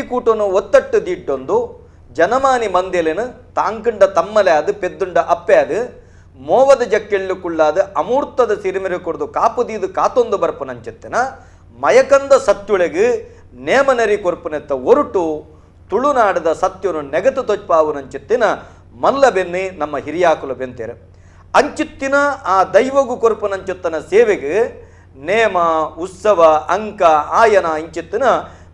ಕೂಟನು ಒತ್ತಟ್ಟು ದಿಟ್ಟೊಂದು ಜನಮಾನಿ ಮಂದಿಲೆನು ತಾಂಕಂಡ ತಮ್ಮಲೆ ಅದು ಪೆದ್ದುಂಡ ಅಪ್ಪೆ ಅದು ಮೋವದ ಜಕ್ಕೆಳ್ಳುಕುಳ್ಳಾದ ಅಮೂರ್ತದ ಸಿರಿಮೆರೆ ಕೊಡ್ದು ಕಾಪುದೀದು ಕಾತೊಂದು ಬರ್ಪನಂಚೆತ್ತನ ಮಯಕಂದ ಸತ್ಯುಳೆಗೆ ನೇಮನರಿ ಕೊರ್ಪನೆತ್ತ ಒರುಟು ತುಳುನಾಡದ ಸತ್ಯನು ನೆಗತು ತೊಚ್ಪಾವುನಂಚೆತ್ತಿನ ಮಲ್ಲ ಬೆನ್ನಿ ನಮ್ಮ ಹಿರಿಯಾಕುಲ ಬೆಂತೇರೆ ಅಂಚಿತ್ತಿನ ಆ ದೈವಗು ಕೊರ್ಪನಂಚೆತ್ತನ ಸೇವೆಗೆ ನೇಮ ಉತ್ಸವ ಅಂಕ ಆಯನ ಇಂಚಿತ್ತಿನ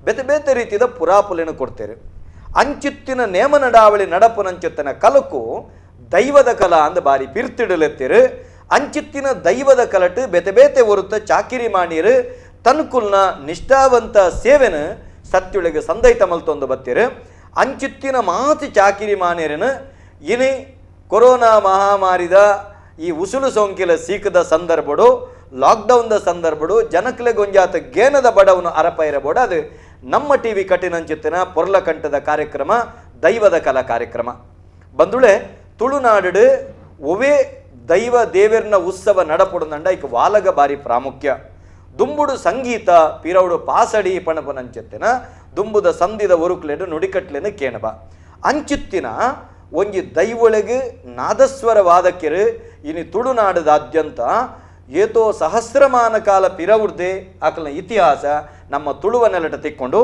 ಬೇತೆ ಬೇತೆ ರೀತಿಯ ಪುರಾಪುಲೆನು ಕೊಡ್ತೇವೆ ಅಂಚಿತ್ತಿನ ನೇಮ ನಡಾವಳಿ ನಡಪನಂಚೆತ್ತನ ಕಲಕು ದೈವದ ಕಲ ಅಂದ ಬಾರಿ ಪಿರ್ತಿಡಲೆತ್ತೀರು ಅಂಚಿತ್ತಿನ ದೈವದ ಕಲಟು ಬೇತೆ ಬೇತೆ ಹೊರುತ್ತ ಚಾಕಿರಿ ಮಾಡೀರು ತನ್ಕುಲ್ನ ನಿಷ್ಠಾವಂತ ಸೇವೆನ ಸತ್ಯುಳಿಗೆ ಸಂದೈತ ಮಲ್ತೊಂದು ಬತ್ತೀರು ಅಂಚಿತ್ತಿನ ಮಾತಿ ಚಾಕಿರಿ ಮಾನೇರನು ಇನಿ ಕೊರೋನಾ ಮಹಾಮಾರಿದ ಈ ಉಸುಲು ಸೋಂಕಿಲ ಸೀಕದ ಸಂದರ್ಭಡು ಲಾಕ್ಡೌನ್ದ ಸಂದರ್ಭಡು ಜನಕ್ಲೆ ಗೊಂಜಾತ ಗೇನದ ಬಡವನು ಅರಪೈರಬೋಡ ಅದು ನಮ್ಮ ಟಿವಿ ಕಟ್ಟಿನಂಚಿತ್ತಿನ ಪೊರ್ಲಕಂಠದ ಕಾರ್ಯಕ್ರಮ ದೈವದ ಕಲಾ ಕಾರ್ಯಕ್ರಮ ಬಂದುಳೆ ತುಳುನಾಡು ಒವೇ ದೈವ ದೇವೇರ್ನ ಉತ್ಸವ ನಡಪುಡುಂದಂಡ ಈಗ ವಾಲಗ ಬಾರಿ ಪ್ರಾಮುಖ್ಯ ದುಂಬುಡು ಸಂಗೀತ ಪಿರೌಡು ಪಾಸಡಿ ಪಣಪನಂಚಿತ್ತಿನ ದುಂಬುದ ಸಂದಿದ ಒರುಕ್ಲೆಡು ನುಡಿಕಟ್ಲೆನು ಕೇಣಬ ಅಂಚಿತ್ತಿನ ಒಂಜಿ ದೈವೊಳಗೆ ನಾದಸ್ವರ ವಾದಕ್ಯರು ಇನಿ ತುಳುನಾಡದಾದ್ಯಂತ ಏತೋ ಸಹಸ್ರಮಾನ ಕಾಲ ಪಿರವುರ್ದೆ ಆಕಲ್ನ ಇತಿಹಾಸ ನಮ್ಮ ತುಳುವ ನೆಲಟ ತಿಕ್ಕೊಂಡು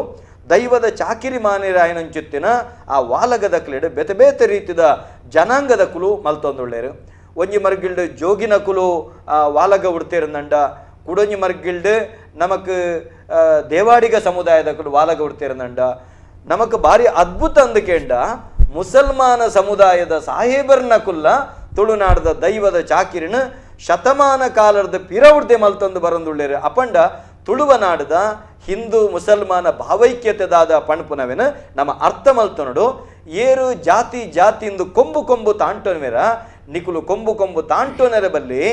ದೈವದ ಚಾಕಿರಿ ಮಾನಿರಾಯನಂಚಿತ್ತಿನ ಆ ವಾಲಗದ ಕ್ಲೆಡು ಬೇತೆ ಬೇತೆ ರೀತಿಯ ಜನಾಂಗದ ಕುಲು ಮಲ್ತೊಂದುಳ್ಳೇರು ಒಂಜಿ ಮರ್ಗಿಲ್ಡು ಜೋಗಿನ ಕುಲು ವಾಲಗ ಉಡ್ತೇರಂದಂಡ ಕುಡೊಂಜಿ ಮರ್ಗಿಲ್ಡು ನಮಕ್ ದೇವಾಡಿಗ ಸಮುದಾಯದ ಕುಲು ವಾಲಗ ಉಡ್ತೇರಂದಂಡ ನಮಕ್ ಬಾರಿ ಅದ್ಭುತ ಅಂದಕೇಂಡ ಮುಸಲ್ಮಾನ ಸಮುದಾಯದ ಸಾಹೇಬರ್ನ ಕುಲ್ಲ ತುಳುನಾಡದ ದೈವದ ಚಾಕಿರಿನ ಶತಮಾನ ಕಾಲದ ಪಿರವುಡ್ದೆ ಮಲ್ತೊಂದು ಬರಂದುಳ್ಳೇರು ಅಪಂಡ ತುಳುವನಾಡದ ಹಿಂದೂ ಮುಸಲ್ಮಾನ ಭಾವೈಕ್ಯತೆದಾದ ಪಣಪುನವೆನ ನಮ್ಮ ಅರ್ಥ ಮಲ್ತೊನಡು ಏರು ಜಾತಿ ಜಾತಿಂದು ಕೊಂಬು ಕೊಂಬು ತಾಂಟೋನ್ವೆರ ನಿಕುಲು ಕೊಂಬು ಕೊಂಬು ತಾಂಟೋನೆರ ಬಲ್ಲಿ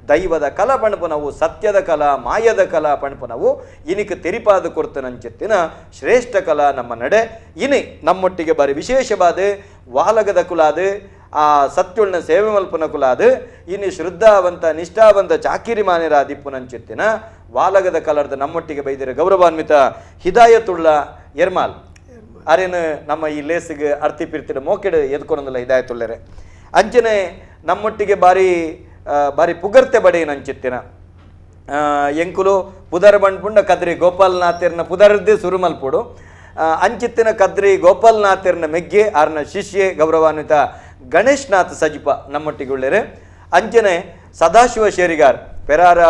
ದೈವದ ಕಲಾ ಪಣಪುನವು ಸತ್ಯದ ಕಲಾ ಮಾಯದ ಕಲಾ ಪಣಪುನವು ಇನಿಕ ತೆರಿಪಾದ ಕೊರ್ತನಂಚೆತ್ತಿನ ಶ್ರೇಷ್ಠ ಕಲಾ ನಮ್ಮ ನಡೆ ಇನಿ ನಮ್ಮೊಟ್ಟಿಗೆ ಬಾರಿ ವಿಶೇಷವಾದ ವಾಲಗದ ಕುಲಾದ ಆ ಸತ್ಯುಳ್ನ ಸೇವೆ ಮಲ್ಪನ ಕುಲಾದ ಇನಿ ಶ್ರದ್ಧಾವಂತ ನಿಷ್ಠಾವಂತ ಚಾಕಿರಿ ಮಾನಿರ ದಿಪ್ಪುನಂಚಿತ್ತಿನ ವಾಲಗದ ಕಲರ್ದ ನಮ್ಮೊಟ್ಟಿಗೆ ಬೈದಿರ ಗೌರವಾನ್ವಿತ ಹಿದಾಯತುಳ್ಳ ಎರ್ಮಾಲ್ ಅರೇನು ನಮ್ಮ ಈ ಲೇಸಿಗೆ ಅರ್ತಿ ಪಿರ್ತಿನ ಮೋಕೆಡು ಎದ್ಕೊನೊಂದಿಲ್ಲ ಹಿದಾಯತುಳ್ಳರೆ ಅಂಚನೆ ನಮ್ಮೊಟ್ಟಿಗೆ ಬಾರಿ ಬಾರಿ ಪುಗರ್ತೆ ಬಡೆಯನ ಅಂಚಿತ್ತಿನ ಎಂಕುಲು ಪುದರ್ ಬಂಡ್ಪುಂಡ ಕದ್ರಿ ಗೋಪಾಲ್ನಾಥರ್ನ ಪುದರ್ದೇ ಸುರುಮಲ್ಪುಡು ಅಂಚಿತ್ತಿನ ಕದ್ರಿ ಗೋಪಾಲ್ನಾಥರ್ನ ಮೆಗ್ಗೆ ಆರ್ನ ಶಿಷ್ಯೆ ಗೌರವಾನ್ವಿತ ಗಣೇಶ್ ನಾಥ್ ಸಜಿಪ ನಮ್ಮೊಟ್ಟಿಗೆ ಉಳ್ಳೇರೆ ಅಂಚನೆ ಸದಾಶಿವ ಶೇರಿಗಾರ್ ಪೆರಾರ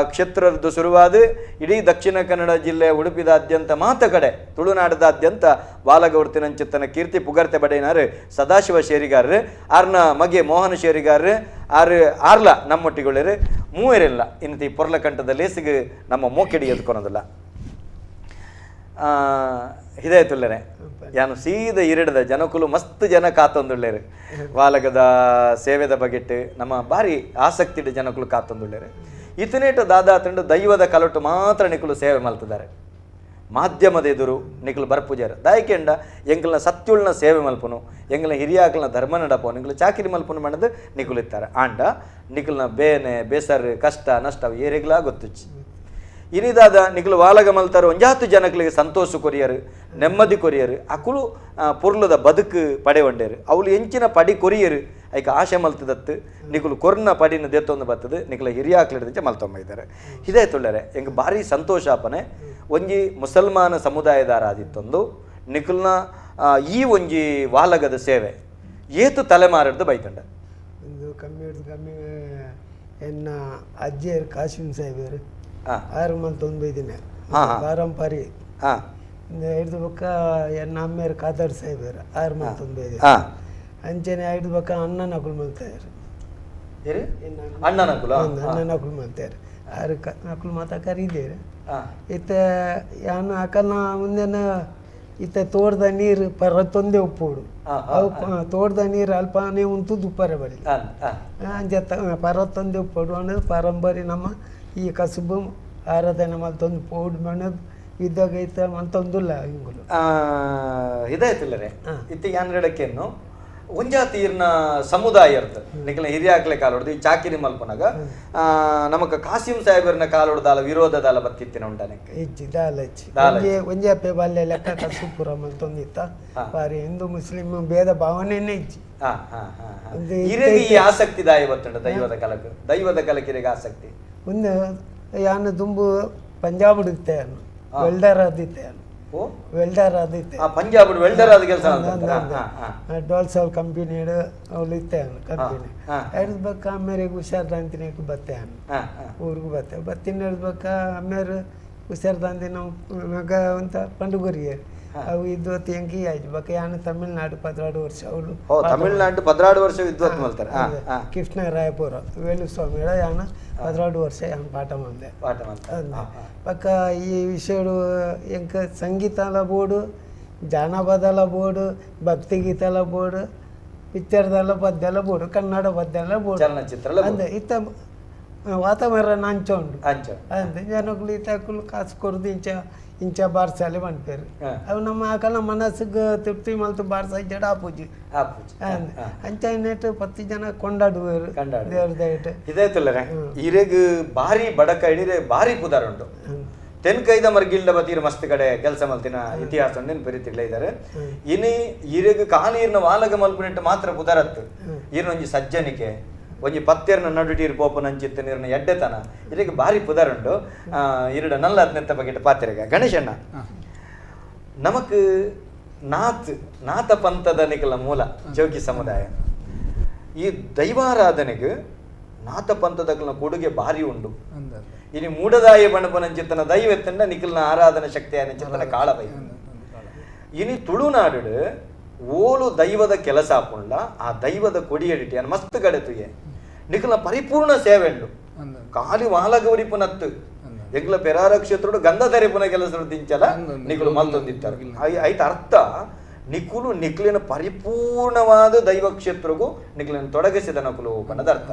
ಕ್ಷೇತ್ರದ್ದು ಶುರುವಾದ ಇಡೀ ದಕ್ಷಿಣ ಕನ್ನಡ ಜಿಲ್ಲೆ ಉಡುಪಿದಾದ್ಯಂತ ಮಾತ ಕಡೆ ತುಳುನಾಡದಾದ್ಯಂತ ವಾಲಗೌಡ್ತಿನಂಚಿತ್ತನ ಕೀರ್ತಿ ಪುಗರ್ತೆ ಬಡೇನಾರು ಸದಾಶಿವ ಶೇರಿಗಾರ್ರು ಆರ್ನ ಮಗೆ ಮೋಹನ ಶೇರಿಗಾರ್ರು ಆರ್ಲ ನಮ್ಮೊಟ್ಟಿಗೊಳ್ಳಿರು ಮೂವರೆಲ್ಲ ಇನ್ನತಿ ಪೊರ್ಲಕಂಠದ ಲೇಸಿಗೆ ನಮ್ಮ ಮೋಕೆಡಿ ಎದ್ಕೊಳೋದಿಲ್ಲ ಹಿದಾಯತುಳ್ಳರೆ ಯಾನು ಸೀದ ಇರಡದ ಜನಕುಲು ಮಸ್ತ್ ಜನ ಕಾತೊಂದುಳ್ಳೇರು ವಾಲಗದ ಸೇವೆದ ಬಗೆಟ್ ನಮ್ಮ ಬಾರಿ ಆಸಕ್ತಿ ಜನಕುಲು ಕಾತೊಂದುಳ್ಳೇರು ಇತನೇಟ ದಾದಾತಂಡು ದೈವದ ಕಲಟು ಮಾತ್ರ ನಿಕುಲು ಸೇವೆ ಮಲ್ತಿದ್ದಾರೆ ಮಾಧ್ಯಮದ ಎದುರು ನಿಕುಲು ಬರ್ಪುಜಾರ ದಾಯಕೆಂಡ ಎಂಕಲ್ನ ಸತ್ಯುಳ್ನ ಸೇವೆ ಮಲ್ಪನು ಎಂಕಲ್ನ ಹಿರಿಯಾಕಲ್ನ ಧರ್ಮ ನಡಪನು ನಿಕುಲು ಚಾಕಿರಿ ಮಲ್ಪನು ಮಾಡದು ನಿಕುಲು ಇತ್ತಾರೆ ಆಂಡ ನಿಕುಲ್ನ ಬೇನೆ ಬೇಸರು ಕಷ್ಟ ನಷ್ಟ ಏರೆಗ್ಲಾ ಗೊತ್ತುಚ್ಚಿ ಇನಿದಾದ ನಿಕುಲು ವಾಲಗ ಮಲ್ತಾರು ಒಂಜಾತು ಜನಕ್ಲಿಗೆ ಸಂತೋಷ ಕೊರಿಯರು ನೆಮ್ಮದಿ ಕೊರಿಯರು ಅಕುಲು ಪುರ್ಲದ ಬದುಕು ಪಡೆ ಒಂಡೇರು ಅವಳು ಎಂಚಿನ ಪಡಿ ಕೊರಿಯರು ಐಕ ಆಶೆ ಮಲ್ತದತ್ತು ನಿಕುಲು ಕೊರ್ನ ಪಡಿನ ದೇತ್ತೊಂದು ಬರ್ತದೆ ನಿಕುಲ ಹಿರಿಯಾಕ್ಲಿಡ್ದಂಚೆ ಮಲ್ತೊಂಬ ಇದ್ದಾರೆ ಇದೇ ತುಳ್ಳರೆ ಎಂಗೆ ಭಾರಿ ಸಂತೋಷಾಪನೆ ಒಂಜಿ ಮುಸಲ್ಮಾನ ಸಮುದಾಯದಾರ ಆದಿತ್ತೊಂದು ನಿಕುಲ್ನ ಈ ಒಂಜಿ ವಾಲಗದ ಸೇವೆ ಏತು ತಲೆಮಾರದ್ದು ಬೈತಂಡ ಕಮ್ಮಿ ಎನ್ನ ಅಜ್ಜಿಯರು ಕಾಶಿಂ ಸಾಹೇಬರು ಆರು ಮಲ್ತೊಂದು ಬೈದಿನ ಪಾರಂಪರಿ ಹಿಡಿದು ಬಕ್ಕ ಎನ್ನ ಅಮ್ಮೇರು ಕಾದರ್ ಸಾಹೇಬರು ಆರು ಮಲ್ತೊಂದು ಬೈದಿ ಅಂಚನೆ ಹಿಡಿದು ಬಕ್ಕ ಅಣ್ಣ ನಕುಲು ಮಲ್ತಾರೆ ಅಣ್ಣ ನಕುಲು ಮಾಡ್ತಾರೆ ಆರು ನಕುಲು ಮಾತಾ ಕರೀದೇರು ಇತ್ತ ಯಾನು ಅಕಲ್ನ ಮುಂದೆನ ಇತ್ತ ತೋಟದ ನೀರು ಪರತ್ತೊಂದೇ ಉಪ್ಪುಡು ಅವು ತೋಟದ ನೀರು ಅಲ್ಪನೇ ಉಂಟು ಉಪ್ಪರ ಬಳಿ ಅಂಜತ್ತ ಪರತ್ತೊಂದೇ ಉಪ್ಪುಡು ಅನ್ನೋದು ಪಾರಂಪರಿ ನಮ್ಮ ಈ ಕಸುಬು ಆರಾಧನೆ ಮಲ್ತೊಂದು ಪೌಡ್ ಮಣ್ಣದು ಇದ್ದಾಗ ಐತ ಮಲ್ತೊಂದಿಲ್ಲ ಹಿಂಗುಲು ಇದಾಯ್ತಿಲ್ಲರೆ ಇತ್ತು ಯಾನ್ಗಡಕ್ಕೇನು ಒಂಜಾತಿ ಇರ್ನ ಸಮುದಾಯ ಇರ್ತದೆ ನಿಖಿಲ ಹಿರಿಯಾಕ್ಲೆ ಕಾಲೊಡ್ದು ಈ ಚಾಕಿರಿ ಮಲ್ಪನಾಗ ನಮಕ್ ಕಾಸಿಂ ಸಾಹೇಬರ್ನ ಕಾಲೊಡ್ದಾಲ ವಿರೋಧದಾಲ ಬತ್ತಿತ್ತಿನ ಉಂಟನಕ್ಕೆ ಇಜ್ಜಿ ದಾಲಚ್ಚಿ ಒಂಜೆ ಅಪ್ಪೆ ಬಾಲ್ಯ ಲೆಕ್ಕ ಕಸುಪುರ ಮಲ್ತೊಂದಿತ್ತ ಬಾರಿ ಹಿಂದೂ ಮುಸ್ಲಿಂ ಭೇದ ಭಾವನೆನೇ ಇಜ್ಜಿ ಇರೆಗೆ ಈ ಆಸಕ್ತಿ ದಾಯ ಬತ್ತುಂಡ ದೈವದ ಕಲಕಿರೆಗೆ ಆಸಕ್ತಿ ಒಂದು ಯಾನು ದುಂಬು ಪಂಜಾಬ್ ಇತ್ತೆ ವೆಲ್ಡರ್ ಆದಿತ್ತೆ ವೆಲ್ಡರ್ ಆದಿತ್ತೆ ಪಂಜಾಬ್ ವೆಲ್ಡರ್ ಆದ ಕೆಲಸ ಡೋಲ್ಸಲ್ ಕಂಪನಿ ಅವಳು ಇತ್ತೆ ಕಂಪನಿ ಹಿಡ್ಬೇಕ ಅಮ್ಮೇರಿಗೆ ಹುಷಾರ್ದಂತಿನಕ್ಕೆ ಬತ್ತೆ ಊರಿಗೂ ಬತ್ತೆ ಬತ್ತಿನ ಹಿಡ್ಬೇಕ ಅಮ್ಮೇರು ಹುಷಾರ್ದಂತಿ ನಾವು ಮಗ ಅಂತ ಪಂಡುಗುರಿಗೆ ಅವು ಇದ್ವತ್ ಹೆಂಗಿ ಆಯ್ತು ಬಕ್ಕ ಯಾನು ತಮಿಳ್ನಾಡು 16 ವರ್ಷ ಅವಳು ತಮಿಳ್ನಾಡು 16 ವರ್ಷ ವಿದ್ವತ್ ಮಲ್ತಾರೆ ಕೃಷ್ಣ ರಾಯಪುರ ವೇಣುಸ್ವಾಮಿ ಯಾನ 16 ವರ್ಷ ಯಾನ್ ಪಾಠ ಮಾಡಿದೆ ಪಕ್ಕ ಈ ವಿಷಯಗಳು ಎಂಕ ಸಂಗೀತಲ ಬೋರ್ಡು ಜಾನಪದಲ ಬೋರ್ಡು ಭಕ್ತಿಗೀತಲ ಬೋರ್ಡು ಪಿಕ್ಚರ್ದಲ್ಲ ಪದ್ಯಲ ಬೋರ್ಡು ಕನ್ನಡ ಪದ್ಯಲ ಬೋರ್ಡು ಚಲನಚಿತ್ರ ಅಂದೆ ಇತ್ತ ವಾತಾವರಣ ಹಂಚೋಂಡು ಅಂದೆ ಜನಗಳು ಇತ್ತಕ್ಕೂ ಕಾಸು ಕೊರದು ಇಂಚ ಬಾರ್ಸಾಲೆ ಬಂದ್ಪೇರು ಅವು ನಮ್ಮ ಆಕಲ ಮನಸ್ಸಿಗೆ ತೃಪ್ತಿ ಮಲ್ತು ಬಾರ್ಸ ಜಡ ಆಪೂಜಿ ಅಂಚ ನೆಟ್ 10 ಜನ ಕೊಂಡಾಡುವರು ದೇವ್ರ ದಯಟು ಇದಾಯ್ತಲ್ಲ ಇರೆಗ್ ಭಾರಿ ಬಡಕ ಹಿಡಿದ್ರೆ ಭಾರಿ ಪುದಾರ ಉಂಟು ತೆನ್ಕೈದ ಮರ್ಗಿಲ್ದ ಬತ್ತೀರ ಮಸ್ತ್ ಕಡೆ ಕೆಲಸ ಮಲ್ತಿನ ಇತಿಹಾಸ ಬೆರಿತಿಲ್ಲ ಇದ್ದಾರೆ ಇನಿ ಇರೆಗ್ ಕಾಲೀರ್ನ ವಾಲಗ ಮಲ್ಪುನಿಟ್ಟು ಮಾತ್ರ ಪುದಾರತ್ತು ಈರ್ನೊಂಜಿ ಸಜ್ಜನಿಕೆ ಒಂಜಿ ಪತ್ತೆರ್ನ ನಡುಟೀರ್ ಪೋಪನ ಅಂಚಿತ್ತ ನೀರ್ನ ಎಡ್ಡೆತನ ಇದಕ್ಕೆ ಭಾರಿ ಪುದಾರುಂಟು ಇರಡ ನಲ್ಲ ಹತ್ನೆತ್ತ ಬಗೆಟ್ ಪಾತ್ರೆಗ ಗಣೇಶಣ್ಣ ನಮಕ್ ನಾಥ ಪಂಥದ ನಿಕಲ ಮೂಲ ಜೋಗಿ ಸಮುದಾಯ ಈ ದೈವಾರಾಧನೆಗೆ ನಾಥ ಪಂಥದ ಕೊಡುಗೆ ಭಾರಿ ಉಂಡು ಇನಿ ಮೂಡದಾಯ ಬಣಪನಂಚಿತ್ತನ ದೈವತ್ತಂಡ ನಿಖಲ್ನ ಆರಾಧನಾ ಶಕ್ತಿ ಅನಿಚಿತ್ತನ ಕಾಳಬೈ ಇನಿ ತುಳುನಾಡು ಓಲು ದೈವದ ಕೆಲಸ ಆಪುಂಡ ಆ ದೈವದ ಕೊಡಿಯಡಿಟಿ ಅನ್ನ ಮಸ್ತ್ ಗಡೆತುಗೆ ನಿಖಲ್ನ ಪರಿಪೂರ್ಣ ಸೇವೆ ಉಂಡು ಕಾಲಿ ವಾಲಗೌರಿಪುನತ್ತು ಎಂಗ್ಲ ಪೆರಾರ ಕ್ಷೇತ್ರೋಡು ಗಂಧಧರಿಪುನ ಕೆಲಸ ದಿಂಚಲ ನಿಖಲು ಮಲ್ತೊಂದಿತ್ತಾರೆ ಐತ ಅರ್ಥ ನಿಖುಲು ನಿಖಲಿನ ಪರಿಪೂರ್ಣವಾದ ದೈವ ಕ್ಷೇತ್ರಗೂ ನಿಖಲಿನ ತೊಡಗಿಸಿದ ನಕುಲು ಪನ್ನದ ಅರ್ಥ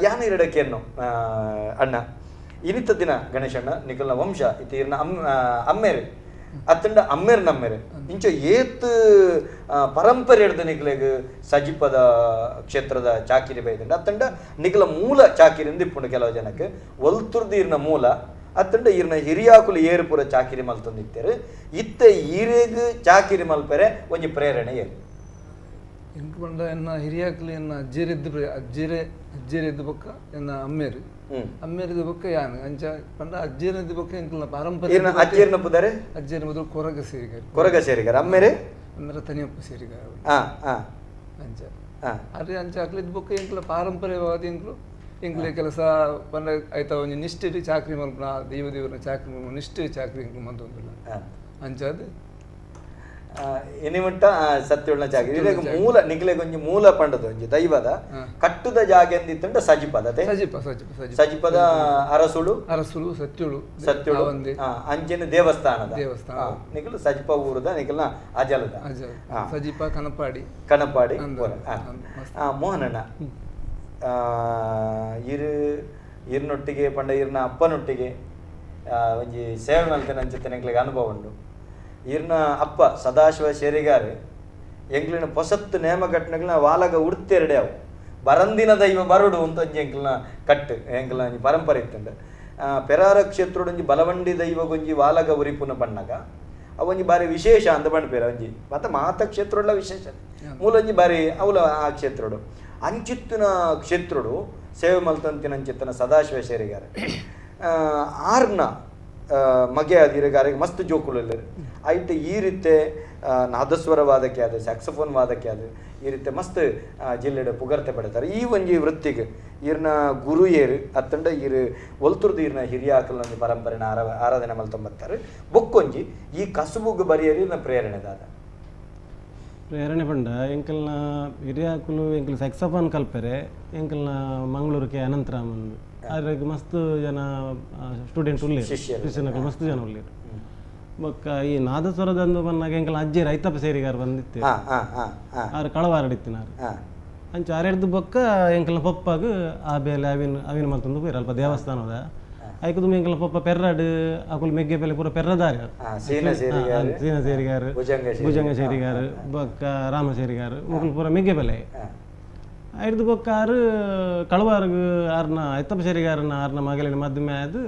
ಯಾನ ಇರಡಕ್ಕೇನು ಅಣ್ಣ ಇನಿತ ದಿನ ಗಣೇಶಣ್ಣ ನಿಖಲ್ನ ವಂಶ ಇತೀರ್ನ ಅಮ್ಮೇರು ಅತ್ತಂಡ ಅಮ್ಮೇರ್ ನಮ್ಮೇರೆ ಇಂಚ ಏತ್ ಪರಂಪರೆ ಹಿಡ್ದು ನಿಖಲೆಗ್ ಸಜಿಪದ ಕ್ಷೇತ್ರದ ಚಾಕಿರಿ ಬೈದಂಡ ಅತ್ತಂಡ ನಿಖಲ ಮೂಲ ಚಾಕಿರಿ ಇಪ್ಪುಂಡು ಕೆಲವು ಜನಕ್ಕೆ ಒಲ್ತುರ್ದು ಇರ್ನ ಮೂಲ ಅತ್ತಂಡ ಇರ್ನ ಹಿರಿಯಾಕುಲು ಏರುಪುರ ಚಾಕಿರಿ ಮಲ್ತೊಂದಿತ್ತೇರು ಇತ್ತ ಈರೆಗ್ ಚಾಕಿರಿ ಮಲ್ಪೆರೆ ಒಂಜಿ ಪ್ರೇರಣೆ ಏನು ಎಂಕ್ ಪಂಡ ಎನ್ನ ಹಿರಿಯಾಕುಲು ಎನ್ನ ಅಜ್ಜೇರೆದ್ದು ಬೊಕ್ಕ ಎನ್ನ ಅಮ್ಮೇರು ಅಮ್ಮೇರಿದ ಬೊಕ್ಕ ಯಾನ್ ಅಂಚ ಪಂಡ ಅಜ್ಜೇರಿದ ಬೊಕ್ಕ ಎಂಕ್ಲ ಪಾರಂಪರ್ಯ ಅಜ್ಜೇರ್ನ ಪುದರೆ ಅಜ್ಜೇರಿ ಮೊದಲು ಕೊರಗ ಸೇರಿಗಾರ ಅಮ್ಮೇರೆ ಅಂದ್ರೆ ತನಿಯಪ್ಪ ಸೇರಿಗಾರ ಅಂಚ ಅರೆ ಅಂಚ ಅಕ್ಲಿದ್ ಬೊಕ್ಕ ಎಂಕ್ಲ ಪಾರಂಪರ್ಯವಾದ ಎಂಕ್ಲೆ ಕೆಲಸ ಪಂಡ ಆಯ್ತ ಒಂಜಿ ನಿಷ್ಠೆ ಚಾಕ್ರಿ ಮಲ್ಪನ ದೇವರನ್ನ ಚಾಕ್ರಿ ಮಲ್ಪನ ನಿಷ್ಠೆ ಚಾಕ್ರಿ ಎಂಕ್ಲು ಮಂತೊಂದಿಲ್ಲ ಅಂಚ ಅದು ಎನಿಮಟ್ಟ ಸತ್ಯುಳ್ಳ ಚಾಕಿರಿ ಇದಾಗ ಮೂಲ ನಿಖಲೆಗ್ ಒಂಜಿ ಮೂಲ ಪಂಡದ ಒಂಜಿ ದೈವದ ಕಟ್ಟುದ ಜಾಗ ಎಂದಿತ್ತಂಡ ಸಜಿಪದತೆ ಸಜಿಪದ ಅರಸುಳು ಸತ್ಯುಳು ಅಂಚಿನ ದೇವಸ್ಥಾನದ ನಿಖಲು ಸಜಿಪ ಊರದ ನಿಖಲ್ನ ಅಜಲದ ಸಜಿಪ ಕನಪಾಡಿ ಮೋಹನಣ್ಣ ಇರ್ನೊಟ್ಟಿಗೆ ಪಂಡ ಇರ್ನ ಅಪ್ಪನೊಟ್ಟಿಗೆ ಒಂಜಿ ಸೇವೆ ಮಲ್ತನ ಅಂಚಿತ್ತ ನಿಖಲಿಗೆ ಅನುಭವ ಉಂಡು ಇರ್ನ ಅಪ್ಪ ಸದಾಶಿವ ಶೇರಿಗಾರೆ ಎಂಕ್ಲಿನ ಪೊಸತ್ತು ನೇಮ ಕಟ್ಟನಗ್ಲ ವಾಲಗ ಉಡ್ತೆರಡೆ ಅವು ಬರಂದಿನ ದೈವ ಬರುಡು ಅಂತ ಒಂಜಿ ಎಂಕ್ಲನ ಕಟ್ಟು ಎಂಕ್ಲ ಪರಂಪರೆ ಇತ್ತಂಡ ಪೆರಾರ ಕ್ಷೇತ್ರೊಂಜಿ ಬಲವಂಡಿ ದೈವ ಗೊಂಜಿ ವಾಲಗ ಉರಿಪುನ ಬಣ್ಣಗ ಅವೊಂಜಿ ಬಾರಿ ವಿಶೇಷ ಅಂತ ಬಣ್ಪೇರ ಒಂಜಿ ಮತ್ತೆ ಮಾತ ಕ್ಷೇತ್ರೊಳ್ಳ ವಿಶೇಷ ಮೂಲೊಂಜಿ ಬಾರಿ ಅವಲ ಆ ಕ್ಷೇತ್ರಡು ಅಂಚಿತ್ತಿನ ಕ್ಷೇತ್ರಡು ಸೇವೆ ಮಲ್ತಂತಿನ ಅಂಚಿತ್ತನ ಸದಾಶಿವ ಶೇರಿಗಾರೆ ಆರ್ನ ಮಗೆ ಅದಿರಗಾರಿಗೆ ಮಸ್ತ್ ಜೋಕುಲು ಐಟ್ ಈ ರೀತಿ ನಾದಸ್ವರ ವಾದಕ್ಕೆ ಅದು ಸ್ಯಾಕ್ಸಫೋನ್ ವಾದಕ್ಕೆ ಅದು ಈ ರೀತಿ ಮಸ್ತ್ ಜಿಲ್ಲೆಡೆ ಪುಗರ್ತೆ ಪಡ್ತಾರೆ ಈ ಒಂಜಿ ವೃತ್ತಿಗೆ ಇರ್ನ ಗುರು ಏರು ಅತ್ತಂಡ ಇರು ಒಲ್ತುರ್ದು ಇರ್ನ ಹಿರಿಯ ಆಕಲೊಂದು ಪರಂಪರೆನ ಆರಾಧನೆ ಮಲ್ತೊಂಬತ್ತಾರೆ ಬೊಕ್ಕೊಂಜಿ ಈ ಕಸುಬುಗ್ ಬರಿಯರಿ ಇರ್ನ ಪ್ರೇರಣೆ ಪಂಡ ಎಂಕಲ್ನ ಹಿರಿಯಾಕುಲು ಎಂಕಲ್ ಸ್ಯಾಕ್ಸಫೋನ್ ಕಲ್ಪರೆ ಎಂಕಲ್ನ ಮಂಗಳೂರಿಗೆ ಅನಂತರಾಮನ್ ಅದ್ರಾಗ ಮಸ್ತ್ ಜನ ಸ್ಟೂಡೆಂಟ್ ಉಳ್ಳೇರು ಶಿಷ್ಯನಕ್ಕೆ ಮಸ್ತ್ ಜನ ಉಳ್ಳೇರು ಬೊಕ್ಕ ಈ ನಾದಸ್ವರದಂದು ಬಂದಾಗ ಎಂಕಲ್ ಅಜ್ಜೇರು ಐತಪ್ಪ ಸೇರಿಗಾರ ಬಂದಿತ್ತು ಆರು ಕಳವಾರಡಿತ್ತಿನಾರು ಅಂಚ ಆರೆಡ್ದು ಬೊಕ್ಕ ಎಂಕಲ್ನ ಪಪ್ಪಾಗ ಆ ಬೇಲೆ ಅವಿನ ಮಲ್ತೊಂದು ಹೋಯ್ರು ಅಲ್ಪ ದೇವಸ್ಥಾನದ ಐಕದು ಎಂಕಲ್ನ ಪಪ್ಪ ಪೆರ್ರಾಡು ಅಕುಲು ಮೆಗ್ಗೆ ಪೆಲೆ ಪೂರ ಪೆರ್ರದಾರು ಸೀನ ಸೇರಿಗಾರು ಭುಜಂಗ ಸೇರಿಗಾರು ಬೊಕ್ಕ ರಾಮ ಸೇರಿಗಾರು ಮುಕುಲು ಪೂರ ಮೆಗ್ಗೆ ಪೆಲೆ ಐದು ಬೊಕ್ಕ ಆರು ಕಳವಾರ್ಗ ಆರ್ನ ಐತಪ್ಪ ಸೇರಿಗಾರನ ಆರ್ನ ಮಗಲಿನ ಮಧ್ಯಮೆ ಆಯ್ದು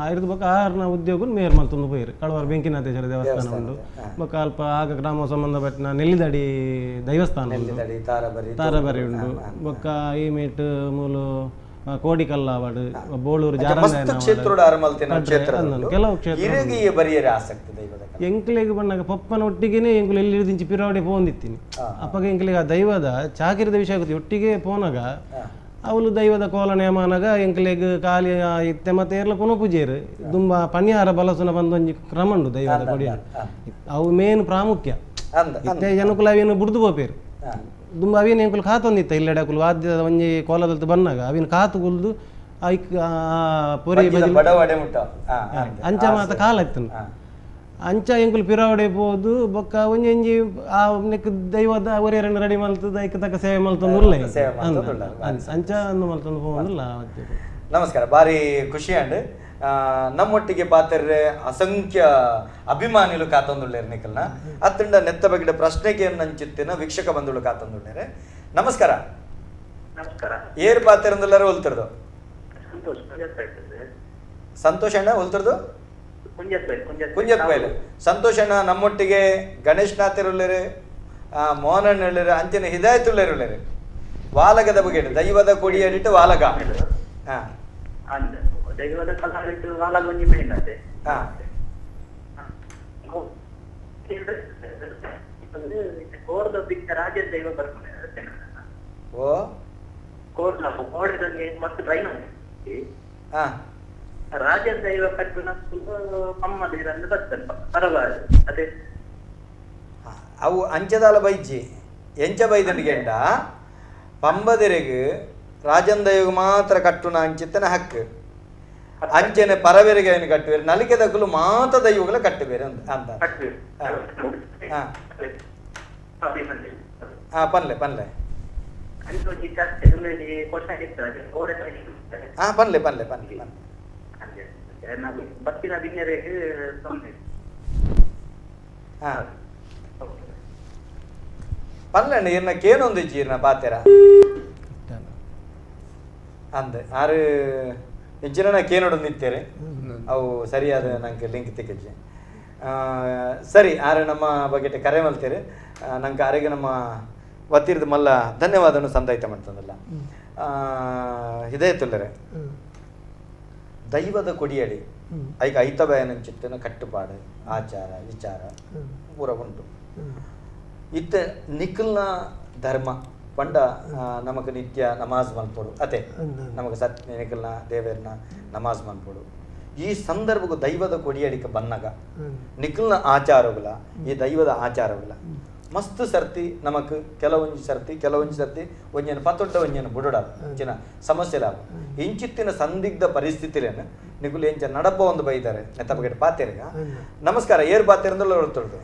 ಐದು ಬೊಕ್ಕ ಆರ್ನ ಉದ್ಯೋಗ ಮೇರ್ ಮಲ್ತೊಂದು ಪೋಯಿರು ಕಳವಾರ ಬೆಂಕಿನಾಥೇಶ್ವರ ದೇವಸ್ಥಾನ ಉಂಡು ಬೊಕ್ಕ ಅಲ್ಪ ಆಗ ಗ್ರಾಮ ಸಂಬಂಧಪಟ್ಟ ನೆಲ್ಲಿದಡಿ ದೈವಸ್ಥಾನ ಉಂಡು ತಾರಬರಿ ಉಂಡು ಬೊಕ್ಕ ಈ ಮೇಟ್ ಮೂಲು ಕೋಡಿಕಲ್ಲಾವಡು ಬೋಳೂರು ಕೆಲವು ಎಂಕ್ಲೆಗೆ ಬಂದಾಗ ಪಪ್ಪನ ಒಟ್ಟಿಗೆನೆ ಎಂಕ್ಲು ಎಲ್ಲಿ ದಿಂಚಿ ಪಿರಾವಡೆ ಪೋಂದಿತ್ತೀನಿ ಅಪ್ಪಗೆ ಎಂಕ್ಲೆಗೆ ಆ ದೈವದ ಚಾಕಿರದ ವಿಷಯ ಗೊತ್ತಿ ಒಟ್ಟಿಗೆ ಪೋನಾಗ ಅವಳು ದೈವದ ಕೋಲ ನೇಮಾನಾಗ ಎಂಕ್ಲೆಗ್ ಖಾಲಿ ಇತ್ತೆ ಮತ್ತೆ ಏರ್ಲ ಪುನಃ ಪೂಜೆರು ತುಂಬ ಪನ್ಯಾರ ಬಲಸುನ ಬಂದೊಂಜಿ ಕ್ರಮ ಉಂಡು ದೈವದ ಕೊಡಿಯ ಅವು ಮೇನ್ ಪ್ರಾಮುಖ್ಯ ಇತ್ತೆ ಜನಕುಲ ಅವೇನು ಬುಡ್ದು ಪೋಪೇರು ತುಂಬ ಅವೇನು ಎಂಕುಲು ಕಾತೊಂದಿತ್ತ ಇಲ್ಲೆಡೆ ಅಕುಲು ವಾದ್ಯದ ಒಂಜಿ ಕೋಲದಲ್ತು ಬಂದಾಗ ಅವೇನು ಕಾತು ಕುಲ್ದು ಐಕ್ ಪೊರಿ ಅಂಚ ಮಾತ ಕಾಲ ಇತ್ತು ಅಂಚ ಎಂಕುಲು ಪಿರಾವಡೆ ಪೋದು ಬೊಕ್ಕ ಒಂಜಿ ಆ ನೆಕ್ ದೈವದ ಒರಿಯರನ್ನು ರೆಡಿ ಮಲ್ತದ ಐಕ್ ತಕ್ಕ ಸೇವೆ ಮಲ್ತೊಂದು ಉರ್ಲೆ ಅಂಚ ಅಂದು ಮಲ್ತೊಂದು ಹೋಗಂದಿಲ್ಲ. ನಮಸ್ಕಾರ, ಬಾರಿ ಖುಷಿ ಅಂಡ್ ನಮ್ಮೊಟ್ಟಿಗೆ ಪಾತ್ರೆ ಅಸಂಖ್ಯ ಅಭಿಮಾನಿಗಳು ಕಾತೊಂದುಳ್ಳೇರು ನಿಖಲ್ನ ಅತ್ತಂಡ ನೆತ್ತ ಬಗೆಡ ಪ್ರಶ್ನೆಗೆ ನಂಚಿತ್ತಿನ ವೀಕ್ಷಕ ಬಂಧುಗಳು ಕಾತೊಂದುಳ್ಳೇರೆ. ನಮಸ್ಕಾರ. ಏರ್ ಪಾತ್ರೆ ಅಂದೆಲ್ಲರೂ ಹೊಲ್ತಿರ್ದು ಸಂತೋಷ್ ಅಣ್ಣ ಹೊಲ್ತಿರ್ದು ಕುಂಜತ್ ಬೈಲು ಸಂತೋಷ್ ಅಣ್ಣ ನಮ್ಮೊಟ್ಟಿಗೆ ಗಣೇಶ್ ನಾಥರುಳ್ಳೇರೆ ಮೋಹನಣ್ಣ ಹೇಳೇರೆ ಅಂಚಿನ ಹಿದಾಯತುಳ್ಳೇರು ಉಳ್ಳೇರೆ ವಾಲಗದ ಬಗೆಡ ದೈವದ ಕೊಡಿಯಡಿಟ್ಟು ವಾಲಗ ದೈವದ ಕಲಾವಿಟ್ಟು ವಾಲಗ ಒಂಜಿ ಮೇನ್ ಅದೆ ಕೋರ್ದ ಬಿಟ್ಟ ರಾಜ ದೈವ ಬರ್ತಾರೆ ಓ ಕೋರ್ದ ಕೋರ್ದಲ್ಲಿ ಮತ್ತೆ ಟ್ರೈನ್ ರಾಜ ದೈವ ಕಟ್ಟುನ ಅಮ್ಮದಿರನ್ನು ಬರ್ತಾರೆ ಪರವಾಗಿ ಅದೇ ಅವು ಅಂಚದಾಲ ಬೈಜಿ ಎಂಚ ಬೈದನಿಗೆಂಡ ಪಂಬದಿರೆಗೆ ರಾಜನ್ ದೈವ ಮಾತ್ರ ಕಟ್ಟುನ ಅಂಚಿತ್ತನ ಹಕ್ಕು ಅಂಚನೆ ಪರವೆರಿಗೆ ಏನು ಕಟ್ಟುವೇರು ನಲಿಕೆದಕ್ಕಲು ಮಾತ ದೈವಗಳ ಕಟ್ಟುವೇರು ಅಂತ ಪನ್ಲೆ ಪನ್ಲೆ ಪನ್ಲೆ ಪನ್ಲೆ ಪನ್ಲೆ ಬತ್ತಿನ ಬಿನ್ನರೆಗೆ ಪನ್ಲೆಣ್ಣ ಇರ್ನ ಕೇನೊಂದು ಜೀರ್ನ ಪಾತೆರ ಅಂದೆ ಆರು ಹೆಚ್ಚಿನ ಕೇನೋಡು ನಿಂತೇರೆ ಅವು ಸರಿಯಾದ ನಂಗೆ ಲಿಂಕ್ ತೆಗೆಜಿ ಸರಿ ಆರೆ ನಮ್ಮ ಬಗ್ಗೆ ಕರೆ ಮಲ್ತೇರೆ ನಂಗೆ ಆರೆಗೆ ನಮ್ಮ ಒತ್ತಿರ್ದು ಮಲ್ಲ ಧನ್ಯವಾದನು ಸಂದಾಯಿತ ಮಾಡ್ತದಲ್ಲ ಹಿದಾಯತುಲ್ಲರೆ ದೈವದ ಕೊಡಿಯಡಿ ಐಕ ಐತಬಯನ ಚಿತ್ತನ ಕಟ್ಟುಪಾಡು ಆಚಾರ ವಿಚಾರ ಪೂರ ಉಂಟು ಇತ್ತ ನಿಖಲ್ನ ಧರ್ಮ ಪಂಡ ನಮಗೆ ನಿತ್ಯ ನಮಾಜ್ ಮಲ್ಪೋಡು ಅತೆ ನಮಗೆ ಸತ್ಯ ನಿಖಲ್ನ ದೇವರನ್ನ ನಮಾಜ್ ಮಲ್ಪೋಡು ಈ ಸಂದರ್ಭಕ್ಕೂ ದೈವದ ಕೊಡಿಯಡಿಕ ಬನ್ನಗ ನಿಖಲ್ನ ಆಚಾರಗಳ ಈ ದೈವದ ಆಚಾರಗಳ ಮಸ್ತ್ ಸರ್ತಿ ನಮಕ್ ಕೆಲವೊಂದು ಸರ್ತಿ ಒಂಜನ ಪತ್ತೊಡ್ಡ ಒಂಜನ ಬುಡಡ ಇಂಚಿನ ಸಮಸ್ಯೆಲಾಗ ಇಂಚಿತ್ತಿನ ಸಂದಿಗ್ಧ ಪರಿಸ್ಥಿತಿಲೇನು ನಿಗುಲು ಎಂಚ ನಡಪ ಒಂದು ಬೈತಾರೆ ನೆತ್ತ ಬಗೆಟ್ ಪಾತೆರೆಗ ನಮಸ್ಕಾರ ಏರ್ ಪಾತೆರಂದಲ್ಲ ಹೊರತೊಡ್ದು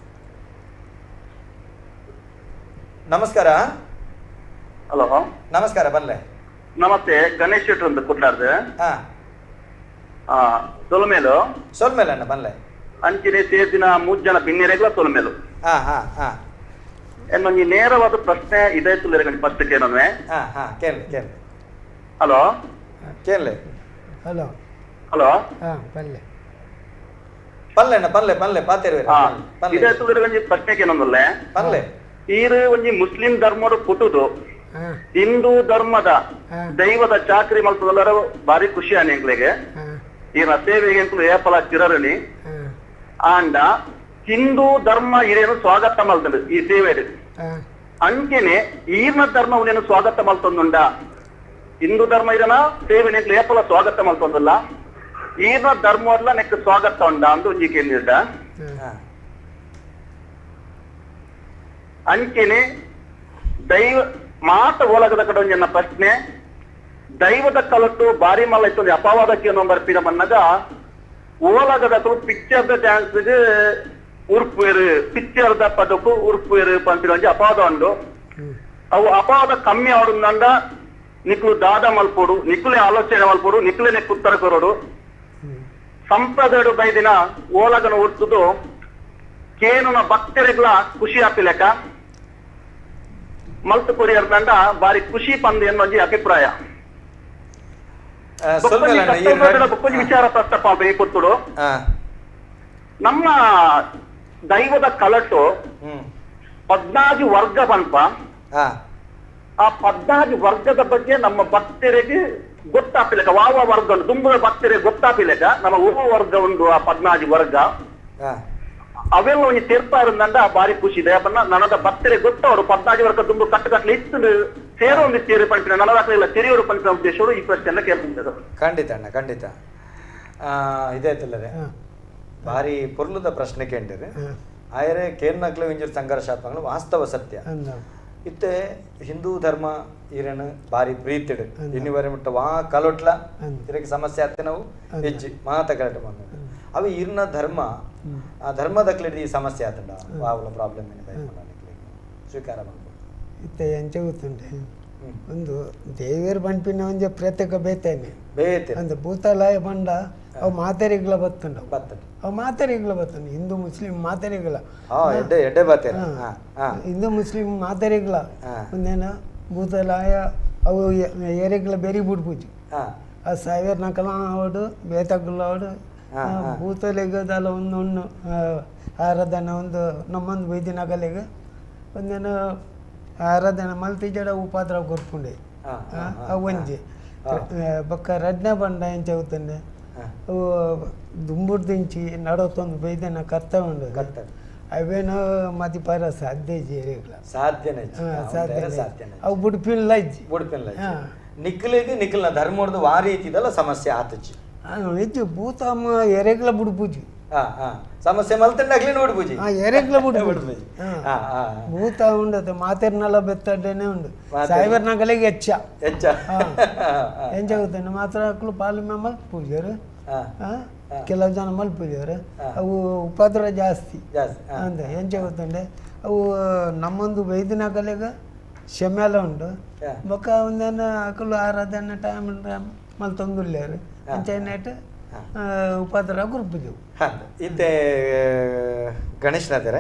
ನಮಸ್ಕಾರ. ಹಲೋ ನಮಸ್ಕಾರ ಬನ್ಲೆ. ನಮಸ್ತೆ, ಗಣೇಶ್ ಶೆಟ್ರು ಅಂತ ಕೊಟ್ಟಾರ್ದೆ ಸೊಲ್ಮೇಲು ಅಣ್ಣ ಬನ್ಲೆ ಅಂಚಿನ ಸೇರ್ದಿನ 3 ಜನ ಬಿನ್ನೆರೆಗಳ ಸೊಲ್ಮೇಲು ಇನ್ನೊಂದು ನೇರವಾದ ಪ್ರಶ್ನೆ ಇದೆ ತುಳಿರೆ ಫಸ್ಟ್ ಕೇಳೋಣ. ಹಲೋ ಕೇಳಲೆ. ಹಲೋ ಹಲೋ ಪಲ್ಲೆ ಪಲ್ಲೆಣ್ಣ ಪಲ್ಲೆ ಪಲ್ಲೆ ಪಾತೆರ್ವೆ ಇದೆ ತುಳಿರೆ ಒಂಜಿ ಪ್ರಶ್ನೆ ಕೇಳೋದಲ್ಲೇ ಪಲ್ಲೆ ಈರು ಒಂಜಿ ಮುಸ್ಲಿಂ ಧರ್ಮದ ಪುಟುದು ಹಿಂದೂ ಧರ್ಮದ ದೈವದ ಚಾಕ್ರಿ ಮಲ್ತದಲ್ಲರ ಬಾರಿ ಖುಷಿ ಆನೆ ಎಂಕ್ಲೆಗೆ ಈನ ಸೇವೆಗೆ ಎಂಕ್ಲು ಏಪಲ ಚಿರರಲಿ ಆಂಡ ಹಿಂದೂ ಧರ್ಮ ಇರೇನು ಸ್ವಾಗತ ಮಲ್ತಂಡು ಈ ಸೇವೆ ಅಂಕೆನೆ ಈರ್ನ ಧರ್ಮ ಉನೇನು ಸ್ವಾಗತ ಮಲ್ತೊಂದುಂಡ ಹಿಂದೂ ಧರ್ಮ ಇರನ ಸೇವೆ ನೆಕ್ಲು ಏಪಲ ಸ್ವಾಗತ ಮಲ್ತೊಂದಲ್ಲ ಈರ್ನ ಧರ್ಮ ಎಲ್ಲ ನೆಕ್ ಸ್ವಾಗತ ಉಂಡ ಅಂತ ಒಂಜಿ ಕೇಳಿದ ಅಂಕೆನೆ ದೈವ ಮಾತ ಓಲಗದ ಕಡೆ ಒಂಜನ ಪ್ರಶ್ನೆ ದೈವದ ಕಲಟ್ಟು ಬಾರಿ ಮಲ್ಲ ಇತ್ತು ಅಪವಾದಕ್ಕೆ ಬರ್ಪಿನ ಮನ್ನಗ ಓಲಗದ ಪಿಕ್ಚರ್ ದ ಡ್ಯಾನ್ಸ್ ಉರ್ಪುವೇರು ಪಿಕ್ಚರ್ ದ ಪದಕ್ಕೂ ಉರ್ಪುವೇರು ಪಂಪಿನ ಒಂಜಿ ಅಪವಾದ ಉಂಡು ಅವು ಅಪವಾದ ಕಮ್ಮಿ ಆಡುಂದಂಡ ನಿಕ್ಲು ದಾದ ಮಲ್ಪೋಡು ನಿಕ್ಲೆ ಆಲೋಚನೆ ಮಲ್ಪೋಡು ನಿಕ್ಲೆ ನೆಕ್ ಉತ್ತರ ಕೊರೋಡು ಸಂಪ್ರದಾಯಡು ಬೈದಿನ ಓಲಗನ ಹುಟ್ಟುದು ಕೇನುನ ಭಕ್ತರಿಗಳ ಖುಷಿ ಹಾಪಿಲೆಕ ಮಲ್ತು ಕೊರಿಯರ್ ದಂಡ ಬಾರಿ ಖುಷಿ ಪಂದು ಎನ್ನುವಂಜಿ ಅಭಿಪ್ರಾಯ ಬೊಕ್ಕೊಂಜಿ ವಿಚಾರ ಪ್ರಸ್ತಾಪ ಕೊತ್ತುಡು ನಮ್ಮ ದೈವದ ಕಲಟು 14 ವರ್ಗ ಬಂಪ ಆ 14 ವರ್ಗದ ಬಗ್ಗೆ ನಮ್ಮ ಭಕ್ತರಿಗೆ ಗೊತ್ತಾಪಿಲೆಕ ವಾವ ವರ್ಗ ದುಂಬುದ ಭಕ್ತರಿಗೆ ಗೊತ್ತಾಪಿಲೆಕ ನಮ್ಮ ಉಪ ವರ್ಗ ಉಂಡು ಆ 14 ವರ್ಗ ಅವೆಲ್ಲ ಒಂದು ಸೇರ್ತಾ ಇರೋದಂಡ ಬಾರಿ ಖುಷಿ ಇದೆ ಯಾಕಂದ್ರೆ ನನದ ಭಕ್ತರಿಗೆ ಗೊತ್ತವರು 14 ವರ್ಗ ದುಂಬು ಕಟ್ಟುಕಟ್ಲೆ ಇತ್ತು ಸೇರೋ ಒಂದು ಸೇರಿ ಪಂಪಿನ ನನದಾಗಲಿಲ್ಲ ತೆರೆಯೋರು ಪಂಪಿನ ಉದ್ದೇಶವರು ಈ ಪ್ರಶ್ನೆಯನ್ನ ಕೇಳ್ತಿದ್ದರು. ಖಂಡಿತ ಅಣ್ಣ ಖಂಡಿತ ಇದಾಯ್ತಲ್ಲರೇ ಭಾರಿ ಪೊರ್ಲುದ ಪ್ರಶ್ನೆ ಕೇಳಿದ್ರೆ ಆಯರೆ ಕೇರ್ನಕ್ಲು ಇಂಜರ್ ಸಂಘರ್ಷಾತ್ಮಕಗಳು ವಾಸ್ತವ ಸತ್ಯ ಇತ್ತೆ ಹಿಂದೂ ಧರ್ಮ ಈರಣ ಬಾರಿ ಪ್ರೀತಿಡು ಇನ್ನಿವರೆ ಮುಟ್ಟ ವಾ ಕಲೊಟ್ಲ ಇದಕ್ಕೆ ಸಮಸ್ಯೆ ಆಗ್ತದೆ ನಾವು ಹೆಚ್ಚು ಮಾತ ಕರೆಕ್ಟ್ ಬಂದ ಅವು ಈರ್ನ ಧರ್ಮ ಆ ಧರ್ಮದಕ್ಲೆ ಈ ಸಮಸ್ಯೆ ಆತಂಡ ವಾವಲ ಪ್ರಾಬ್ಲಮ್ ಏನಿದೆ ಸ್ವೀಕಾರ ಮಾಡ್ಬೋದು ಇತ್ತೆ ಎಂಚ ಗೊತ್ತುಂಟೆ ಒಂದು ದೇವಿಯರ್ ಪಂಪಿನ ಒಂಜೆ ಪ್ರತ್ಯೇಕ ಬೇತೇನೆ ಒಂದು ಭೂತಾಲಯ ಬಂಡ ಅವು ಮಾತೆರಿಗಳ ಬತ್ತುಂಡ ಅವು ಮಾತೆರಿಗಳ ಬತ್ತುಂಡು ಹಿಂದೂ ಮುಸ್ಲಿಂ ಮಾತೆರಿಗಳ ಹಿಂದೂ ಮುಸ್ಲಿಂ ಮಾತೆರಿಗಳ ಒಂದೇನ ಭೂತಾಲಯ ಅವು ಏರಿಗಳ ಬೆರಿ ಬಿಡ್ಪೂಜಿ ಆ ಸಾವಿರ ನಕಲ ಅವಡು ಬೇತಗುಲ ಅವಡು ಭೂತಲೆಗದಲ್ಲ ಒಂದು ಆರಾಧನೆ ಒಂದು ನಮ್ಮೊಂದು ಬೈದಿ ನಗಲೆಗೆ ಒಂದೇನು ಆರಾಧನೆ ಮಲ್ತಿ ಜಡ ಉಪಾದ್ರ ಕೊರ್ಪುಂಡೆ ಒಂಜಿ ಬೊಕ್ಕ ರಡ್ನೆ ಬಂಡ ಎಂಚ అవుతుండే ಅವು ದುಂಬುಡ್ ದಿಂಚಿ ನಡೋತೊಂದು ಬೈದನ ಕರ್ತವ್ಯ ಉಂಡು ಅವೇನೋ ಮತಿ ಪರ ಸಾಧ್ಯ ಅವು ಬುಡ್ಪಿಲ್ಲ ಇಜ್ಜಿ ನಿಖಿಲಿಗೆ ನಿಖಿಲ್ನ ಧರ್ಮದ ವಾ ರೀತಿದಲ್ಲ ಸಮಸ್ಯೆ ಆತಜ್ಜಿ ಹೆಚ್ಚು ಭೂತಮ್ಮ ಎರೆಗ್ಲ ಬುಡ್ಪೂಜಿ ಸಮಸ್ಯೆ ಮಲ್ತಂಡಾಗ್ಲಿ ನೋಡ್ಬೂಜಿ ಎರೆಗ್ಲ ಬುಡ್ಪೂಜಿ ಭೂತ ಉಂಡದು ಮಾತೆರ್ನೆಲ್ಲ ಬೆತ್ತಡ್ಡೇನೆ ಉಂಡು ಸಾಯಿಬರ್ ನಗಲಿಗೆ ಹೆಚ್ಚ ಎಂಚಾಗುತ್ತಾನೆ ಮಾತ್ರ ಹಾಕಲು ಪಾಲಿಮೆ ಮಲ್ಪೂಜರು ಕೆಲವು ಜನ ಮಲ್ಪೂಜರು ಅವು ಉಪದ್ರ ಜಾಸ್ತಿ ಅಂದ ಎಂಚಾಗುತ್ತಂಡೆ ಅವು ನಮ್ಮೊಂದು ವೈದ್ಯನ ಕಲೆಗೆ ಶಮ್ಯಾಲ ಉಂಡು ಬೊಕ್ಕ ಒಂದೇನು ಹಾಕಲು ಆರಾಧನೆ ಟೈಮ್ ಮಲ್ತೊಂದುಲ್ಲೇರು ಅಂಚೆನೆಟ್ ಉಪದ್ರ ಗುರುಪುಜು ಇತ್ತೆ ಗಣೇಶನಾದರೆ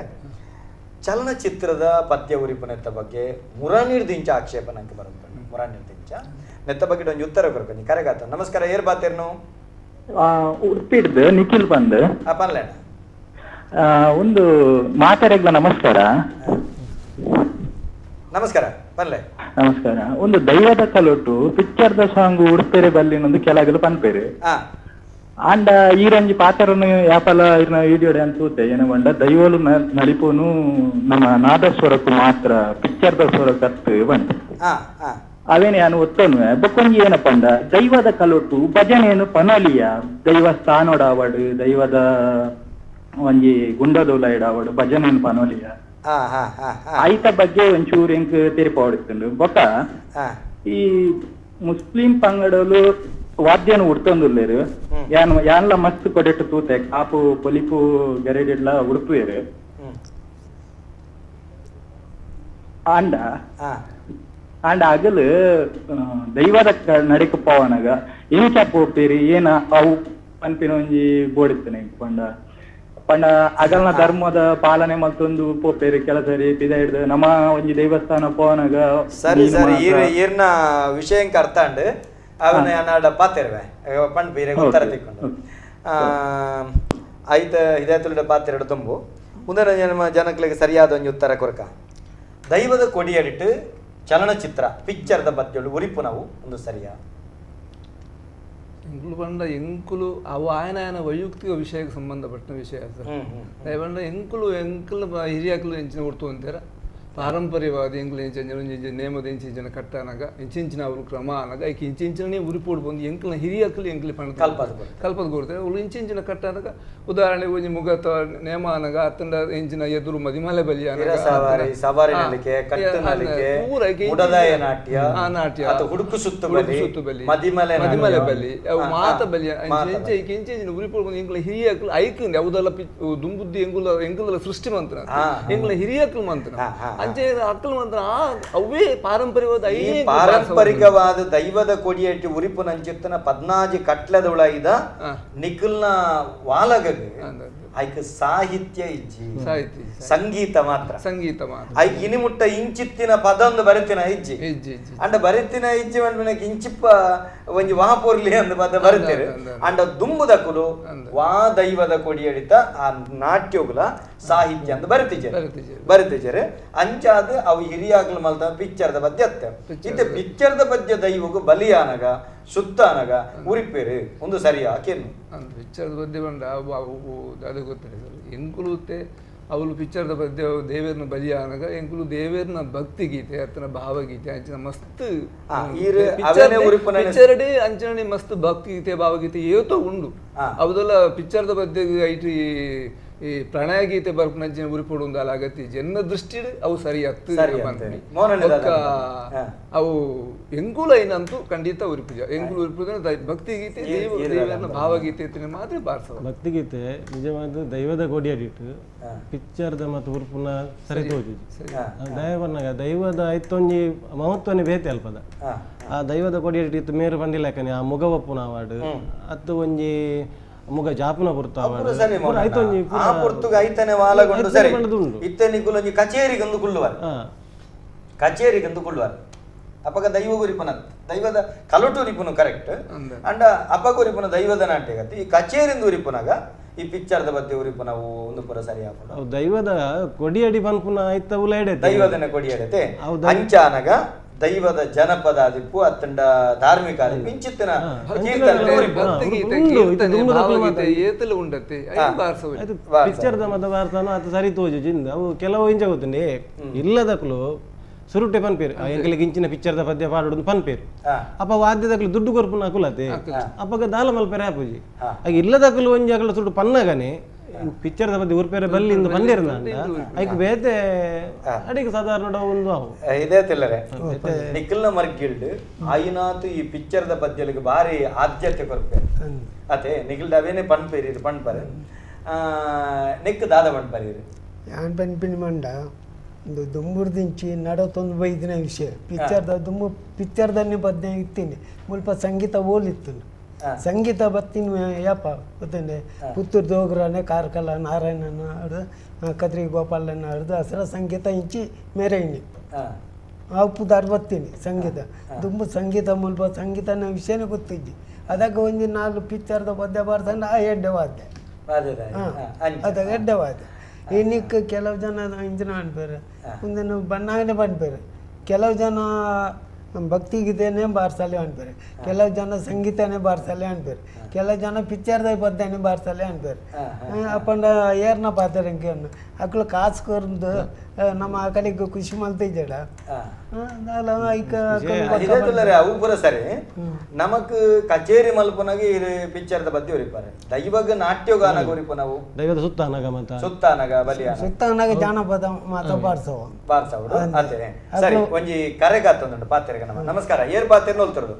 ಚಲನಚಿತ್ರದ ಪದ್ಯ ಉರಿಪುನೆತ್ತ ಬಗ್ಗೆ ಮುರಾನಿರ್ದಿಂಚ ಆಕ್ಷೇಪ ನಂಗೆ ಬರುತ್ತೆ ಮುರಾನಿರ್ದಿಂಚ ನೆತ್ತ ಬಗ್ಗೆ ಒಂದು ಉತ್ತರ ಕೊಡ್ಕೊಂಡು ಕರೆಗಾತ ನಮಸ್ಕಾರ ಏರ್ ಬಾತೇರ್ನು ಉಡುಪಿಡ್ದು ನಿಖಿಲ್ ಬಂದು ಪನ್ಲೇಣ ಒಂದು ಮಾತಾಡಗ್ಲ ನಮಸ್ಕಾರ ನಮಸ್ಕಾರ ಪನ್ಲೆ ನಮಸ್ಕಾರ ಒಂದು ದೈವದ ಕಲೊಟ್ಟು ಪಿಕ್ಚರ್ದ ಸಾಂಗ್ ಉಡುಪೇರೆ ಬಲ್ಲಿನೊಂದು ಕೆಲಗಲು ಪನ್ಪೇರೆ ಆಂಡ ಈರಂಜಿ ಪಾತ್ರನು ಯಾಪಲ ಇರ್ನ ವಿಡಿಯೋ ಡ್ಯಾನ್ಸ್ ಊತೆ ಏನ ಬಂಡ ದೈವಲು ನಳಿಪೋನು ನಮ್ಮ ನಾದಸ್ವರಕ್ಕೂ ಮಾತ್ರ ಪಿಕ್ಚರ್ದ ಸ್ವರ ಕತ್ತು ಬಂಡ ಅವೇನೆ ನಾನು ಒತ್ತನು ಬೊಕ್ಕೊಂಜಿ ಏನಪ್ಪಂಡ ದೈವದ ಕಲೊಟ್ಟು ಭಜನೆಯನ್ನು ಪನಲಿಯ ದೈವ ಸ್ಥಾನೋಡಾವಡು ದೈವದ ಒಂಜಿ ಗುಂಡದೋಲ ಇಡಾವಡು ಭಜನೆಯನ್ನು ಪನಲಿಯ ಐತ ಬಗ್ಗೆ ಒಂಚೂರು ಎಂಕ್ ತೆರಿಪಾವಡಿಸ್ತುಂಡು ಬೊಕ್ಕ ಈ ಮುಸ್ಲಿಂ ಪಂಗಡಲು ವಾದ್ಯನು ಉಡ್ತೊಂದುಲ್ಲೇರು ಯಾನ್ಲ ಮಸ್ತ್ ಕೊಡೆಟ್ಟು ತೂತೆ ಕಾಪು ಪೊಲಿಪು ಗರೆಡೆಡ್ಲ ಉಡುಪುವೇರು ಆಂಡ ಅಗಲು ದೈವದ ನಡಿಕ ಪವನಗ ಎಂಚ ಪೋಪೇರಿ ಏನ ಅವು ಪನ್ಪಿನ ಒಂಜಿ ಬೋಡಿತ್ತನೆ ಪಂಡ ಪಂಡ ಅಗಲ್ನ ಧರ್ಮದ ಪಾಲನೆ ಮತ್ತೊಂದು ಪೋಪೇರಿ ಕೆಲಸರಿ ಪಿದ ಹಿಡ್ದು ನಮ್ಮ ಒಂಜಿ ದೇವಸ್ಥಾನ ಪವನಗ ಸರಿ ಈರ್ನ ವಿಷಯಕ್ಕೆ ಅರ್ಥ ಅಂಡ್ ಅವನ ನಾಡ ಪಾತಿರ್ವೆ ಪಂಡ್ ಬೇರೆ ಉತ್ತರ ತಿಕ್ಕೊಂಡು ಐತ ಹಿದಾಯತುಲ್ಡ ಪಾತಿರಡು ತುಂಬು ಮುಂದಿನ ಜನಗಳಿಗೆ ಸರಿಯಾದ ಒಂದು ಉತ್ತರ ಕೊರಕ ದೈವದ ಕೊಡಿಯಡಿಟ್ಟು ಚಲನಚಿತ್ರ ಪಿಕ್ಚರ್ದ ಬದ್ದೆಳು ಉರಿಪು ನಾವು ಒಂದು ಸರಿಯಾ ಎಂಕುಲು ಪಂಡ ಎಂಕುಲು ಅವು ಆಯನ ವೈಯಕ್ತಿಕ ವಿಷಯಕ್ಕೆ ಸಂಬಂಧಪಟ್ಟ ವಿಷಯ ಸರ್ ದಯವಂಡ ಎಂಕುಲು ಹಿರಿಯಾಕಲು ಎಂಚಿನ ಕೊಡ್ತು ಅಂತಾರ ಪಾರಂಪರ್ಯವಾದಿ ಎಂಕುಲು ಎಂಚ ನೇಮದ ಎಂಚಿನ ಕಟ್ಟನಾಗ ಇಂಚಿನ ಅವರು ಕ್ರಮ ಅನಾಗ ಈಗ ಇಂಚಿನ ಉರಿಪೋಡು ಬಂದು ಎಂಕಲ್ನ ಹಿರಿಯಾಕಲು ಎಂಕಲಿ ಪಂಡ ಕಲ್ಪದ ಕೊಡ್ತಾರೆ ಅವಳು ಇಂಚಿನ ಕಟ್ಟನಾಗ ಉದಾಹರಣೆಗೆ ಒಂಜಿ ಮುಗತ ನೇಮ ಅನಾಗ ಅತ್ತಂಡ ಎಂಚಿನ ಎದುರು ಮದಿಮಲೆ ಬಲಿ ಮದಿಮಲೆ ಬಲಿ ಅವು ಮಾತ ಬಲಿ ಇಂಚಿನ ಉರಿಪೋಡು ಬಂದು ಎಂಕಲ ಹಿರಿಯಾಕಲು ಐಕಂದು ಯಾವುದಲ್ಲ ದುಂಬುದ್ದಿ ಎಂಕುಲ ಸೃಷ್ಟಿ ಮಂತ್ರ ಎಂಕಲ ಹಿರಿಯಾಕಲು ಮಂತ್ರ ಅಂಚೆ ಅಕ್ಕಲು ಮಾತ್ರ ಅವೇ ಪಾರಂಪರ್ಯವಾದ ಪಾರಂಪರಿಕವಾದ ದೈವದ ಕೊಡಿಯಟ್ಟು ಉರಿಪು ನಂಚಿತ್ತನ 14 ಕಟ್ಲದ ಉಳಾಯಿದ ನಿಖಲ್ನ ವಾಲಗಗೆ ಐಕ ಸಾಹಿತ್ಯ ಇಜ್ಜಿ ಸಂಗೀತ ಮಾತ್ರ ಐಕ ಇನಿ ಮುಟ್ಟ ಇಂಚಿತ್ತಿನ ಪದೊಂದು ಬರಿತಿನ ಇಜ್ಜಿ ಅಂಡ ಬರಿತಿನ ಇಜ್ಜಿ ಮನ್ಮನಕ್ಕೆ ಇಂಚಿಪ್ಪ ಒಂಜಿ ವಾಪುರ್ಲಿ ಅಂದ ಪದ ಬರಿತೇವೆ ಅಂಡ ದುಂಬುದಕ್ಕುಲು ವಾ ದೈವದ ಕೊಡಿಯಡಿತ ಆ ನಾಟ್ಯೋಗುಲ ಸಾಹಿತ್ಯ ಅಂತ ಬರಿತಿಜರೆ ಅಂಚಾದ ಅವು ಹಿರಿಯಾಗ್ಲು ಮಲ್ತ ಪಿಕ್ಚರ್ದ ಪದ್ಯ ಅತ್ತ ಇತ್ತೆ ಪಿಕ್ಚರ್ದ ಪದ್ಯ ದೈವಗು ಬಲಿಯಾನಗ ಸುತ್ತಾನಗ ಉರಿಪೇರು ಒಂದು ಸರಿಯಾ ಕೇನು ಪಿಕ್ಚರ್ದ ಪದ್ಯ ಬಂಡ ಅದು ಗೊತ್ತಿಲ್ಲ ಎಂಕುಲುತ್ತೆ ಅವಳು ಪಿಕ್ಚರ್ದ ಪದ್ಯ ದೇವೇರ್ನ ಬಲಿಯಾನಗ ಎಂಕುಲು ದೇವೇರ್ನ ಭಕ್ತಿ ಗೀತೆ ಅತ್ತನ ಭಾವಗೀತೆ ಅಂಚಿನ ಮಸ್ತ್ ಪಿಕ್ಚರ್ಡೆ ಅಂಚನೆ ಮಸ್ತ್ ಭಕ್ತಿ ಗೀತೆ ಭಾವಗೀತೆ ಏತೋ ಉಂಡು ಅವದೆಲ್ಲ ಪಿಕ್ಚರ್ದ ಪದ್ಯ ಐಟಿ ಈ ಪ್ರಣಯ ಗೀತೆ ಬರ್ಪನಂಚಿನ ಉರಿಪೋಡು ಅಲ್ಲ ಆಗತ್ತಿ ಜನ ದೃಷ್ಟಿ ಅವು ಸರಿ ಅವು ಎಂಕುಲ ಏನಂತೂ ಖಂಡಿತ ಉರಿಪುಜ ಎಂಕುಲು ಉರಿಪುಜ ಭಕ್ತಿ ಗೀತೆ ದೇವರನ್ನ ಭಾವಗೀತೆ ಮಾತ್ರ ಬಾರಿಸೋದು ಭಕ್ತಿ ಗೀತೆ ನಿಜವಾದ ದೈವದ ಕೊಡಿಯಡಿಟ್ಟು ಪಿಕ್ಚರ್ದ ಮತ್ತು ಉರುಪುನ ಸರಿ ತೋಜಿ ದೈವದ ಐತೊಂಜಿ ಮಹತ್ವನೇ ಬೇತೆ ಅಲ್ಪದ ಆ ದೈವದ ಕೊಡಿಯಡಿಟ್ಟು ಮೇರು ಬಂದಿಲ್ಲಕನೆ ಆ ಮುಗವಪ್ಪುನ ಅವಾರ್ಡ್ ಅತ್ತು ಒಂಜಿ ಮುಗ ಜಾಪನ ಬರ್ತಾವ ಐತನೆ ವಾಲಗೊಂಡು ಸರಿ ಇತ್ತನಿ ಕುಲಂಜಿ ಕಚೇರಿಗಂದು ಕುಳ್ಳುವಾರ ಅಪಗ ದೈವ ಗುರಿಪನ ದೈವದ ಕಲಟು ಉರಿಪುನು ಕರೆಕ್ಟ್ ಅಂಡ ಅಪಗ ಉರಿಪುನ ದೈವದ ನಾಟ್ಯಗತಿ ಈ ಕಚೇರಿಂದ ಉರಿಪುನಾಗ ಈ ಪಿಕ್ಚರ್ದ ಬಗ್ಗೆ ಉರಿಪುನ ಒಂದು ಪುರ ಸರಿ ಹಾಕೊಂಡು ದೈವದ ಕೊಡಿಯಡಿ ಪನ್ಪುನ ಐತ ಉಲೈಡೆ ದೈವದನ ಕೊಡಿಯಡತೆ ಅಂಚಾನಗ ದೈವದ ಜನಪದ ಆದಿಪ್ಪು ಅತ್ತಂಡ ಧಾರ್ಮಿಕ ಆದಿಪ್ಪು ಇಂಚಿತ್ತಿನ ಪಿಕ್ಚರ್ದ ಮತ ಬಾರ್ತಾನು ಅತ ಸರಿ ತೋಜಿಂದ ಅವು ಕೆಲವು ಇಂಚ ಗೊತ್ತುಂಡೆ ಇಲ್ಲದಕ್ಕಲು ಸುರುಟೆ ಪನ್ಪೇರು ಎಂಕಲಿಗೆ ಇಂಚಿನ ಪಿಕ್ಚರ್ದ ಪದ್ಯ ಪಾಡೋದು ಪನ್ಪೇರು ಅಪ್ಪ ವಾದ್ಯದಕ್ಕಲು ದುಡ್ಡು ಕೊರ್ಪುನ ಅಕುಲತೆ ಅಪ್ಪಗ ದಾಲ ಮಲ್ಪೇರೆ ಆಪುಜಿ ಆಗ ಇಲ್ಲದಕ್ಕಲು ಒಂಜಿ ಅಕಲು ಸುಟ್ಟು ಪನ್ನಗನೆ ಪಿಕ್ಚರ್ದ ಪದ್ಯ ಉರ್ಪೇರೆ ಬಲ್ಲಿಂದ ಬಂದಿರ್ನ ಐಕ್ ಬೇತೆ ಅಡಿಗೆ ಸಾಧಾರಣ ಒಂದು ಅವು ಇದೇ ತಿಲ್ಲರೆ ನಿಖಲ್ನ ಮರ್ಗಿಲ್ಡ್ ಆಯಿನಾತು ಈ ಪಿಕ್ಚರ್ದ ಪದ್ಯಲಿಗೆ ಭಾರಿ ಆದ್ಯತೆ ಕೊರ್ಪೇರು ಅತೆ ನಿಖಿಲ್ದ ಅವೇನೆ ಪನ್ಪೇರಿ ಪಣ್ಪರೆ ನೆಕ್ ದಾದ ಪಣ್ಪರೀರಿ ಯಾನ್ ಪನ್ಪಿನಿ ಮಂಡ ಒಂದು ದುಂಬುರ್ದಿಂಚಿ ನಡವತ್ತೊಂದು ಬೈದಿನ ವಿಷಯ ಪಿಕ್ಚರ್ದನ್ನೇ ಪದ್ಯ ಇತ್ತೀನಿ ಮುಲ್ಪ ಸಂಗೀತ ಓಲಿತ್ತು ಸಂಗೀತ ಬತ್ತಿನ ಯಾಪ ಗೊತ್ತಂಡೆ ಪುತ್ತೂರು ದೋಗ್ರನೆ ಕಾರ್ಕಲ ನಾರಾಯಣನ ಹಿಡ್ದು ಕದ್ರಿ ಗೋಪಾಲನ ಹಿಡ್ದು ಹಸಿರ ಸಂಗೀತ ಇಂಚಿ ಮೇರೆ ಇನ್ನಿ ಆಪುದಾರ್ ಬತ್ತೀನಿ ಸಂಗೀತ ದುಂಬು ಸಂಗೀತ ಮುಲ್ಪ ಸಂಗೀತನ ವಿಷಯನೇ ಗೊತ್ತಿದ್ದಿ ಅದಕ್ಕೆ ಒಂದು 4 ಪಿಕ್ಚರ್ದ ಪದ್ಯ ಬಾರ್ಸಂಡ ಆ ಎಡ್ಡೆ ವಾದ್ಯ ಅದಾಗ ಎಡ್ಡೆ ವಾದ್ಯ ಇನ್ನಿಕ್ಕೆ ಕೆಲವು ಜನ ಇಂಜಿನ ಅನ್ಪೇರು ಮುಂದೆ ಬಣ್ಣಾಗನೆ ಬಂದ್ಪೇರು ಕೆಲವು ಜನ ಭಕ್ತಿ ಗೀತೆನೇ ಬಾರ್ಸಲೆ ಅನ್ಪೇರು ಕೆಲವು ಜನ ಸಂಗೀತನೇ ಬಾರ್ಸಲೆ ಅನ್ಪೇರು ಕೆಲವು ಜನ ಪಿಕ್ಚರ್ದ ಪದ್ಯನೇ ಬಾರ್ಸಲೆ ಅನ್ಪೇರು ಅಪ್ಪಂಡ ಏರ್ನ ಪಾತಾರೆ ಅನ್ನು ಅಕ್ಕಳು ಕಾಸು ಕೊರ್ದು ನಮ್ಮ ಆ ಕಡೆಗೆ ಖುಷಿ ಮಲ್ತಿದ್ದೇಡ ಅವು ಪುರ ಸರಿ ನಮಕ್ ಕಚೇರಿ ಮಲ್ಪನಾಗಿ ಪಿಕ್ಚರ್ದ ಪದ್ಯ ಉರಿಪಾರೆ ದೈವಗ ನಾಟ್ಯಗಾನಗ ಉರಿಪನವು ದೈವದ ಸುತ್ತಾನಗ ಬಲಿಯ ಸುತ್ತಾನಗ ಜಾನಪದ ಮಾತ ಬಾರ್ಸವ ಅದೇ ಸರಿ ಒಂಜಿ ಕರೆ ಕಾತೊಂದುಂಡು ಪಾತ್ರೆಗ ನಮಸ್ಕಾರ ಏರ್ ಪಾತ್ರೆ ನೋಲ್ತಿರೋದು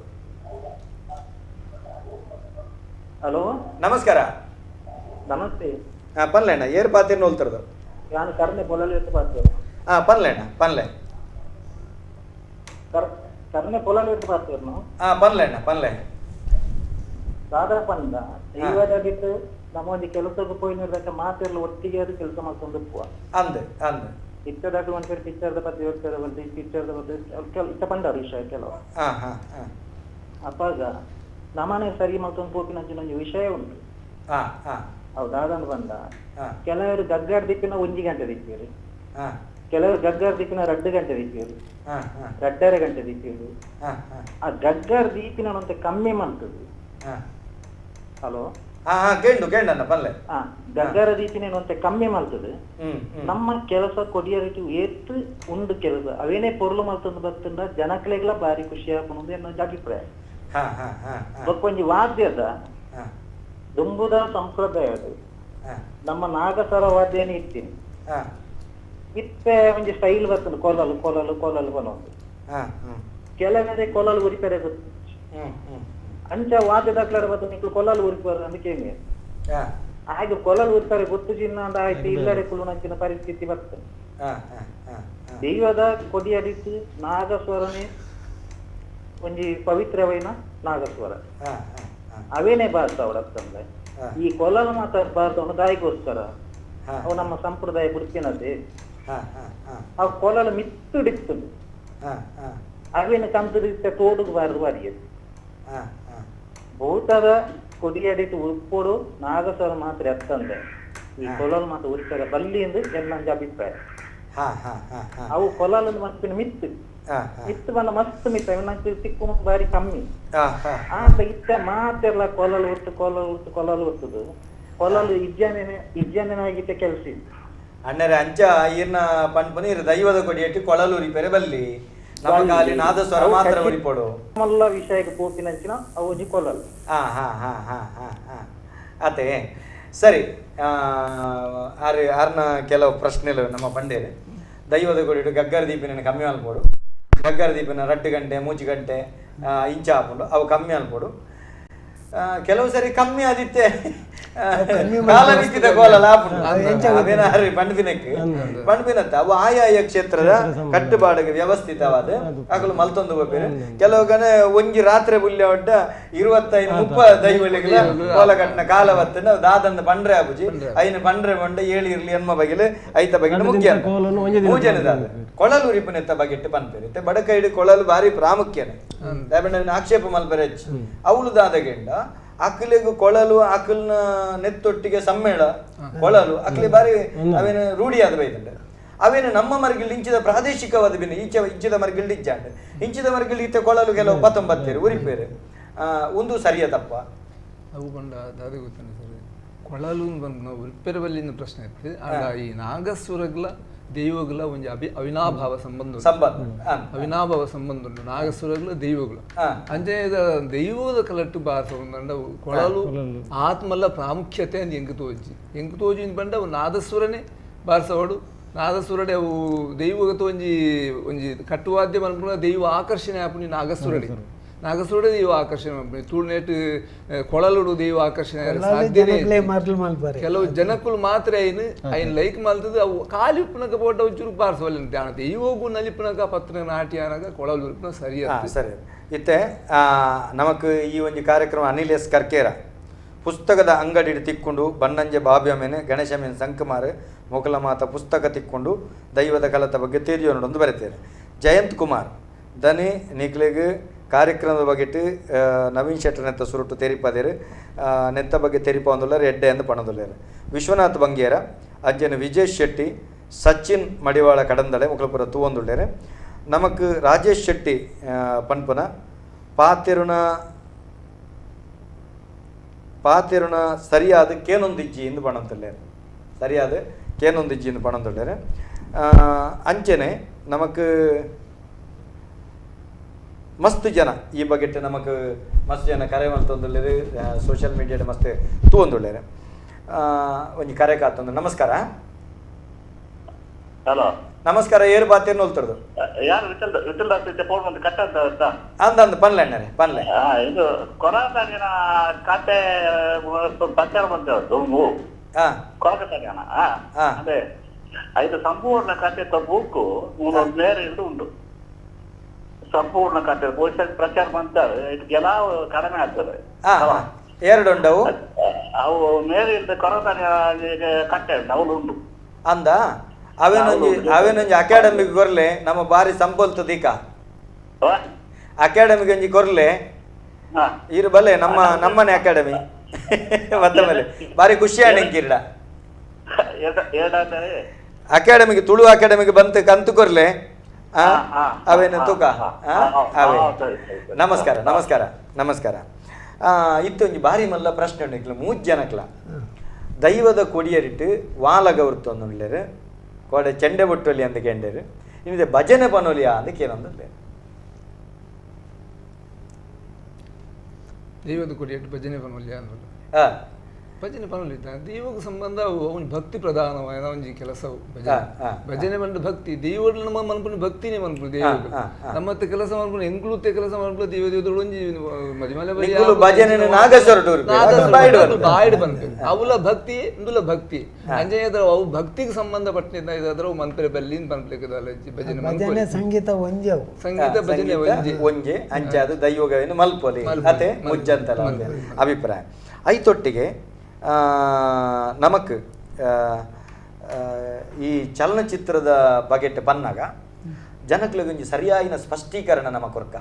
ಹಲೋ ನಮಸ್ಕಾರ ನಮಸ್ತೆ ಪನ್ಲೆಣ್ಣ ಏರ್ ಪಾತ್ರೆ ನೋಲ್ತಿರೋದು ನಾನು ಕರ್ನೆ ಪೊಲಲ್ಲಿ ಪಾತ್ರೆ ಪನ್ಲೆಣ್ಣ ಪನ್ಲೆ ಕರ್ನೆ ಪೊಲಲ್ಲಿ ಪಾತ್ರೆ ಪನ್ಲೆ ಸಾದಾ ಪಂದ ದೈವದಾಗಿತ್ತು ನಮ್ಮೊಂದು ಕೆಲಸಕ್ಕೆ ಪೋಯಿನಕ್ಕೆ ಮಾತೆಲ್ಲ ಒಟ್ಟಿಗೆ ಅದು ಕೆಲಸ ಮಾಡ್ಕೊಂಡು ಅಂದೆ ಇತ್ತದಾಗ ಒಂದ್ಸರಿ ಪಿಕ್ಚರ್ದ ಪದ್ಯ ಹೋಗ್ತಾರೆ ಬಂದು ಪಿಕ್ಚರ್ದ ಪದ್ಯ ಇಷ್ಟ ಬಂದಾರು ವಿಷಯ ಕೆಲವು ಅಪ್ಪಾಗ ನಮ್ಮನೆ ಸರಿ ಮತ್ತೊಂದು ಪೋಪಿನ ವಿಷಯ ಉಂಟು ಹೌದಾದಂದು ಬಂದ ಕೆಲವರು ಗಗ್ಗಾರ್ ದಿಕ್ಕಿನ 1 ಗಂಟೆ ದಿಕ್ಕೇರಿ ಕೆಲವರು ಗಗ್ಗಾರ್ ದಿಕ್ಕಿನ 2 ಗಂಟೆ ದಿಕ್ಕೇರಿ 2.5 ಗಂಟೆ ದಿಕ್ಕೇರಿ ಆ ಗಗ್ಗಾರ್ ದೀಪಿನ ಅಂತ ಕಮ್ಮಿ ಮಾಡ್ತದೆ ಹಲೋ ಗಗ್ಗಾರ ದೀಪಿನ ಅಂತ ಕಮ್ಮಿ ಮಾಡ್ತದೆ ನಮ್ಮ ಕೆಲಸ ಕೊಡಿಯರಿಟ್ಟು ಏತ್ತು ಉಂಡು ಕೆಲಸ ಅವೇನೇ ಪೊರ್ಲು ಮಾಡ್ತಂದು ಬರ್ತಂದ ಜನಕ್ಲೆಗ್ಲ ಬಾರಿ ಖುಷಿ ಹಾಕೊಂಡು ಅನ್ನೋದು ಅಭಿಪ್ರಾಯ ಒಂಜಿ ವಾದ್ಯದ ದುಂಬುದ ಸಂಪ್ರದಾಯದ ನಮ್ಮ ನಾಗಸರ ವಾದ್ಯನೇ ಇರ್ತೀನಿ ಇತ್ತೆ ಒಂಜಿ ಸ್ಟೈಲ್ ಬರ್ತದೆ ಕೊಲಲು ಕೆಲವೇ ಕೊಲಲು ಉರಿಪರೆ ಗೊತ್ತು ಅಂಚ ವಾದ್ಯದಾಕ್ಲಾರ ಬರ್ತದೆ ನಿಕ್ಲು ಕೊಲಲು ಉರಿಪಾರ ಅದಕ್ಕೆ ಹಾಗೆ ಕೊಲಲು ಉರಿತಾರೆ ಗೊತ್ತು ಚಿನ್ನ ಅಂತ ಆಯ್ತು ಇಲ್ಲಡೆ ಕುಳ್ಳುನಂಚಿನ ಪರಿಸ್ಥಿತಿ ಬರ್ತದೆ ದೈವದ ಕೊಡಿಯಡಿತು ನಾಗಸ್ವರನೇ ಒಂಜಿ ಪವಿತ್ರವೈನ ನಾಗಸ್ವರ ಅವೇನೇ ಬಾರ್ದ ಅವಡತ್ತಂದ್ರೆ ಈ ಕೊಲಲು ಮಾತಾಡಬಾರ್ದು ಅನ್ನೋ ದಾಯಿಗೋಸ್ಕರ ಅವು ನಮ್ಮ ಸಂಪ್ರದಾಯ ಗುರುತಿನದೆ ಅವು ಕೊಲಲು ಮಿತ್ತುಡಿತ್ತು ಅವೇನ ಕಂತುಡಿತ ತೋಡುಗಬಾರದು ಬಾರಿಯದು ಭೂತದ ಕೊಡಿಯಡಿತು ಉಪ್ಪೋಡು ನಾಗಸ್ವರ ಮಾತ್ರ ಎತ್ತಂದ್ರೆ ಈ ಕೊಲಲು ಮಾತ್ರ ಉತ್ತರ ಬಲ್ಲಿಂದು ಎಲ್ಲಂಜ ಅಭಿಪ್ರಾಯ ಅವು ಕೊಲಲು ಮಸ್ತಿನ ಮಿತ್ತು ಇತ್ತು ಬಂದ ಮಸ್ತ್ ಮಿತ್ತ ಇವನಂಗೆ ಸಿಕ್ಕು ಬಾರಿ ಕಮ್ಮಿ ಆತ ಇತ್ತ ಮಾತೆಲ್ಲ ಕೊಲಲು ಒತ್ತುದು ಕೊಲಲು ಇಜ್ಜನೇನಾಗಿದ್ದ ಕೆಲಸ ಅಣ್ಣರೆ ಅಂಚ ಈರ್ನ ಪಂಪನಿ ದೈವದ ಕೊಡಿಯಟ್ಟು ಕೊಳಲು ಉರಿಪೆರೆ ಬಲ್ಲಿ ನಮ್ಮ ಕಾಲಿ ನಾದಸ್ವರ ಮಾತ್ರ ಉರಿಪೋಡು ಎಲ್ಲ ವಿಷಯಕ್ಕೆ ಪೋಪಿನಂಚಿನ ಅವು ಕೊಲಲು ಅದೇ ಸರಿ ಆರ್ನ ಕೆಲವು ಪ್ರಶ್ನೆಗಳು ನಮ್ಮ ಪಂಡೇರು ದೈವದ ಕೊಡಿಟ್ಟು ಗಗ್ಗರ ದೀಪಿನ ಕಮ್ಮಿ ಅನ್ಬೋಡು ಗಗ್ಗರ ದೀಪಿನ 2 ಗಂಟೆ 3 ಗಂಟೆ ಇಂಚ ಹಾಕೊಂಡು ಅವು ಕಮ್ಮಿ ಅನ್ಬೋಡು ಕೆಲವು ಸರಿ ಕಮ್ಮಿ ಆದಿತ್ತೆ ಕಾಲಮಿಕ್ಕಿದ ಕೋಲಲ್ಲ ಅವೇನಾರಿ ಪಂಡ್ಬಿನತ್ತ ಅವು ಆಯಾಯ ಕ್ಷೇತ್ರದ ಕಟ್ಟುಪಾಡಿಗೆ ವ್ಯವಸ್ಥಿತವಾದ ಆಗಲು ಮಲ್ತೊಂದು ಹೋಗ್ಬೇರೆ ಕೆಲವು ಕಡೆ ಒಂಜಿ ರಾತ್ರಿ ಬುಲ್ಯ ಒಡ್ಡ 25-30 ದೈವಳಿಗಳ ಕೋಲಗಟ್ಟನ ಕಾಲವತ್ತನ ದಾದಂದ ಪಂಡ್ರೆ ಆಬುಜಿ ಐನ ಪಂಡ್ರೆ ಬಂಡ ಏಳಿರ್ಲಿ ಎನ್ಮ ಬಗೆಲು ಐತ ಬಗೆಲು ಮುಖ್ಯ ಮೂಜನದ ಕೊಳಲು ಉರಿಪನೆತ್ತ ಬಗೆಟ್ಟು ಪನ್ಪೇರಿತ್ತೆ ಬಡಕೈಡು ಕೊಳಲು ಬಾರಿ ಪ್ರಾಮುಖ್ಯನೆ ಆಕ್ಷೇಪ ಮಲ್ಪರೆ ಅವಳು ದಾದಗೆಂಡ ಅಕ್ಕಲಿಗೂ ಕೊಳಲು ಅಕ್ಕಲ್ನ ನೆತ್ತೊಟ್ಟಿಗೆ ಸಮ್ಮೇಳ ಕೊಳಲು ಅಕ್ಕಲಿ ಬಾರಿ ಅವೇನು ರೂಢಿಯಾದ ಬೈದಂಡ ಅವೇನು ನಮ್ಮ ಮರಗಿಲ್ ಇಂಚಿದ ಪ್ರಾದೇಶಿಕವಾದ ಬಿನ್ನ ಇಂಚಿದ ಮರಗಿಲ್ ಇಜ್ಜಾಂಡ ಇಂಚಿದ ಮರಗಿಲ್ ಇತ್ತೆ ಕೊಳಲು ಕೆಲವು 19 ಉರಿಪೇರು ಒಂದು ಸರಿಯ ತಪ್ಪ ಅವು ಬಂಡ ಅದೇ ಗೊತ್ತಾನೆ ಸರ್ ಕೊಳಲು ಬಂದು ಉರಿಪೇರು ಬಲ್ಲಿನ ಪ್ರಶ್ನೆ ಇತ್ತು ಈ ನಾಗಸ್ವರಗಳ ದೈವಗಳ ಒಂದು ಅವಿನಾಭಾವ ಅವಿನಾಭಾವ ಸಂಬಂಧ ಉಂಟು ನಾಗಸ್ವರಗಳು ದೈವಗಳು ಅಂಚೆ ದೈವದ ಕಲಟ್ಟು ಬಾರಿಸ ಕೊಳಲು ಆತ್ಮಲ್ಲ ಪ್ರಾಮುಖ್ಯತೆ ಅಂತ ಎಂಕು ತೋಜಿ ಬಂಡ ನಾದಸ್ವರನೇ ಬಾರಿಸವಾಡು ನಾದಸ್ವರಡೆ ಅವು ದೈವಗತ ಒಂಜಿ ಕಟ್ಟುವಾದ್ಯ ಮನ್ಪುನ ದೈವ ಆಕರ್ಷಣೆ ಆಪುನಿ ನಾಗಸ್ವರಡೆ ದೈವ ಆಕರ್ಷಣೆ ತುಳುನೇಟ್ ಕೊಳಲುಡು ದೈವ ಆಕರ್ಷಣೆ ಕೆಲವು ಜನಕ್ಕುಲು ಮಾತ್ರ ಐನ್ ಲೈಕ್ ಮಲ್ತದ ಅವು ಕಾಲಿ ಉಪ್ಪುನಕ ಬೋಟ ಒಂಚೂರು ಬಾರಿಸವಲ್ಲ ಧ್ಯಾನ ದೈವಗೂ ನಲಿಪುನಕ ಪತ್ರ ನಾಟಿ ಆನಾಗ ಕೊಳಲು ಉರುಪುನ ಸರಿ ಇತ್ತೆ ನಮಕ್ ಈ ಒಂದು ಕಾರ್ಯಕ್ರಮ ಅನಿಲ್ ಎಸ್ ಕರ್ಕೇರ ಪುಸ್ತಕದ ಅಂಗಡಿ ತಿಕ್ಕೊಂಡು ಬಣ್ಣಂಜೆ ಬಾಬ್ಯ ಮೇಲೆ ಗಣೇಶ ಮೇಲೆ ಸಂಕಮಾರ್ ಮೊಕಲ ಮಾತ ಪುಸ್ತಕ ತಿಕ್ಕೊಂಡು ದೈವದ ಕಲತ ಬಗ್ಗೆ ತಿಳಿಯೋನೊಂದು ಬರೀತಾರೆ ಜಯಂತ್ ಕುಮಾರ್ ದನಿ ನಿಕ್ಲಿಗೆ ಕಾರ್ಯಕ್ರಮದ ಬಗೆಟ್ಟು ನವೀನ್ ಶೆಟ್ಟರ್ ನೆತ್ತ ಸುರುಟು ತೆರಿಪದೇರು ನೆತ್ತ ಬಗ್ಗೆ ತೆರಿಪ ಒಂದುಳ್ಳರು ಎಡ್ಡೆ ಎಂದು ಪಣದುಳ್ಳರು ವಿಶ್ವನಾಥ್ ಬಂಗೇರ ಅಜ್ಜನ ವಿಜಯ್ ಶೆಟ್ಟಿ ಸಚಿನ್ ಮಡಿವಾಳ ಕಡಂದಳೆ ಮುಖಲಪುರ ತೂವೊಂದುಳ್ಳರು ನಮಕ್ ರಾಜೇಶ್ ಶೆಟ್ಟಿ ಪನ್ಪುನ ಪಾತಿರುಣ ಸರಿಯಾದ ಕೇನೊಂದಿಜ್ಜಿ ಎಂದು ಪಣಂತುಳ್ಳರು ಸರಿಯಾದ ಕೇನೊಂದಿಜ್ಜಿ ಎಂದು ಪಣಂದುಳ್ಳರು ಅಂಚನೆ ನಮಕ್ ಮಸ್ತ್ ಜನ ಈ ಬಗೆಟ್ ನಮಕ್ ಮಸ್ತ್ ಜನ ಕರೆ ಮಲ್ತೊಂದುಳ್ಳರು ಸೋಷಿಯಲ್ ಮೀಡಿಯಾದ ಮಸ್ತ್ ತೂವೊಂದುಳ್ಳರು ಒಂಜಿ ಕರೆ ಕಾತೊಂದು ನಮಸ್ಕಾರ ಹಲೋ ನಮಸ್ಕಾರ ಏರು ಬಾತೇನು ಹೋಲ್ತರದು ಯಾರು ವಿಠಲ್ ಫೋನ್ ಬಂದು ಕಟ್ಟಂತ ಅಂದಂದು ಪನ್ಲೆ ಅಣ್ಣರೆ ಪನ್ಲೆ ಇದು ಕೊರೋನಾಗಿನ ಖಾತೆ ಪ್ರಚಾರ ಬಂದದ್ದು ಕೊರಕತಾಗಿನ ಅದೇ ಐದು ಸಂಪೂರ್ಣ ಖಾತೆ ಬುಕ್ಕು ಬೇರೆ ಇದು ಉಂಟು ಸಂಪೂರ್ಣ ಖಾತೆ ಬಹುಶಃ ಪ್ರಚಾರ ಮಾಡ್ತಾರೆ ಇದು ಕೆಲವು ಕಡಿಮೆ ಆಗ್ತದೆ ಎರಡು ಉಂಟವು ಅವು ಮೇಲೆ ಇಲ್ಲದೆ ಕೊರೋನಾ ಕಟ್ಟೆ ಉಂಟು ಅವಳು ಉಂಟು ಅಂದ ಅವೇನೊಂಜಿ ಅಕಾಡೆಮಿಕ್ ಕೊರ್ಲೆ ನಮ್ಮ ಬಾರಿ ಸಂಪಲ್ತದೀಕ ಅಕಾಡೆಮಿಕ್ ಒಂಜಿ ಕೊರ್ಲೆ ಇರು ಬಲ್ಲೆ ನಮ್ಮನೆ ಅಕಾಡೆಮಿ ಮತ್ತೆ ಮೇಲೆ ಬಾರಿ ಖುಷಿ ಆಣಿಂಕಿರ್ಡ ಅಕಾಡೆಮಿಗೆ ತುಳು ಅಕಾಡೆಮಿಗೆ ಬಂತು ಕಂತು ಕೊರ್ಲೆ ಅವೇನು ತೂಕ ಅವೇ ನಮಸ್ಕಾರ ನಮಸ್ಕಾರ ನಮಸ್ಕಾರ ಇತ್ತೊಂಜಿ ಬಾರಿ ಮಲ್ಲ ಪ್ರಶ್ನೆ ಉಂಡಿಕ್ಲ 3 ಜನಕ್ಲ ದೈವದ ಕೊಡಿಯರಿಟ್ಟು ವಾಲಗವರ್ತೊಂದುಳ್ಳರು ಕೋಡೆ ಚೆಂಡೆ ಬೊಟ್ಟೊಲಿ ಅಂತ ಕೇಂಡರು ಇನ್ನಿದೆ ಭಜನೆ ಪನೋಲಿಯಾ ಅಂತ ಕೇಳೊಂದುಳ್ಳರು ದೈವದ ಕೊಡಿಯಟ್ಟು ಭಜನೆ ಪನೋಲಿಯಾ ಭಜನೆ ಪನಲಿದ್ದ ದೇವಕ್ಕೆ ಸಂಬಂಧ ಅವನ ಭಕ್ತಿ ಪ್ರಧಾನವಾದ ಒಂಜಿ ಕೆಲಸವು ಭಜನೆ ಬಂದು ಭಕ್ತಿ ದೇವರು ನಮ್ಮ ಮನ್ಪುನ ಭಕ್ತಿನೇ ಮನ್ಪುನ ದೇವರು ನಮ್ಮತ್ತೆ ಕೆಲಸ ಮನ್ಪುನ ಎಂಕ್ಲೂತೆ ಕೆಲಸ ಮನ್ಪುನ ದೇವ ದೇವದಳು ಒಂಜಿ ಮದಿಮಲೆ ಬಾಯ್ಡ್ ಬಂತು ಅವಳ ಭಕ್ತಿ ಇಂದುಲ ಭಕ್ತಿ ಅಂಜನೇಯದ್ರ ಅವು ಭಕ್ತಿಗೆ ಸಂಬಂಧಪಟ್ಟಿದ್ದ ಇದಾದ್ರೆ ಮನ್ಪರೆ ಬಲ್ಲಿಂದ ಪನ್ಪಲಿಕ್ಕದಲ್ಲ ಭಜನೆ ಭಜನೆ ಸಂಗೀತ ಒಂಜಿ ಅವು ಸಂಗೀತ ಭಜನೆ ಒಂಜೆ ಅಂಚಾದು ದೈವಗವೇನು ಮಲ್ಪೊಲಿ ಅತೆ ಮುಜ್ಜಂತಲ ಅಭಿಪ್ರಾಯ ಐತೊಟ್ಟಿಗೆ ನಮಕ್ ಈ ಚಲನಚಿತ್ರದ ಬಗೆಟ್ ಪನ್ನಾಗ ಜನಕ್ಲಿಗೊಂದು ಸರಿಯಾಗಿನ ಸ್ಪಷ್ಟೀಕರಣ ನಮ್ಮ ಕೊರ್ಕ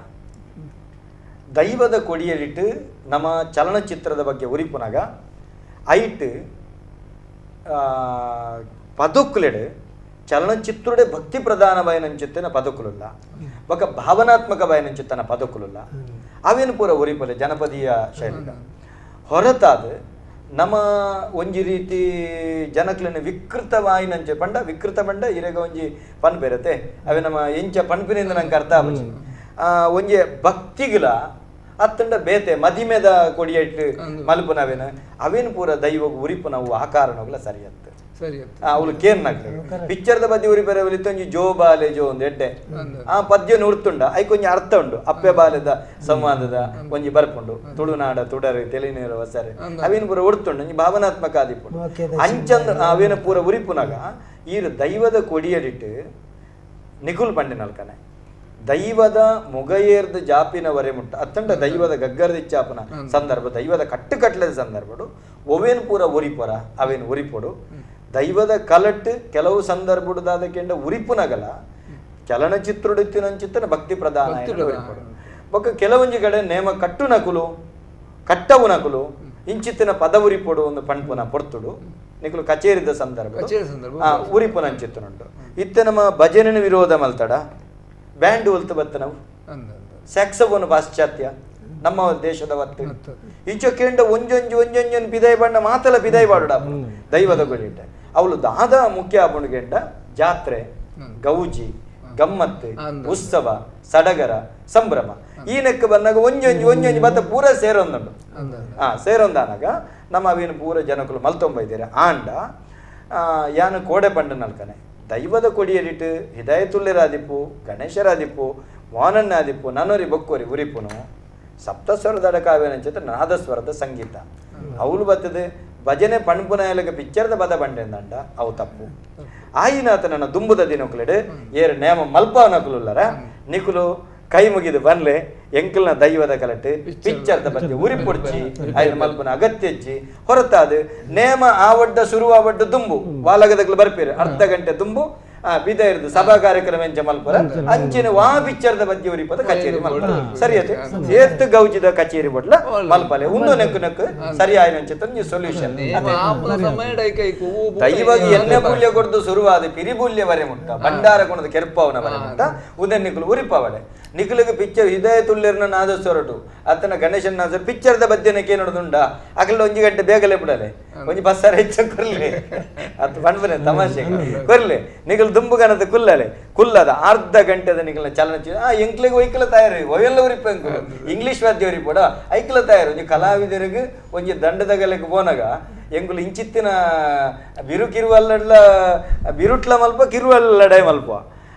ದೈವದ ಕೊಡಿಯಲಿಟ್ಟು ನಮ್ಮ ಚಲನಚಿತ್ರದ ಬಗ್ಗೆ ಉರಿಪುನಾಗ ಐಟ್ ಪದುಕ್ಲೆಡ್ ಚಲನಚಿತ್ರುಡೆ ಭಕ್ತಿ ಪ್ರಧಾನವಾಯಿನಂಚಿತ್ತನ ಪದಕುಲುಲ್ಲ ಬೊಕ ಭಾವನಾತ್ಮಕವಾಯಿನಂಚಿತ್ತನ ಪದಕುಲುಲ್ಲ ಅವೇನು ಪೂರ ಉರಿಪಲೆ ಜನಪದೀಯ ಶೈಲಿಗ ಹೊರತಾದ ನಮ್ಮ ಒಂಜಿ ರೀತಿ ಜನಕ್ಲನ್ನು ವಿಕೃತವಾಯಿನಂಚೆ ಪಂಡ ವಿಕೃತ ಪಂಡ ಇರೆಗ ಒಂಜಿ ಪನ್ ಬೇರತೆ ಅವೇ ನಮ್ಮ ಎಂಚ ಪನ್ಪಿನಿಂದ ನಂಗೆ ಅರ್ಥ ಆಪುಜಿ ಒಂಜಿ ಭಕ್ತಿಗಳ ಅತ್ತಂಡ ಬೇತೆ ಮದಿಮೆದ ಕೊಡಿಯಟ್ಟು ಮಲ್ಪುನವೇನು ಅವೇನು ಪೂರ ದೈವ ಉರಿಪು ನಾವು ಆ ಕಾರಣಗಳ ಸರಿಯತ್ತೆ ಅವಳು ಕೇರ್ನಾಗ್ತದೆ ಪಿಕ್ಚರ್ದ ಬದಿ ಉರಿ ಬೇರೆ ಒಂಜಿ ಜೋ ಬಾಲೆ ಜೋ ಒಂದು ಎಡ್ಡೆ ಆ ಪದ್ಯ ಉರ್ತುಂಡ ಐಕೊಂಜಿ ಅರ್ಥ ಉಂಡು ಅಪ್ಪೆ ಬಾಲೆದ ಸಂವಾದದ ಒಂಜಿ ಬರ್ಪುಂಡು ತುಳುನಾಡ ತುಡರು ತೆಲಿನೀರು ಹೊಸರೆ ಅವೇನು ಪೂರ ಉರ್ತುಂಡು ಒಂಜಿ ಭಾವನಾತ್ಮಕ ಆದಿಪುಂಡು ಅಂಚಂದು ಅವೇನು ಪೂರ ಉರಿಪುನಾಗ ಈರು ದೈವದ ಕೊಡಿಯಲಿಟ್ಟು ನಿಖುಲ್ ಪಂಡಿನಲ್ಕನೆ ದೈವದ ಮುಗಯೇರ್ದ ಜಾಪಿನವರೆ ಮುಟ್ಟ ಅತ್ತಂಡ ದೈವದ ಗಗ್ಗರದಿಚ್ಚಾಪನ ಸಂದರ್ಭ ದೈವದ ಕಟ್ಟುಕಟ್ಲದ ಸಂದರ್ಭಡು ಒವೇನು ಪೂರ ಉರಿಪೊರ ಅವೇನು ಉರಿಪೊಡು ದೈವದ ಕಲಟ್ ಕೆಲವು ಸಂದರ್ಭದಾದ ಕೆಂಡ ಉರಿಪುನಗಲ ಚಲನಚಿತ್ರುಡಿತ್ತಿನಂಚಿತ್ತನ ಭಕ್ತಿ ಪ್ರಧಾನ ಬೊಕ್ಕ ಕೆಲವೊಂಜಿ ಕಡೆ ನೇಮ ಕಟ್ಟು ನಕುಲು ಕಟ್ಟವು ನಕುಲು ಇಂಚಿತ್ತಿನ ಪದ ಉರಿಪೊಡು ಒಂದು ಪಣ್ಪುನ ಪೊರ್ತುಡು ನಿಕಲು ಕಚೇರಿದ ಸಂದರ್ಭ ಉರಿಪುನಂಚಿತ್ತನುಂಟು ಇತ್ತೆ ನಮ್ಮ ಭಜನೆನ ವಿರೋಧ ಮಲ್ತಡ ಬ್ಯಾಂಡ್ ಉಲ್ತು ಬತ್ತ ನಾವು ಸ್ಯಾಕ್ಸಫೋನ್ ಪಾಶ್ಚಾತ್ಯ ನಮ್ಮ ದೇಶದ ಒತ್ತು ಈಚೊಕ್ಕೆಂಡ ಒಂಜೊಂಜೊಂಜೊಂಜೊಂದು ಪಿದಾಯಿ ಬಣ್ಣ ಮಾತಲ ಪಿದಾಯಿ ಬಾಡುಡ ದೈವದ ಗುಳಿಟ ಅವಳು ದಾದ ಮುಖ್ಯ ಆಪುಂಡುಗೆಂಡ ಜಾತ್ರೆ ಗೌಜಿ ಗಮ್ಮತ್ತು ಉತ್ಸವ ಸಡಗರ ಸಂಭ್ರಮ ಈ ನೆಕ್ಕ ಬಂದಾಗ ಒಂಜೊಂಜಿ ಬತ್ತ ಪೂರ ಸೇರೊಂದುಂಡು ಸೇರೊಂದಾನಾಗ ನಮ್ಮ ಅವೇನು ಪೂರ ಜನಕುಲು ಮಲ್ತೊಂಬೈದೇರೆ ಆಂಡ ಯಾನು ಕೋಡೆ ಪಂಡ ನಲ್ಕನೆ ದೈವದ ಕೊಡಿಯಲಿಟ್ಟು ಹಿದಾಯತುಲ್ಯರಾದಿಪ್ಪು ಗಣೇಶರಾದಿಪ್ಪು ಮೋಹನನ್ನಾದಿಪ್ಪು ನನರಿ ಬೊಕ್ಕೋರಿ ಉರಿಪುನು ಸಪ್ತಸ್ವರದ ಕಾವ್ಯನಂಚಿತ ನಾದಸ್ವರದ ಸಂಗೀತ ಅವಳು ಬರ್ತದೆ ಭಜನೆ ಪಣ್ಪುನ ಎಲಗ ಪಿಕ್ಚರ್ದ ಬದ ಬಂಡೆಂದಂಡ ಅವು ತಪ್ಪು ಆಯಿನಾತ ನನ್ನ ದುಂಬುದ ದಿನಕುಲೆಡು ಏರು ನೇಮ ಮಲ್ಪವನಕುಲುಲ್ಲರ ನಿಕುಲು ಕೈ ಮುಗಿದು ಬನ್ಲೆ ಎಂಕಲ್ನ ದೈವದ ಕಲಟ್ ಪಿಕ್ಚರ್ದ ಬಗ್ಗೆ ಉರಿ ಪುಡ್ಚಿ ಐದು ಮಲ್ಪನ ಅಗತ್ಯಜ್ಜಿ ಹೊರತಾದು ನೇಮ ಆವಡ್ಡ ಶುರುವಾವಡ್ಡ ದುಂಬು ವಾಲಗದಗಳು ಬರ್ಪೇರು ಅರ್ಧ ಗಂಟೆ ದುಂಬು ಬಿದ ಇರುದು ಸಭಾ ಕಾರ್ಯಕ್ರಮ ಎಂಚ ಮಲ್ಪರ ಅಂಚಿನ ವಾ ಪಿಕ್ಚರ್ದ ಬಗ್ಗೆ ಉರಿಪದ ಕಚೇರಿ ಮಲ್ಪರ ಸರಿಯತೆ ಏತ್ ಗೌಜಿದ ಕಚೇರಿ ಬಡ್ಲ ಮಲ್ಪಲೆ ಉಂದು ನೆಕ್ಕು ನೆಕ್ಕು ಸರಿಯಾಯಿನ ಅಂಚಿತ ಸೊಲ್ಯೂಷನ್ ದೈವಾಗ ಎಣ್ಣೆ ಬುಲ್ಯ ಕೊಡ್ದು ಶುರುವಾದ ಪಿರಿಬುಲ್ಯವರೆ ಮುಟ್ಟ ಭಂಡಾರ ಕೊಣದ ಕೆರ್ಪವನ ಬರೆ ಮುಟ್ಟ ಉದನ್ ನಿಕುಲು ಉರಿಪವಳೆ ನಿಖಿಲಿಗೆ ಪಿಕ್ಚರ್ ಹಿದಾಯತುಲ್ಯರ್ನ ನಾದಸ್ವರಟು ಅತನ ಗಣೇಶನ್ ನಾದ ಪಿಕ್ಚರ್ದ ಬದ್ಯನಕ್ಕೆ ನೋಡುದುಂಡ ಅಕಲ್ ಒಂಜಿ ಗಂಟೆ ಬೇಗಲೇ ಬಿಡಲೆ ಒಂಜಿ ಬಸ್ಸಾರ ಹೆಚ್ಚ ಕೊರ್ಲೆ ಅದು ಬಣ್ಬನೆ ತಮಾಷೆ ಕೊರ್ಲೆ ನಿಖಲ್ ದುಂಬುಗನದ ಕುಲ್ಲದ ಅರ್ಧ ಗಂಟೆದ ನಿಖಲ್ನ ಚಲನಚಿತ್ರ ಎಂಕ್ಲಿಗೆ ಒಯ್ಕಲ ತಯಾರಿ ಒಯ್ಯೆಲ್ಲ ಉರಿಪ ಇಂಗ್ಲಿಷ್ ವಾದ್ಯ ಉರಿಪೋಡ ಐಕಲ ತಯಾರು ಒಂಜಿ ಕಲಾವಿದರಿಗೆ ಒಂಜಿ ದಂಡದಗಲೆಗೆ ಪೋನಾಗ ಎಂಗುಲು ಇಂಚಿತ್ತಿನ ಬಿರುಕಿರುವಲ್ಲ ಬಿರುಟ್ಲ ಮಲ್ಪ ಕಿರುವಲ್ಲಡೆ ಮಲ್ಪ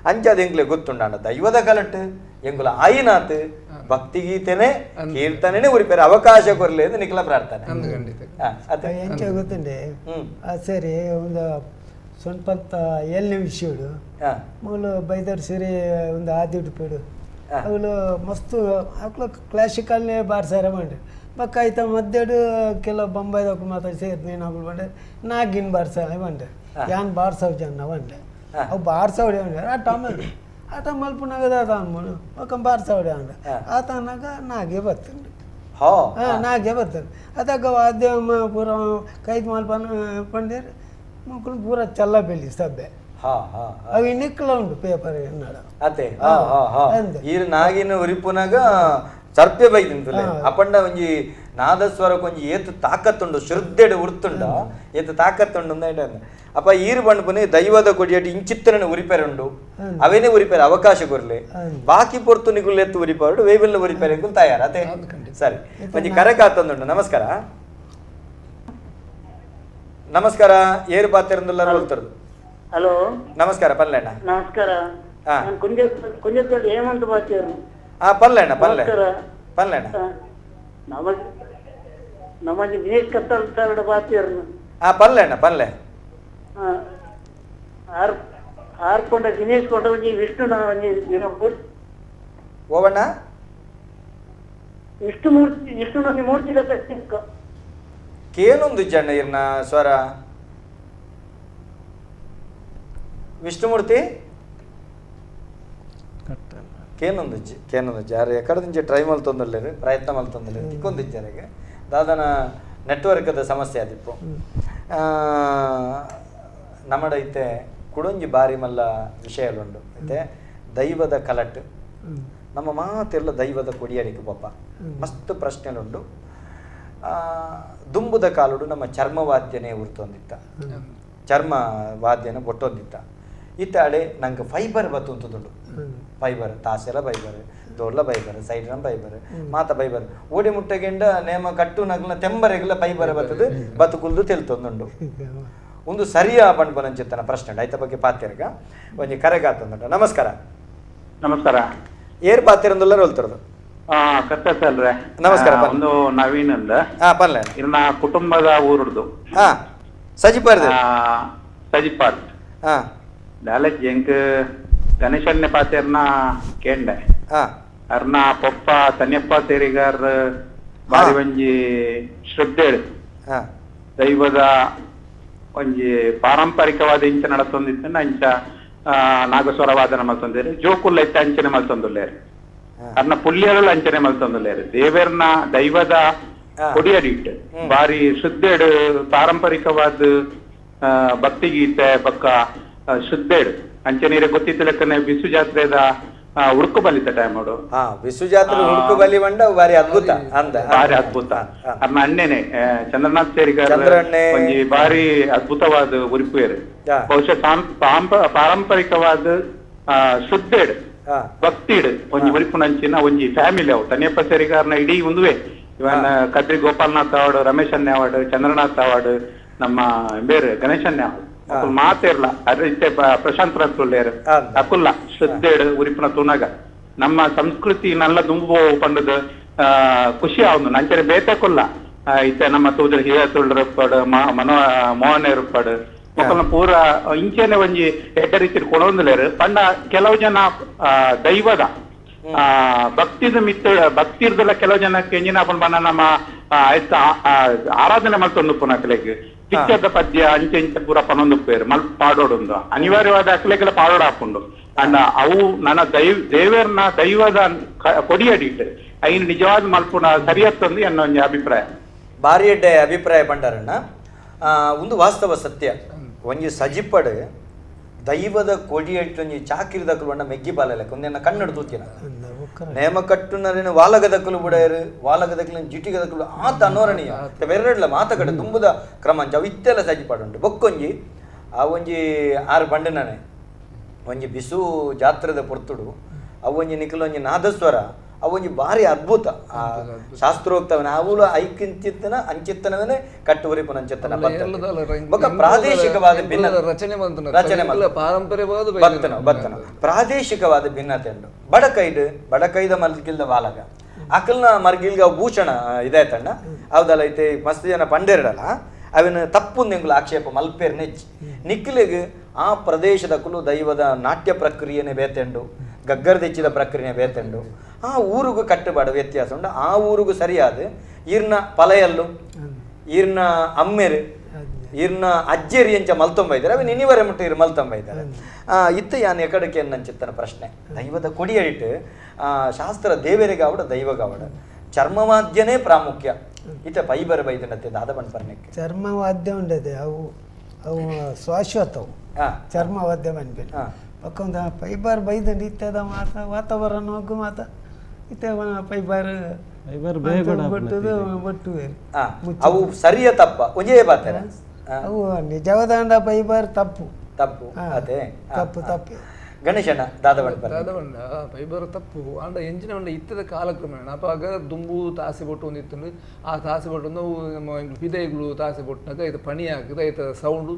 ಅಂಚದ ಎಂಕ್ಲೆ ಗೊತ್ತುಂಡ ದೈವದ ಕಲಟ್ ಎಂಗುಲ ಆಯಿನಾತ್ ಭಕ್ತಿ ಗೀತೆನೆ ಕೀರ್ತನೆ ಉರಿಪೇರೆ ಅವಕಾಶ ಕೊರ್ಲಿ ಅಂತ ನಿಖಲ ಪ್ರಾರ್ಥನೆ ಎಂಚ ಗೊತ್ತುಂಡೆ ಸರಿ ಒಂದು ಸ್ವಲ್ಪ ಏಳನೇ ವಿಷಯಡು ಮೂಲು ಬೈದರ್ ಸೀರೆ ಒಂದು ಆದಿಟ್ಟು ಪೇಡು ಅವಳು ಮಸ್ತು ಅವಳು ಕ್ಲಾಸಿಕಲ್ನೇ ಬಾರ್ಸಾರ ಮಾಡ್ರಿ ಬಕ್ಕ ಆಯ್ತ ಮದ್ದೆಡು ಕೆಲವು ಬೊಂಬೈದಾಗ ಮಾತಾಡಿ ಸೇರಿ ನೀನು ಅವಳು ಬಂಡೆ ನಾಗಿನ್ ಬಾರ್ಸಾಲೆ ಬಂಡೆ ಯಾನ್ ಬಾರ್ಸವ್ ಜನ ಬಂಡೆ ಅವು ಬಾರ್ಸವಡೆ ಅಂಡೆ ಆಟ ಮಲ್ಪುನಾಗದ ಆತ ಅನ್ಬೋದು ఒక ಬಾರ್ಸವಡೆ ಅಂಡ ಆತ ಅನ್ನಾಗ ನಾಗೆ ಬರ್ತಂಡು ನಾಗೆ ಬರ್ತಂಡು ಅದಾಗ ವಾದ್ಯ ಪೂರ ಕೈದು ಮಲ್ಪನ ಪಂಡೇರು ಮಕ್ಕಳು ಪೂರ ಚಲ್ಲ ಬೆಳಿ ಸಬ್ಬೆ ಅವು ನಿಕ್ಕಲ ಉಂಟು ಪೇಪರ್ ಎನ್ನಾಡ ಅತೆ ಈ ನಾಗಿನ ಉರಿಪುನಾಗ ಸರ್ಪೆ ಬೈದಿಂತಲೆ ಅಪಂಡ ಒಂಜಿ ನಾದಸ್ವರ ಕೊಂಜಿ ಏತು ತಾಕತ್ತುಂಡು ಶ್ರದ್ಧೆಡು ಉರ್ತುಂಡ ಏತು ತಾಕತ್ತುಂಡು ಅಪ್ಪ ಈರು ಬಂಡ್ಪುನಿ ದೈವದ ಕೊಡಿಯಟ್ಟು ಇಂಚಿತ್ತನ ಉರಿಪೇರುಂಡು ಅವೇನೇ ಉರಿಪೇರು ಅವಕಾಶ ಕೊರ್ಲೆ ಬಾಕಿ ಪೊರ್ತು ನಿಗುಲ್ ಎತ್ತು ಉರಿಪಾರು ವೇವೆಲ್ಲ ಉರಿಪೇರೆ ತಯಾರ ಅತೆ ಸರಿ ಒಂಜಿ ಕರೆ ಕಾತೊಂದುಂಡು ನಮಸ್ಕಾರ ನಮಸ್ಕಾರ ಏರು ಪಾತಿರಂದೆಲ್ಲರೂ ಹೇಳ್ತಾರದು. ಹಲೋ ನಮಸ್ಕಾರ ಪಲ್ಲೆಣ್ಣ. ನಮಸ್ಕಾರ. ನಾನು ಕುಂಜತ್ತಲ್ಲಿ ಹೇಮಂತ್ ಬಾತಿಯರು. ಪಲ್ಲೆಣ್ಣ ಪಲ್ಲೆಣ್ಣ ನಮಗೆ ದಿನೇಶ್ ಕತ್ತಲ್ ಸಾವಿರ ಬಾತಿಯರು. ಪಲ್ಲೆಣ್ಣ ಪಲ್ಲೆ ಆರ್ಕೊಂಡ ದಿನೇಶ್ ಕೊಂಡ ಒಂಜಿ ವಿಷ್ಣು ಓವಣ್ಣ ವಿಷ್ಣು ನನಗೆ ಮೂರ್ತಿ ಕೇನೊಂದು ಜನ ಇರ್ನ ಸ್ವರ ವಿಷ್ಣುಮೂರ್ತಿ ಕೇನೊಂದು ಜಾರ ಎಕಡೆ ಟ್ರೈ ಮಲ್ತೊಂದಲ್ಲೇರು ಪ್ರಯತ್ನ ಮಲ್ತೊಂದಲ್ಲೇರು ತಿಕ್ಕೊಂದು ಜಾರಿಗೆ ದಾದನ ನೆಟ್ವರ್ಕ್ದ ಸಮಸ್ಯೆ ಆದಿಪ್ಪು ನಮ್ಮಡೈತೆ ಕುಡೊಂಜಿ ಬಾರಿ ಮಲ್ಲ ವಿಷಯಲುಂಡು ಐತೆ ದೈವದ ಕಲಟ್ ನಮ್ಮ ಮಾತೆಲ್ಲ ದೈವದ ಕೊಡಿಯಡಿಕೆ ಪಪ್ಪ ಮಸ್ತ್ ಪ್ರಶ್ನೆಲುಂಡು. ದುಂಬುದ ಕಾಲುಡು ನಮ್ಮ ಚರ್ಮವಾದ್ಯನೇ ಉರ್ತೊಂದಿತ್ತ ಚರ್ಮ ವಾದ್ಯನ ಬೊಟ್ಟೊಂದಿತ್ತ ಇತ್ತಾಳೆ ನಂಗೆ ಫೈಬರ್ ಬತ್ತುಂತುದುಂಡು. ಫೈಬರ್ ತಾಸೆಲ್ಲ ಫೈಬರ್ ದೋರ್ಲ ಫೈಬರ್ ಸೈಡ್ನ ಫೈಬರ್ ಮಾತ ಫೈಬರ್ ಓಡಿ ಮುಟ್ಟೆಗೆಂಡ ನೇಮ ಕಟ್ಟು ನಗಲ ತೆಂಬರೆಗಲ ಫೈಬರ್ ಬತ್ತದು ಬತ್ತುಕುಲ್ದು ತೆಲ್ತೊಂದುಂಡು. ಒಂದು ಸರಿಯಾ ಪಂಡ್ಪನಂಚಿತ್ತನ ಪ್ರಶ್ನೆ ಆಯ್ತ ಬಗ್ಗೆ ಪಾತ್ಯರ್ಗ ಒಂಜಿ ಕರೆಗಾತಂದುಂಡು. ನಮಸ್ಕಾರ. ನಮಸ್ಕಾರ. ಏರ್ ಪಾತ್ಯರಂದೆಲ್ಲರೂ ಹೇಳ್ತಾರದು. ಕರ್ತಲ್ರೆ ನಮಸ್ಕಾರ. ಒಂದು ನವೀನ್ ಅಂದ ಪಲ್ಲೆ ಇನ್ನ ಕುಟುಂಬದ ಊರುಡ್ದು ಸಜಿಪಾರ್ದು ಸಜಿಪಾರ್ದು ದಾಲಜ್ ಎಂಕ್ ಗಣೇಶನ್ಯ ಪಾತ್ಯರ್ನ ಕೇಂಡೆ ಅರ್ನ ಪೊಪ್ಪ ತನ್ಯಪ್ಪ ಸೇರಿಗಾರ್ ಬಾರಿ ಒಂಜಿ ಶ್ರದ್ಧೆಡು ದೈವದ ಒಂಜಿ ಪಾರಂಪರಿಕವಾದ ಇಂಚ ನಡತೊಂದಿತ್ತ ಅಂಚ ನಾಗಸ್ವರ ವಾದನ ಮಲ್ತೊಂದಿರು ಜೋಕುಲ್ಲ ಇತ್ತ ಅಂಚನೆ ಮಲ್ತೊಂದುಲ್ಲೇರು ಅರ್ನ ಪುಲ್ಯಗಳು ಅಂಚನೆ ಮಲ್ತೊಂದುಲ್ಲೇರು ದೇವೇರ್ನ ದೈವದ ಕೊಡಿಯಡಿಟ್ಟು ಬಾರಿ ಶ್ರದ್ಧೆಡು ಪಾರಂಪರಿಕವಾದ ಭಕ್ತಿಗೀತೆ ಪಕ್ಕ ಶ್ರದ್ಧೆಡು ಅಂಚನೀರೆ ಗೊತ್ತಿತ್ತ ಲೆಕ್ಕನೆ ಬಿಸು ಜಾತ್ರೆದ ಉಡುಕು ಬಲಿತ ಟೈಮ್ ನೋಡು ಬಿಸು ಜಾತ್ರೆ ಉಡುಕು ಬಲಿ ಬಂಡ ಬಾರಿ ಅದ್ಭುತ ಅಂದ ಬಾರಿ ಅದ್ಭುತ ಅರ್ನ ಅಣ್ಣೆನೆ ಚಂದ್ರನಾಥ್ ಸೇರಿಗಾರ ಒಂಜಿ ಬಾರಿ ಅದ್ಭುತವಾದ ಉರಿಪುಯರು ಬಹುಶಃ ಪಾರಂಪರಿಕವಾದ ಶ್ರದ್ಧೆಡು ಭಕ್ತಿಡು ಒಂಜಿ ಉರಿಪುನಂಚಿನ ಒಂಜಿ ಫ್ಯಾಮಿಲಿ ಅವು ತನ್ಯಪ್ಪ ಸೇರಿಗಾರನ ಇಡೀ ಒಂದುವೆ ಇವನ್ ಕದ್ರಿ ಗೋಪಾಲನಾಥ್ ಅವಾರ್ಡ್ ರಮೇಶ್ ಅನ್ಯ ಅವಾರ್ಡ್ ಚಂದ್ರನಾಥ್ ಅವಾರ್ಡ್ ನಮ್ಮ ಬೇರೆ ಗಣೇಶ್ ಅನ್ಯ ಅವಾರ್ಡ್ ಮಾತೇರ್ಲ ಅದೇ ಪ್ರಶಾಂತ್ ರತ್ಲೇರು ಅಕುಲ್ಲ ಶ್ರದ್ಧೆಡು ಉರಿಪುನ ತುನಗ ನಮ್ಮ ಸಂಸ್ಕೃತಿ ನಲ್ಲ ದುಂಬು ಪಂಡದ ಖುಷಿ ಅವನು ನಂಚನೆ ಬೇತಕುಲ್ಲ ಇತ್ತೆ ನಮ್ಮ ತೂದ್ರ ಹಿರಿಯ ತುಳ್ರಪ್ಪಡ್ ಮೋಹನ್ ಇರುಪ್ಪಡ್ ಮಕ್ಕಳನ್ನ ಪೂರ ಇಂಚೆನೆ ಒಂಜಿ ಎಡ್ಡ ರೀತಿ ಕೊಡೊಂದಿಲೇರು ಪಂಡ ಕೆಲವು ಜನ ದೈವದ ಭಕ್ತಿದ ಭಕ್ತಿರ್ದಲ್ಲ ಕೆಲವು ಜನಕ್ಕೆ ಎಂಜಿನ ಬಣ್ಣ ನಮ್ಮ ಆರಾಧನೆ ಮಾಡ್ಕೊಂಡು ಪುನಃ ಅಕಲೆಗೆ ಪಿಚ್ಚದ ಪದ್ಯ ಅಂಚೆ ಇಂಚೆ ಪೂರ ಪನೊಂದು ಪೇರು ಮಲ್ ಪಾಡೋಡೊಂದು ಅನಿವಾರ್ಯವಾದ ಅಕಲೆಗೆಲ್ಲ ಪಾಡೋಡು ಹಾಕೊಂಡು ಅಂಡ ಅವು ನನ್ನ ದೇವೇರ್ನ ದೈವದ ಕೊಡಿಯಡಿಟ್ಟು ಐನು ನಿಜವಾದ ಮಲ್ಪುನ ಸರಿಯತ್ತೊಂದು ಎನ್ನ ಒಂದು ಅಭಿಪ್ರಾಯ ಬಾರಿ ಎಡ್ಡೆ ಅಭಿಪ್ರಾಯ ಪಂಡರಣ್ಣ. ಒಂದು ವಾಸ್ತವ ಸತ್ಯ ಒಂಜಿ ಸಜಿಪಡ್ ದೈವದ ಕೊಡಿಯಟ್ಟೊಂಜಿ ಚಾಕಿರಿದಕ್ಕಲು ಬಣ್ಣ ಮೆಗ್ಗಿ ಬಾಲೆಕ್ಕ ಒಂದೇನ ಕನ್ನಡ ತೂತಿನ ನೇಮ ಕಟ್ಟುನರೇನು ವಾಲಗದಕ್ಕಲು ಬಿಡೇರು ವಾಲಗದಕ್ಕಲು ಜಿಟಿಗದಕ್ಕಲು ಆತ ಅನೋರಣೀಯ ಬೆರಡ್ಲ ಮಾತಕಡೆ ತುಂಬುದ ಕ್ರಮಾಂಚ ಅವು ಇತ್ತೆಲ್ಲ ಸಜಿಪಾಡು ಉಂಟು ಬೊಕ್ಕೊಂಜಿ ಆ ಒಂಜಿ 6 ಬಂಡನೇ ಒಂಜಿ ಬಿಸು ಜಾತ್ರೆದ ಪೊರ್ತುಡು ಅವೊಂಜಿ ನಿಖಲೊಂಜಿ ನಾದಸ್ವರ ಅವೊಂಜಿ ಬಾರಿ ಅದ್ಭುತ ಶಾಸ್ತ್ರೋಕ್ತವನ ಅವಳು ಐಕಿಂಚಿತ್ತನ ಅಂಚಿತ್ತನವೇ ಕಟ್ಟುವರಿ ಪುನಂಚಿತ್ತನ ಪ್ರಾದೇಶಿಕವಾದ ಬತ್ತನ ಪ್ರಾದೇಶಿಕವಾದ ಭಿನ್ನತೆ ಉಂಟು. ಬಡಕೈದ ಮಲ್ಗಿಲ್ದ ವಾಲಗ ಅಕಲ್ನ ಮರ್ಗಿಲ್ಗ ಭೂಷಣ ಇದಾಯ್ತಣ್ಣ ಹೌದಲ್ಲ ಐತೆ ಮಸ್ತ್ ಜನ ಪಂಡೇರಡಲ್ಲ ಅವನ ತಪ್ಪು ನಿಂಗ್ಲು ಆಕ್ಷೇಪ ಮಲ್ಪೇರ್ ನೆಚ್ಚಿ ನಿಖಿಲಿಗೆ ಆ ಪ್ರದೇಶದಕ್ಕೂ ದೈವದ ನಾಟ್ಯ ಪ್ರಕ್ರಿಯೆನೇ ಬೇತೆಂಡು ಗಗ್ಗರ್ದೆಚ್ಚಿದ ಪ್ರಕ್ರಿಯೆ ಬೇತೆಂಡು ಆ ಊರಿಗೂ ಕಟ್ಟುಬಾಡ ವ್ಯತ್ಯಾಸ ಉಂಟು. ಆ ಊರಿಗೂ ಸರಿಯಾದ ಈರ್ನ ಪಲೆಯಲ್ಲು ಈರ್ನ ಅಮ್ಮೆರು ಈರ್ನ ಅಜ್ಜೇರಿ ಎಂಚ ಮಲ್ತೊಂಬೈದಾರೆ ಅವ ನಿನಿವರೆ ಮುಟ್ಟ ಇರು ಮಲ್ತೊಂಬೈದಾರೆ ಇತ್ತ ಯಾನ್ ಎಕಡಕ್ಕೆ ಅನ್ನಂಚಿತ್ತನ ಪ್ರಶ್ನೆ ದೈವದ ಕೊಡಿಯಡಿಟ್ಟು ಶಾಸ್ತ್ರ ದೇವರಿಗಾವಡ ದೈವಗಾವಡ ಚರ್ಮವಾದ್ಯನೇ ಪ್ರಾಮುಖ್ಯ ಇತ್ತ ಫೈಬರ್ ಬೈದನತ್ತೆ ದಾದ ಬಣ್ಪರ್ಣಕ್ಕೆ ಚರ್ಮವಾದ್ಯ ಉಂಡದೆ ಅವು ಅವು ಶಾಶ್ವತವು ಚರ್ಮವಾದ್ಯ ಬನ್ಬೇಕು ಪಕ್ಕೊಂದ ಫೈಬರ್ ಬೈದ ನಿತ್ಯದ ಮಾತ ವಾತಾವರಣ ಹೋಗು ಮಾತ ಇತ್ತ ಫೈಬರ್ ಬಟ್ಟುದು ಬಟ್ಟು ಅವು ಸರಿಯ ತಪ್ಪ ಒಂಜೇ ಬಾತಾರೆ ಅವು ನಿಜವಾದ ಫೈಬರ್ ತಪ್ಪು ತಪ್ಪು ಅದೇ ತಪ್ಪು ತಪ್ಪು ಗಣೇಶಣ್ಣ ದಾದವಂಡ ಫೈಬರ್ ತಪ್ಪು ಅಂಡ ಎಂಚಿನ ಉಂಡ ಇತ್ತದ ಕಾಲಕ್ರಮೇಣ ಅಪಾಗ ದುಂಬು ತಾಸೆ ಬೊಟ್ಟು ಒಂದಿತ್ತು ಆ ತಾಸೆ ಬೊಟ್ಟು ನಮ್ಮ ಪಿದೈಗಳು ತಾಸೆ ಬೊಟ್ಟಿನಾಗ ಇದು ಪಣಿ ಹಾಕಿದ ಐತ ಸೌಂಡು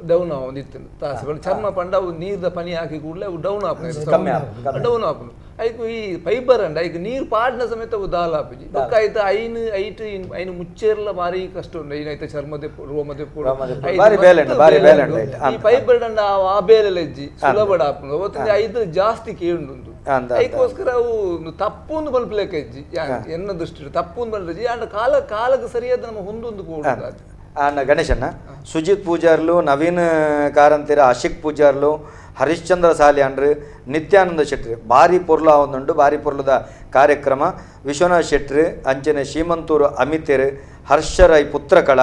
ಡೌನ್ ಒಂದಿತ್ತು ತಾಸೆಗಳು ಚರ್ಮ ಪಂಡ ಅವು ನೀರ್ದ ಪನಿ ಹಾಕಿ ಕೂಡಲೇ ಅವು ಡೌನ್ ಹಾಪುದು ಡೌನ್ ಹಾಪುದು ಐಕು ಈ ಫೈಬರ್ ಅಂಡ ಐಕ್ ನೀರು ಪಾಡ್ನ ಸಮೇತ ಅವು ದಾಲ್ ಹಾಪಿಜಿ ಬೊಕ್ಕ ಐತ ಐನು ಮುಚ್ಚೇರ್ಲ ಭಾರಿ ಕಷ್ಟ ಉಂಡು ಐನೈತ ಚರ್ಮದೆ ರೋಮದೆ ಈ ಫೈಬರ್ ಅಂಡ ಆ ಬೇಲೆಲ್ಲ ಇಜ್ಜಿ ಸುಲಭ ಹಾಪುದು ಅವತ್ತಿಂದ ಐದು ಜಾಸ್ತಿ ಕೇಳುಂಡು ಐಕೋಸ್ಕರ ಅವು ತಪ್ಪೊಂದು ಬಲ್ಪಲೇಕ ಇಜ್ಜಿ ಎನ್ನ ದೃಷ್ಟಿ ತಪ್ಪೊಂದು ಬಲ್ಪಿ ಅಂಡ ಕಾಲಕ್ಕೆ ಸರಿಯಾದ ನಮ್ಮ ಹೊಂದೊಂದು ಕೂಡ ಅಣ್ಣ ಗಣೇಶಣ್ಣ ಸುಜಿತ್ ಪೂಜಾರ್ಲು ನವೀನ್ ಕಾರಂತೀರ ಅಶಿಕ್ ಪೂಜಾರ್ಲು ಹರಿಶ್ಚಂದ್ರ ಸಾಲಿಯಾಂಡ್ರು ನಿತ್ಯಾನಂದ ಶೆಟ್ಟಿ ಭಾರಿ ಪೊರ್ಲ ಒಂದುಂಡು ಭಾರಿ ಪೊರ್ಲದ ಕಾರ್ಯಕ್ರಮ ವಿಶ್ವನಾಥ್ ಶೆಟ್ಟಿ ಅಂಚನೆ ಶ್ರೀಮಂತೂರು ಅಮಿತೇರು ಹರ್ಷರೈ ಪುತ್ರಕಳ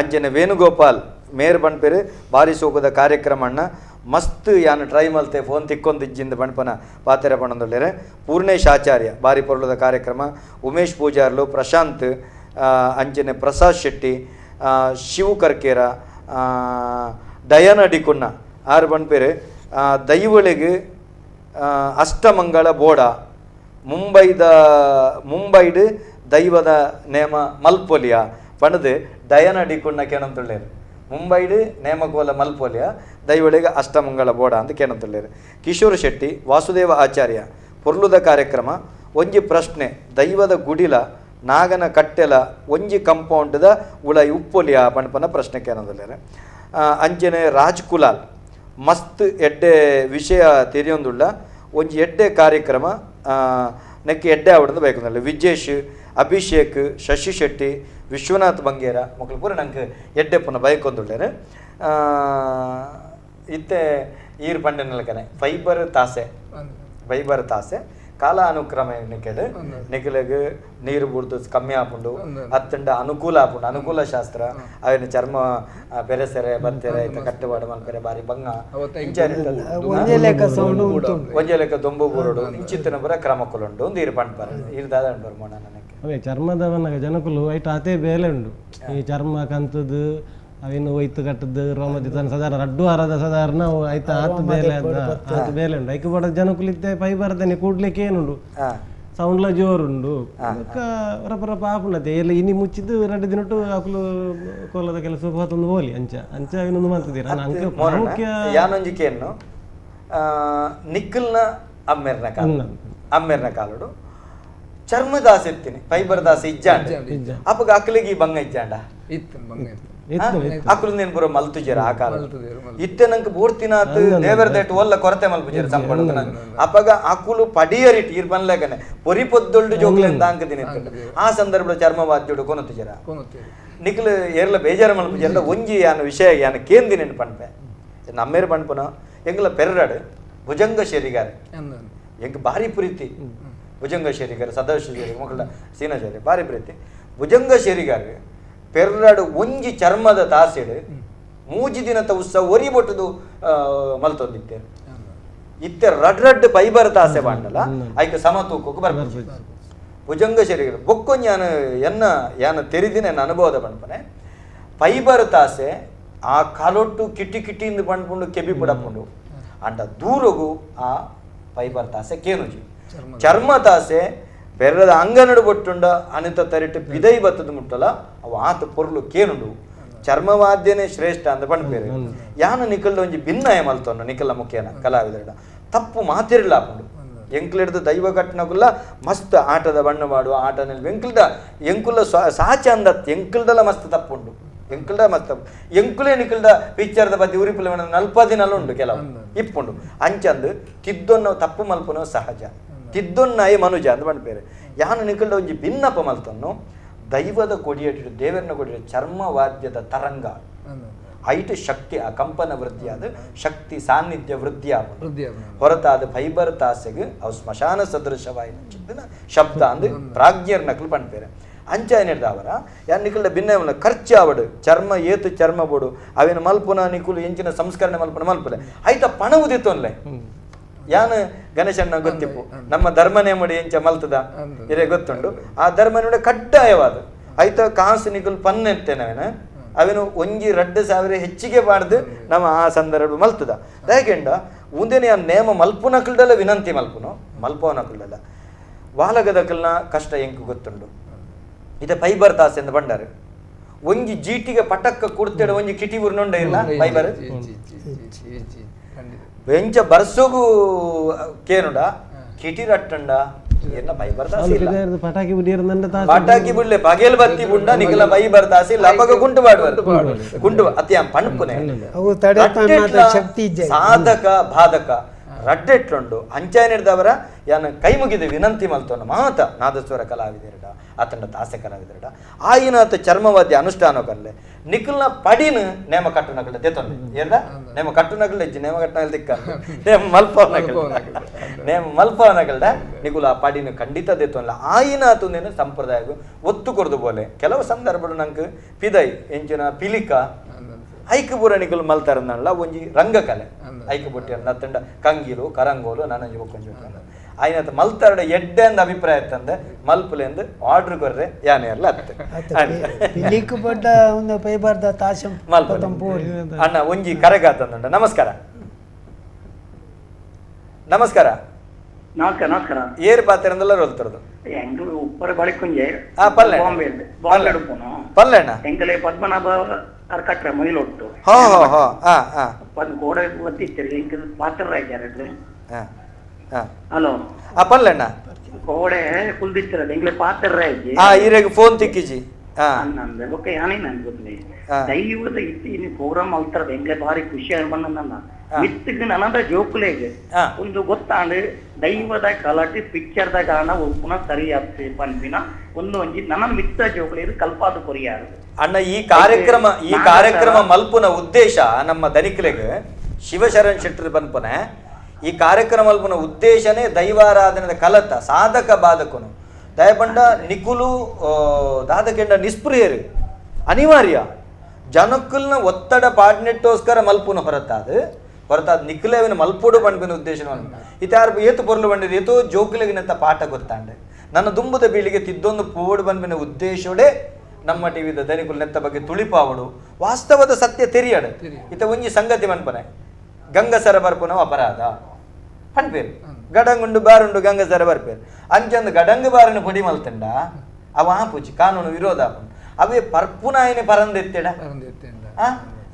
ಅಂಚನೆ ವೇಣುಗೋಪಾಲ್ ಮೇರ್ ಬಣ್ಪೇರು ಭಾರಿ ಸೋಕದ ಕಾರ್ಯಕ್ರಮ ಅಣ್ಣ ಮಸ್ತ್ ಯಾನು ಟ್ರೈ ಮಲ್ತೆ ಫೋನ್ ತಿಕ್ಕೊಂದಿಜ್ಜಿಂದ ಬಣ್ಪನ ಪಾತೆರ ಬಣ್ಣದೊಳ್ಳೆರೆ ಪೂರ್ಣೇಶ್ ಆಚಾರ್ಯ ಭಾರಿ ಪೊರ್ಲದ ಕಾರ್ಯಕ್ರಮ ಉಮೇಶ್ ಪೂಜಾರ್ಲು ಪ್ರಶಾಂತ್ ಅಂಚನೆ ಪ್ರಸಾದ್ ಶೆಟ್ಟಿ ಶಿವು ಕರ್ಕೇರ ಡಯನ ಡಿಕುನ್ನ ಆರು ಬಣ್ಪೇರು ದೈವಳಿಗೆ ಅಷ್ಟಮಂಗಳ ಬೋಡ ಮುಂಬೈಡ್ ದೈವದ ನೇಮ ಮಲ್ಪೊಲಿಯ ಪಣದು ಡಯನ ಡಿಕುನ್ನ ಕೇಳಂತುಳ್ಳೇರು ಮುಂಬೈಡ್ ನೇಮಕೋಲ ಮಲ್ಪೊಲಿಯ ದೈವಳಿಗೆ ಅಷ್ಟಮಂಗಳ ಬೋಡ ಅಂತ ಕೇಳಂತುಳ್ಳೇರು ಕಿಶೋರ್ ಶೆಟ್ಟಿ ವಾಸುದೇವ ಆಚಾರ್ಯ ಪೊರ್ಲುದ ಕಾರ್ಯಕ್ರಮ ಒಂಜಿ ಪ್ರಶ್ನೆ ದೈವದ ಗುಡಿಲ ನಾಗನ ಕಟ್ಟೆಲ ಒಂಜಿ ಕಂಪೌಂಡ್ದ ಉಳೈ ಉಪ್ಪೊಲಿಯ ಪಣಪನ ಪ್ರಶ್ನೆ ಕೇಳಂತುಳ್ಳೇರು ಅಂಚನೆ ರಾಜ್ ಕುಲಾಲ್ ಮಸ್ತ್ ಎಡ್ಡೆ ವಿಷಯ ತೆರೆಯೊಂದುಳ್ಳ ಒಂಜಿ ಎಡ್ಡೆ ಕಾರ್ಯಕ್ರಮ ನೆಕ್ಕೆ ಎಡ್ಡೆ ಆವಡದು ಬೈಕೊಂಡಲ್ಲ ವಿಜೇಶ್ ಅಭಿಷೇಕ್ ಶಶಿ ಶೆಟ್ಟಿ ವಿಶ್ವನಾಥ್ ಬಂಗೇರ ಮಕ್ಕಳು ಪೂರ ನಂಗೆ ಎಡ್ಡೆ ಪುನಃ ಬೈಕೊಂದುಳ್ಳೇರು ಇತ್ತೆ ಈರು ಪಂಡಿನಲ್ಕನೆ ಫೈಬರ್ ತಾಸೆ ಕಾಲ ಅನುಕ್ರಮ ನಿಕೆಡು ನಿಖಿಲಗೆ ನೀರು ಬುಡ್ದು ಕಮ್ಮಿ ಆಪುಂಡು ಅತ್ತಂಡ ಅನುಕೂಲ ಶಾಸ್ತ್ರ ಅವೇನು ಚರ್ಮ ಬೆರೆಸೆರೆ ಬತ್ತೆರೆ ಕಟ್ಟುವಾಡ ಮಲ್ಪೆರೆ ಬಾರಿ ಬಂಗ ಒಂಜೆ ಲೆಕ್ಕ ದೊಂಬು ಬುರುಡು ಇಂಚಿತ್ತಿನ ಬರ ಕ್ರಮಕ್ಕುಲುಂಡು ಒಂದು ಇರು ಪಂಡ್ಬಾರ ಇರು ದಾದ ಬರ್ಮೋಣ ನನಗೆ ಅವೇ ಚರ್ಮದವನಾಗ ಜನಕುಲು ಐಟ್ ಅದೇ ಬೇಲೆ ಉಂಡು ಈ ಚರ್ಮ ಕಂತದ್ದು ಅವೇನು ಒಯ್ತು ಕಟ್ಟದ್ದು ರೋಮದಿ ತನ್ನ ಸಾಧಾರಣ ರಡ್ಡು ಆರದ ಸಾಧಾರಣ ಆಯ್ತು ಆತು ಬೇಲೆ ಉಂಡು ಐಕೆ ಬಡ ಜನಕುಲಿತ್ತೆ ಪೈ ಬರದೇನೆ ಕೂಡ್ಲಿಕ್ಕೆ ಏನುಂಡು ಸೌಂಡ್ಲ ಜೋರುಂಡು ರಪ ಆಪುಂಡತೆ ಎಲ್ಲ ಇನಿ ಮುಚ್ಚಿದ್ದು 2 ದಿನಟ್ಟು ಆಕುಲು ಕೋಲದ ಕೆಲಸ ಹೊತ್ತೊಂದು ಹೋಲಿ ಅಂಚ ಇನ್ನೊಂದು ಮಾಡ್ತಿದ್ದೀರಾ ನಂಗೆ ಮುಖ್ಯ ಯಾನೊಂಜಿಕೆಯನ್ನು ನಿಕ್ಕಲ್ನ ಅಮ್ಮೆರ್ನ ಕಾಲುಡು ಚರ್ಮದಾಸ ಎತ್ತೀನಿ ಫೈಬರ್ ದಾಸ ಇಜ್ಜಾಂಡ ಅಪ್ಪಗ ಅಕ್ಕಲಿಗೆ ಈ ಬಂಗ ಇಜ್ಜಾಂಡ ಅಕ್ಕಲು ನೀನ್ ಬರೋ ಮಲ್ತುಜೇರ ಆ ಕಾಲ ಇತ್ತೆ ನಂಗೆ ಬೂರ್ತಿನಾತ್ ದೇವರದೇಟ್ ಒಲ್ಲ ಕೊರತೆ ಮಲ್ಪುಜೇರ ಸಂಪಡ ಅಪ್ಪಗ ಅಕ್ಕಲು ಪಡಿಯರಿಟ್ ಇರ್ ಬನ್ಲೇಗನೆ ಪೊರಿ ಪೊದ್ದೊಳ್ಳು ಜೋಗ್ಲೆಂದ ಅಂಕದಿನ ಆ ಸಂದರ್ಭದ ಚರ್ಮವಾದ್ಯುಡು ಕೊನತುಜೇರ ನಿಕ್ಲು ಏರ್ಲ ಬೇಜಾರ ಮಲ್ಪುಜೇರ ಒಂಜಿ ಯಾನ ವಿಷಯ ಯಾನ ಕೇಂದಿ ನೆನ್ ಪಣ್ಪೆ ನಮ್ಮೇರು ಪಣ್ಪನ ಎಂಗ್ಲ ಪೆರ್ರಾಡು ಭುಜಂಗ ಶೇರಿಗಾರೆ ಎಂಗ್ ಭಾರಿ ಪ್ರೀತಿ ಭುಜಂಗ ಶೇರಿಗಾರೆ ಸದಾಶಿವ ಶೇರಿ ಮಕ್ಕಳ ಸೀನಾಚಾರ್ಯ ಭಾರಿ ಪ್ರೀತಿ ಭುಜಂಗ ಶೇರಿಗಾರೆ ಪೆರ್ರಾಡು ಒಂಜಿ ಚರ್ಮದ ತಾಸೆಡು 3 ದಿನದ ಉತ್ಸವ ಒರಿ ಬೊಟ್ಟದು ಮಲ್ತೊಂದಿತ್ತೇರು ಇತ್ತೆ ರಡ್ ಫೈಬರ್ ತಾಸೆ ಬಾಂಡಲ್ಲ ಐಕೆ ಸಮ ತೂಕಕ್ಕೆ ಬರ್ಬೋದು ಭುಜಂಗ ಶರೀರ ಬೊಕ್ಕೊಂಜಿ ಯಾನ ತೆರಿದಿನ ಅನುಭವದ ಬಣ್ಪನೆ ಫೈಬರ್ ತಾಸೆ ಆ ಕಾಲೊಟ್ಟು ಕಿಟ್ಟಿಂದ ಬಂಡ್ಕೊಂಡು ಕೆಬಿ ಬಿಡಪುಂಡು ಅಂಡ ದೂರಗು ಆ ಫೈಬರ್ ತಾಸೆ ಕೇನುಜಿ ಚರ್ಮ ತಾಸೆ ಬೆರ್ರದ ಅಂಗನಡು ಬೊಟ್ಟುಂಡ ಅನಿತ ತರಿಟ್ಟು ಬಿದೈ ಬತ್ತದ ಮುಟ್ಟಲ್ಲ ಅವು ಆತ ಪೊರ್ಲು ಕೇನುಂಡು ಚರ್ಮವಾದ್ಯನೇ ಶ್ರೇಷ್ಠ ಅಂತ ಬಣ್ಪೇರು ಯಾನ ನಿಕಲ್ದ ಒಂಜಿ ಭಿನ್ನಾಯ ಮಲ್ತೊಂಡು ನಿಕಲ ಮುಖ್ಯನ ಕಲಾವಿದರ ತಪ್ಪು ಮಾತಿರ್ಲಾಪುಂಡು ಎಂಕ್ಲಿಡ್ದು ದೈವ ಕಟ್ನಗುಲ್ಲ ಮಸ್ತ್ ಆಟದ ಬಣ್ಣ ಮಾಡುವ ಆಟನಲ್ಲಿ ಎಂಕುಲ ಸಾಚ ಅಂದತ್ ಎಂಕಲ್ದಲ್ಲ ಮಸ್ತ್ ತಪ್ಪುಂಡು ಎಂಕಲ್ದ ಮಸ್ತ್ ತಪ್ಪು ಎಂಕುಲೇ ನಿಕಲ್ದ ಪಿಕ್ಚರ್ದ ಬದಿ ಉರಿಪುಲ ನಲ್ಪದಿನಲ್ಲ ಉಂಡು ಕೆಲವು ಇಪ್ಪುಂಡು ಅಂಚಂದು ತಿದ್ದೊನ್ನ ತಪ್ಪು ಮಲ್ಪುನೋ ಸಹಜ ತಿದ್ದೊನ್ನಾಯಿ ಮನುಜ ಅಂತ ಬಣ್ಪೇರು ಯಾನು ನಿಕಲ್ದ ಒಂಜಿ ಭಿನ್ನಪ ಮಲ್ತನ್ನು ದೈವದ ಕೊಡಿಯಟ್ಟು ದೇವರನ್ನ ಕೊಡಿಯ ಚರ್ಮವಾದ್ಯದ ತರಂಗ ಐಟ್ ಶಕ್ತಿ ಆ ಕಂಪನ ವೃದ್ಧಿಯಾದ ಶಕ್ತಿ ಸಾನ್ನಿಧ್ಯ ವೃದ್ಧಿಯಾಗ ಹೊರತಾದ ಫೈಬರ್ ತಾಸೆಗೆ ಅವು ಸ್ಮಶಾನ ಸದೃಶವಾಯಿ ಶಬ್ದ ಅಂದ್ರೆ ಪ್ರಾಜ್ಞರ್ ನಕಲು ಪಣ್ಪೇರೆ ಅಂಚ ಏನಿರ್ದಾವರ ಯಾನ್ ನಿಕಲ್ದ ಭಿನ್ನ ಖರ್ಚಾವಡು ಚರ್ಮ ಏತು ಚರ್ಮ ಬೋಡು ಅವೇನು ಮಲ್ಪುನ ನಿಕುಲು ಎಂಚಿನ ಸಂಸ್ಕರಣೆ ಮಲ್ಪುಲೆ ಆಯ್ತ ಪಣ ಉದಿತ್ತೊನ್ಲೆ ಯಾನು ಗಣೇಶಣ್ಣ ಗೊತ್ತಿಪ್ಪು ನಮ್ಮ ಧರ್ಮನೇ ಮಾಡಿ ಎಂಚ ಮಲ್ತದ ಇರೇ ಗೊತ್ತುಂಡು ಆ ಧರ್ಮನೇ ಕಡ್ಡಾಯವಾದ ಆಯ್ತ ಕಾಸು ನಿಕುಲು ಪನ್ನೆತ್ತೇನವೇನ ಅವೇನು ಒಂಜಿ 2,000 ಹೆಚ್ಚಿಗೆ ಬಾಡ್ದು ನಮ್ಮ ಆ ಸಂದರ್ಭ ಮಲ್ತದ ಹೇಗೆಂಡ ಉಂದೇನೆ ಆ ನೇಮ ಮಲ್ಪುನಕಲ್ದಲ್ಲ ವಿನಂತಿ ಮಲ್ಪವನಕಲ್ದಲ್ಲ ವಾಲಗದಕಲ್ನ ಕಷ್ಟ ಎಂಕು ಗೊತ್ತುಂಡು ಇತ್ತೆ ಫೈಬರ್ ತಾಸೆ ಎಂದು ಬಂಡಾರು ಒಂಜಿ ಜೀಟಿಗೆ ಪಟಕ್ಕ ಕುಡ್ತೇಡ ಒಂಜಿ ಕಿಟಿ ಉರ್ನೊಂಡ ಇಲ್ಲ ಫೈಬರ್ ಬೆಂಚ ಬರ್ಸೋಗು ಕೇನುಡ ಕಿಟಿ ರಟ್ಟಂಡ ಎಲ್ಲ ಫೈಬರ್ ತಾಸಿ ಇಲ್ಲ ಪಟಾಕಿ ಬಿಡ್ಲೆ ಬಗೆಲ್ ಬತ್ತಿ ಬುಂಡ ನಿಗಲ ಫೈಬರ್ ತಾಸಿ ಲಪಗ ಗುಂಟು ಮಾಡುವರು ಗುಂಟು ಅತಿ ಪಣಪುನೆ ಸಾಧಕ ಬಾಧಕ ರಡ್ಡೆಟ್ಲುಂಡು ಅಂಚಾನಿಡ್ದವರ ಯಾನ ಕೈ ಮುಗಿದ ವಿನಂತಿ ಮಲ್ತೋನ ಮಾತ ನಾದಸ್ವರ ಕಲಾವಿದರಡ ಆತಂಡ ತಾಸೆ ಕಲಾವಿದರಡ ಆಯಿನಾತ ಚರ್ಮವಾದ್ಯ ಅನುಷ್ಠಾನ ಕಲ್ಲೆ ನಿಖಲ್ನ ಪಡಿನ ನೇಮ ಕಟ್ಟುನಗಲ ತೆತ್ತೊಂದು ಏನ್ದ ನೇಮ ಕಟ್ಟುನಗಲ ಇಜ್ಜಿ ನೇಮ ಕಟ್ಟುನಗಲ ತಿಕ್ಕ ನೇಮ ಮಲ್ಪವನಗಲ್ಡ ನಿಗುಲ ಆ ಪಡಿನ ಖಂಡಿತ ತೆತ್ತೊಂದಿಲ್ಲ ಆಯಿನಾತು ನೇನು ಸಂಪ್ರದಾಯಗೂ ಒತ್ತು ಕೊರದು ಬೋಲೆ ಕೆಲವು ಸಂದರ್ಭಗಳು ನಂಗೆ ಪಿದೈ ಎಂಚಿನ ಪಿಲಿಕ ಐಕ್ಯ ಪುರಾಣಿಗಳು ಮಲ್ತಾರಲ್ಲ ಒಂಜಿ ರಂಗಕಲೆ ಐಕ್ಯ ಬುಟ್ಟಿ ನತ್ತಂಡ ಕಂಗಿಲು ಕರಂಗೋಲು ನನಂಜಿ ಒಕ್ಕೊಂಜಿ ಆಯ್ನತ್ತ ಮಲ್ತಾರಡ ಎಡ್ಡೆ ಅಂದ ಅಭಿಪ್ರಾಯ ತಂದೆ ಮಲ್ಪುಲೆಂದು ಆರ್ಡರ್ ಕೊರ್ರೆ ಯಾನೆ ಎಲ್ಲ ಅಣ್ಣ ಒಂಜಿ ಕರೆಗಾತಂದ ನಮಸ್ಕಾರ ನಮಸ್ಕಾರ ಏರ್ ಪಾತ್ರೆಂದೆಲ್ಲ ರೋಲ್ತರದು ಉಪ್ಪರ ಬಳಿಕೊಂಜೆ ಪಲ್ಲೆ ಪಲ್ಲೆಣ್ಣ ಎಂಕಲೆ ಪದ್ಮನಾಭ ಕಟ್ರೆ ಮೈಲೊಟ್ಟು ಗೋಡೆ ಒತ್ತಿರ್ತೀರಿ ಎಂಕ ಪಾತ್ರ ಆಯ್ತಾರ ಹಲೋ ಪಲ್ಲೆಣ್ಣ ಗೋಡೆ ಕುಲ್ದಿತ್ತಿರದು ಎಂಕ್ಲೆ ಪಾತ್ರ ಆಯ್ತು ಈರೆಗ್ ಫೋನ್ ತಿಕ್ಕಿಜಿ ಅನ್ನಂದೆ ಬೊಕ್ಕ ಯಾನೇ ನನ್ ಗೊತ್ತಿಲ್ಲ ದೈವದ ಇತ್ತು ಇನ್ನು ಪ್ರೋಗ್ರಾಮ್ ಆಗ್ತಾರದು ಎಂಕ್ಲೆ ಭಾರಿ ಖುಷಿ ಬಂದ ಮಿತ್ತಿಗೆ ನನಂದ ಜೋಕುಲೆಗೆ ಒಂದು ಗೊತ್ತಾಂಡು ದೈವದ ಕಲಾಟಿ ಪಿಕ್ಚರ್ದ ಕಾರಣ ಪುನಃ ಸರಿ ಆಗ್ತದೆ ಪನ್ಪಿನ ಒಂದು ಒಂಜಿ ನನ್ನ ಮಿತ್ತ ಜೋಕುಲೆ ಇದು ಕಲ್ಪಾದ ಕೊರಿಯಾರು ಅಣ್ಣ ಈ ಕಾರ್ಯಕ್ರಮ ಮಲ್ಪುನ ಉದ್ದೇಶ ನಮ್ಮ ದನಿಕಲೆಗೆ ಶಿವಶರಣ್ ಶೆಟ್ಟರ್ ಬನ್ಪನೆ ಈ ಕಾರ್ಯಕ್ರಮ ಮಲ್ಪುನ ಉದ್ದೇಶನೇ ದೈವಾರಾಧನೆದ ಕಲತ ಸಾಧಕ ಬಾಧಕನು ದಯಪಂಡ ನಿಕುಲು ದಾದಕೆಂಡ ನಿಸ್ಪೃಹರು ಅನಿವಾರ್ಯ ಜನಕ್ಕಲ್ನ ಒತ್ತಡ ಪಾಡ್ನೆಟ್ಟೋಸ್ಕರ ಮಲ್ಪುನ ಹೊರತಾದ ನಿಖಿಲೇವಿನ ಮಲ್ಪೋಡು ಬಂಡ್ಬಿನ ಉದ್ದೇಶ ಇತ್ತಾರು ಏತು ಪೊರ್ಲು ಬಂಡಿರಿ ಏತೋ ಜೋಕುಲೆಗಿನಂತ ಪಾಠ ಗೊತ್ತಾಂಡೆ ನನ್ನ ದುಂಬುದ ಬೀಳಿಗೆ ತಿದ್ದೊಂದು ಪೋಡು ಬಂದ್ಬಿನ ಉದ್ದೇಶೋಡೆ ನಮ್ಮ ಟಿವಿದ ದನಿಕುಲ್ ನೆತ್ತ ಬಗ್ಗೆ ತುಳಿಪಾವಡು ವಾಸ್ತವದ ಸತ್ಯ ತೆರಿಯಡು ಇತ ಒಂಜಿ ಸಂಗತಿ ಮನ್ಪನೆ ಗಂಗಸರ ಬರ್ಪುನವ ಅಪರಾಧ ಪಣ್ಪೇರು ಗಡಂಗುಂಡು ಬಾರುಂಡು ಗಂಗಸರ ಬರ್ಪೇರು ಅಂಚಂದು ಗಡಂಗ ಬಾರನ್ನು ಪೊಡಿ ಮಲ್ತಂಡ ಅವ ಆಪುಚಿ ಕಾನೂನು ವಿರೋಧ ಆಪುಂಡು ಅವೇ ಪರ್ಪುನಾಯನೆ ಪರಂದೆತ್ತೆಡ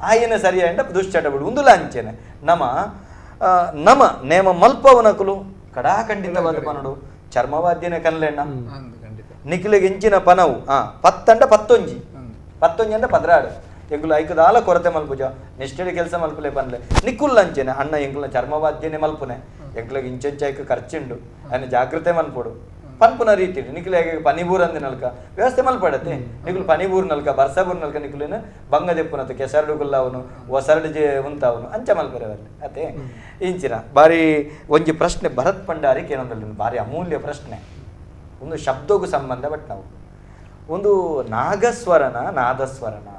ಆಯನ ಸರಿಯಾದ ದುಶ್ಚಟ ಬಿಡು ಉಂದುಲ ಅಂಚೆನೆ ನಮ ನೇಮ ಮಲ್ಪವನಕುಲು ಕಡಾಖಂಡಿತವಾದ ಪನಡು ಚರ್ಮವಾದ್ಯನೆ ಕನ್ಲೆಣ್ಣ ನಿಖಿಲಿಗೆ ಇಂಚಿನ ಪನವು ಪತ್ತಂಡ ಪತ್ತೊಂಜಿ ಅಂಡ ಪದ್ರಾಡು ಎಂಗುಲು ಐಕದಾಲ ಕೊರತೆ ಮಲ್ಪುಜ ನೆಸ್ಟೆಡ್ ಕೆಲಸ ಮಲ್ಪಲೆ ಬನ್ಲೆ ನಿಕ್ಕುಲ್ ಅಂಚೆನೆ ಅಣ್ಣ ಎಂಗುಲ ಚರ್ಮವಾದ್ಯನೆ ಮಲ್ಪುನೆ ಎಂಗ್ಲಿಗೆ ಇಂಚೆಂಚ ಐಕ ಖರ್ಚುಂಡು ಅನ್ನ ಜಾಗ್ರತೆ ಮನ್ಪೊಡು ಪನ್ಪುನ ರೀತಿ ನಿಖಿಲಿಗೆ ಪನಿಬೂರ್ ಅಂದ ನಲ್ಕ ವ್ಯವಸ್ಥೆ ಮಲ್ಪಡತ್ತೆ ನಿಖುಲು ಪನಿಬೂರ್ ನಲ್ಕ ಬರ್ಸಬೂರ್ ನಲ್ಕ ನಿಖುಲಿನ ಬಂಗದೆಪ್ಪುನತ್ತು ಕೆಸರಡುಗುಲ್ಲ ಅವನು ಒಸರಡು ಉಂತವನು ಅಂಚ ಮಲ್ಪರವಲ್ಲಿ ಅತ್ತೆ ಇಂಚಿನ ಬಾರಿ ಒಂಜಿ ಪ್ರಶ್ನೆ ಭರತ್ ಪಂಡಾರಿಗೆ ಏನೊಂದಲ್ಲಿ ಬಾರಿ ಅಮೂಲ್ಯ ಪ್ರಶ್ನೆ ಒಂದು ಶಬ್ದಗೂ ಸಂಬಂಧ ಬಟ್ ನಾವು ಒಂದು ನಾಗಸ್ವರನ ನಾದಸ್ವರನ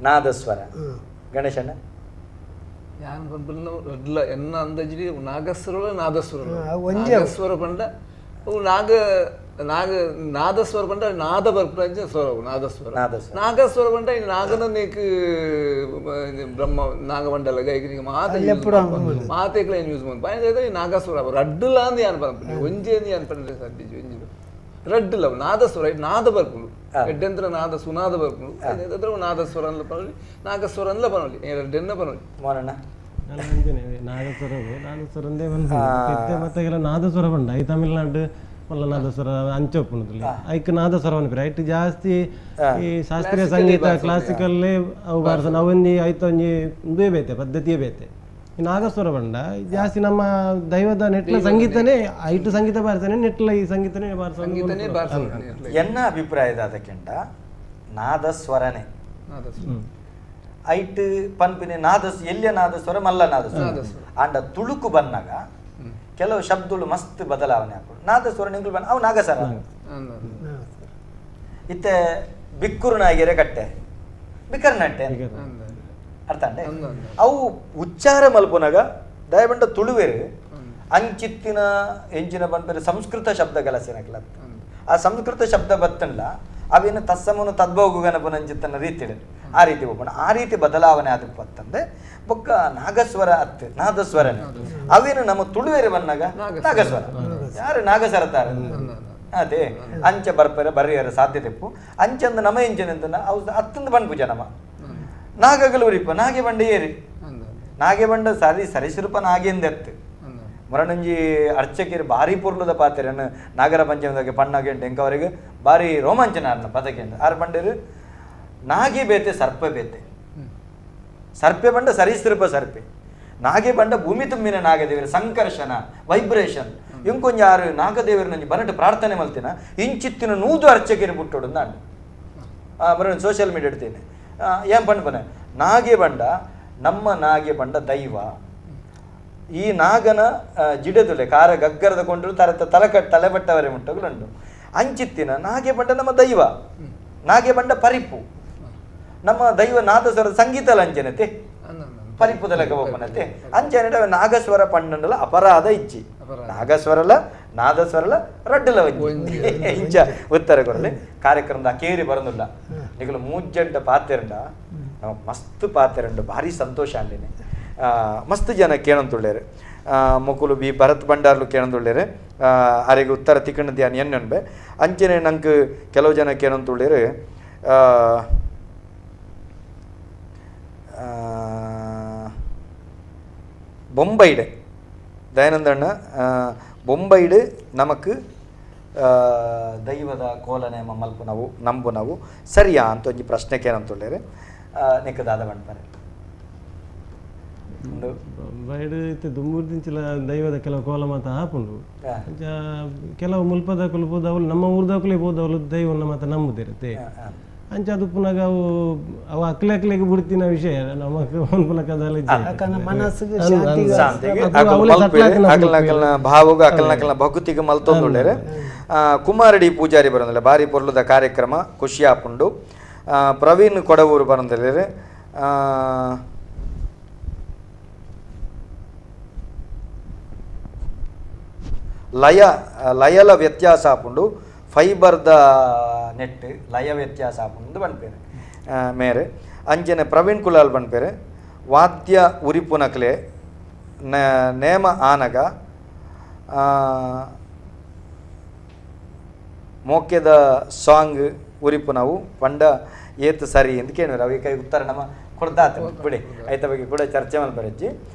ನಾದಸ್ವರ ಗಣೇಶಣ್ಣ ಎನ್ನ ಅಂದಾಜಿ ನಾಗಸ್ವರ ಪಂಡ ನಾದಸ್ವರ ಪಂಡ ನಾದ ಬರ್ಪಂಚ ಸ್ವರ ನಾಗಸ್ವರ ಪಂಡ ನಾಗನ ನೀಕು ಬ್ರಹ್ಮ ನಾಗಮಂಡಲ ಗೈಕ ಮಾತೇಕ್ಲ ಏನ್ ಯೂಸ್ ಮಾಡಿ ನಾಗಸ್ವರ ರಡ್ಡುಲ ಅಂದ್ ಯಾನ್ ಬಂದ್ಬಿಟ್ಟು ಒಂಜೇಂದು ಯಾನ್ ಪಂಡ್ರೆ ಸದ್ಯ ಒಂಜಿಲು ರಡ್ಡುಲ ನಾದಸ್ವರ ನಾದ ಬರ್ಪುಳು ಎಡ್ಡೆಂದ್ರ ನಾದ ಸುನಾದ ಬರ್ಪುಳು ಅದ್ರ ನಾದಸ್ವರ ಅನ್ಲ ಪನೊಲಿ ನಾಗಸ್ವರ ಅನ್ಲ ಪನೊಲಿ ಎರಡೆನ್ನ ಪನೊಲಿ ಮಾರಣ್ಣ ನಾದಸ್ವರಂದೇ ಮತ್ತೆ ನಾದಸ್ವರ ಬಂಡ ಈ ತಮಿಳ್ನಾಡು ಮಲ್ಲ ನಾದಸ್ವರ ಅಂಚೊಪ್ಪುನದಲ್ಲಿ ಐಕ್ ನಾದಸ್ವರ ಅನ್ಪಿರ ಐಟ್ ಜಾಸ್ತಿ ಈ ಶಾಸ್ತ್ರೀಯ ಸಂಗೀತ ಕ್ಲಾಸಿಕಲ್ಲೇ ಅವು ಬಾರ್ಸನ ಅವೊಂಜಿ ಐತ ಒಂಜಿ ಇದೇ ಬೇತೆ ಪದ್ಧತಿಯೇ ಬೇತೆ ಈ ನಾಗಸ್ವರ ಬಂಡ ಜಾಸ್ತಿ ನಮ್ಮ ದೈವದ ನೆಟ್ಲ ಸಂಗೀತನೇ ಐಟು ಸಂಗೀತ ಬಾರಿಸನೆ ನೆಟ್ಲ ಈ ಸಂಗೀತನೇ ಬಾರಿಸ ಎನ್ನ ಅಭಿಪ್ರಾಯದ ಅದಕ್ಕೆಂಡ ನಾದಸ್ವರನೇ ಐಟ್ ಪನ್ಪಿನ ಎಲ್ಲಿಯ ನಾದಸ್ವರ ಮಲ್ಲ ನಾದಸ್ವರ ಅಂಡ ತುಳುಕು ಬನ್ನಾಗ ಕೆಲವು ಶಬ್ದಗಳು ಮಸ್ತ್ ಬದಲಾವಣೆ ಹಾಕೋದು ನಾದಸ್ವರ ನಿಂಗಳು ಬಣ್ಣ ಅವು ನಾಗಸರ ಇತ್ತೆ ಬಿಕ್ಕುರು ನಾಗೆರೆ ಕಟ್ಟೆ ಬಿಕರ್ನಟ್ಟೆ ಅರ್ಥ ಅಂಡೆ ಅವು ಉಚ್ಚಾರ ಮಲ್ಪುನಾಗ ದಯಬಂಡ ತುಳುವೇರು ಅಂಚಿತ್ತಿನ ಎಂಚಿನ ಬಂದ್ಬೇರೆ ಸಂಸ್ಕೃತ ಶಬ್ದ ಕೆಲಸನಕ್ಲ ಆ ಸಂಸ್ಕೃತ ಶಬ್ದ ಬತ್ತಲ್ಲ ಅವೇನು ತತ್ಸಮನು ತದ್ಭೋಗು ಗಣಪನಂಚಿತ್ತನ ರೀತಿ ಆ ರೀತಿ ಹೋಗೋಣ. ಆ ರೀತಿ ಬದಲಾವಣೆ ಆದಪ್ಪಂತಂದ್ರೆ ಬೊಕ್ಕ ನಾಗಸ್ವರ ಅತ್ತೆ ನಾದಸ್ವರನೇ ಅವೇನು ನಮ್ಮ ತುಳುವೇರೆ ಬನ್ನಾಗ ನಾಗಸ್ವರ ಯಾರು ನಾಗಸರತಾರ ಅದೇ ಅಂಚ ಬರ್ಪರೆ ಬರೆಯರ ಸಾಧ್ಯತೆ ಇಪ್ಪು ಅಂಚಂದ ನಮ ಎಂಚನೆಂತ ಅತ್ತಂದು ಬಣ್ಪುಜ ನಮ ನಾಗಗಳು ಉರಿಪ ನಾಗೆ ಬಂಡ ಏರಿ ನಾಗೆ ಬಂಡ ಸರಿಸೃಪ ನಾಗೆಂದೆತ್ತು ಮರಣಂಜಿ ಅರ್ಚಕಿರು ಭಾರಿ ಪುರ್ಲುದ ಪಾತ್ರೆಯನ್ನು ನಾಗರ ಪಂಚಮದಾಗೆ ಪಣ್ಣಾಗೆ ಎಂಕವರೆಗೆ ಭಾರಿ ರೋಮಾಂಚನ ಆರ್ನ ಪದಕ್ಕೆ ಆರು ಬಂಡರು ನಾಗೆ ಬೇತೆ ಸರ್ಪ ಬೇತೆ ಸರ್ಪೆ ಬಂಡ ಸರಿಸೃಪ ಸರ್ಪೆ ನಾಗೆ ಬಂಡ ಭೂಮಿ ತುಂಬಿನ ನಾಗದೇವರ ಸಂಕರ್ಷಣ ವೈಬ್ರೇಷನ್ ಇಂಕೊಂಜ ಯಾರು ನಾಗದೇವರ ನಂಜಿ ಬರಟ್ಟು ಪ್ರಾರ್ಥನೆ ಮಲ್ತಿನ ಇಂಚಿತ್ತಿನ ನೂದು ಅರ್ಚಕಿರು ಬಿಟ್ಟೋಡು ನಾನು ಮರ ಸೋಷಿಯಲ್ ಮೀಡಿಯಾ ಇಡ್ತೇನೆ ಏನ್ ಪಣ್ಣ ನಾಗೆ ಬಂಡ ನಮ್ಮ ನಾಗೆ ಬಂಡ ದೈವ ಈ ನಾಗನ ಜಿಡದುಲೆ ಕಾರ ಗಗ್ಗರದ ಕೊಂಡರು ತಲೆಬಟ್ಟವರೇ ಮುಟ್ಟಗಳುಂಟು ಅಂಚಿತ್ತಿನ ನಾಗೆ ಬಂಡ ನಮ್ಮ ದೈವ ನಾಗೆ ಬಂಡ ಪರಿಪು ನಮ್ಮ ದೈವ ನಾದಸ್ವರ ಸಂಗೀತ ಅಂಚನತೆ ಪರಿಪುದ ಲೆಕ್ಕನತೆ ಅಂಚನೆ ನಾಗಸ್ವರ ಪಣ್ಣಂಡಲ ಅಪರಾಧ ಇಜ್ಜಿ ನಾಗಸ್ವರಲ ನಾದಸ್ವರಲ ರಡ್ಡಲ ಇಂಚ ಉತ್ತರ ಕೊಡಲಿ ಕಾರ್ಯಕ್ರಮದ ಅಕೇರಿ ಬರೋದಿಲ್ಲ ನಿಗಲು ಮೂಜ್ಜಂಟ ಪಾತ್ರೆಂಡ ಮಸ್ತ್ ಪಾತ್ರೆಂಡು ಭಾರಿ ಸಂತೋಷ ಅಂಡಿನಿ ಮಸ್ತ್ ಜನ ಕೇಳಂತುಳ್ಳೇರು ಮೊಕುಲು ಬಿ ಭರತ್ ಭಂಡಾರ್ಲು ಕೇಳಂದುಳ್ಳೇರು ಅರೆಗೆ ಉತ್ತರ ತಿಕ್ಕಂಡು ಧ್ಯಾನ ಎನ್ನೊಂಬೆ ಅಂಚನೆ ನಂಗೆ ಕೆಲವು ಜನ ಕೇಳಂತುಳ್ಳೇರು ಬೊಂಬೈಡ್ ದಯಾನಂದಣ್ಣ ಬೊಂಬೈಡ್ ನಮಕ್ ದೈವದ ಕೋಲನೇಮ ಮಲ್ಪು ನಾವು ನಂಬು ನಾವು ಸರಿಯಾ ಅಂತ ಒಂಜಿ ಪ್ರಶ್ನೆ ಕೇಳಂತುಳ್ಳೇರು ನಿಕ್ಕದಾದ ಬಣ್ಪರೆ ಬೈಡ್ ಇತ್ತೆ ದುಮ್ಮೂರು ದಿಂಚಿಲ ದೈವದ ಕೆಲವು ಕೋಲ ಮಾತ ಹಾಪುಂಡು ಕೆಲವು ಮುಲ್ಪದ ಕುಲ್ಪದ ಅವಳು ನಮ್ಮ ಊರ್ದಾಕಲೇ ಬೋದವಳು ದೈವನ್ನ ಮಾತ ನಂಬುದಿರುತ್ತೆ ಅಂಚ ಅದು ಪುನಃ ಅವು ಅಕ್ಲೆಗೆ ಬಿಡ್ತಿನ ವಿಷಯ ನಮಕ್ ಭಾವಗ ಅಕಲ್ನಕಲ್ನ ಭಕುತಿಗೆ ಮಲ್ತೊಂದುಳ್ಳೇರೆ ಕುಮಾರಡಿ ಪೂಜಾರಿ ಬರೋದಿಲ್ಲ ಭಾರಿ ಪೊರ್ಲುದ ಕಾರ್ಯಕ್ರಮ ಖುಷಿ ಆಪುಂಡು ಪ್ರವೀಣ್ ಕೊಡವೂರು ಬರೋದಿಲ್ಲ ಲಯಲ ವ್ಯತ್ಯಾಸ ಆಪುಂಡು ಫೈಬರ್ದ ನೆಟ್ ಲಯ ವ್ಯತ್ಯಾಸ ಆಪುಂಡು ಬಣ್ಪೇರೆ ಮೇರೆ ಅಂಚನೆ ಪ್ರವೀಣ್ ಕುಲಾಲ್ ಬಣ್ಪೇರೆ ವಾದ್ಯ ಉರಿಪುನಕ್ಲೆ ನೇಮ ಆನಗ ಮೋಕ್ಯದ ಸಾಂಗ್ ಉರಿಪು ನಾವು ಪಂಡ ಏತ್ ಸರಿ ಅಂತ ಕೇಳಿದ್ರು ಅವಿ ಕೈ ಉತ್ತರ ನಮ್ಮ ಕೊಡ್ದಾತ ಬಿಡಿ ಐತ ಬಗ್ಗೆ ಕೂಡ ಚರ್ಚೆ ಮಲ್ಪರಜ್ಜಿ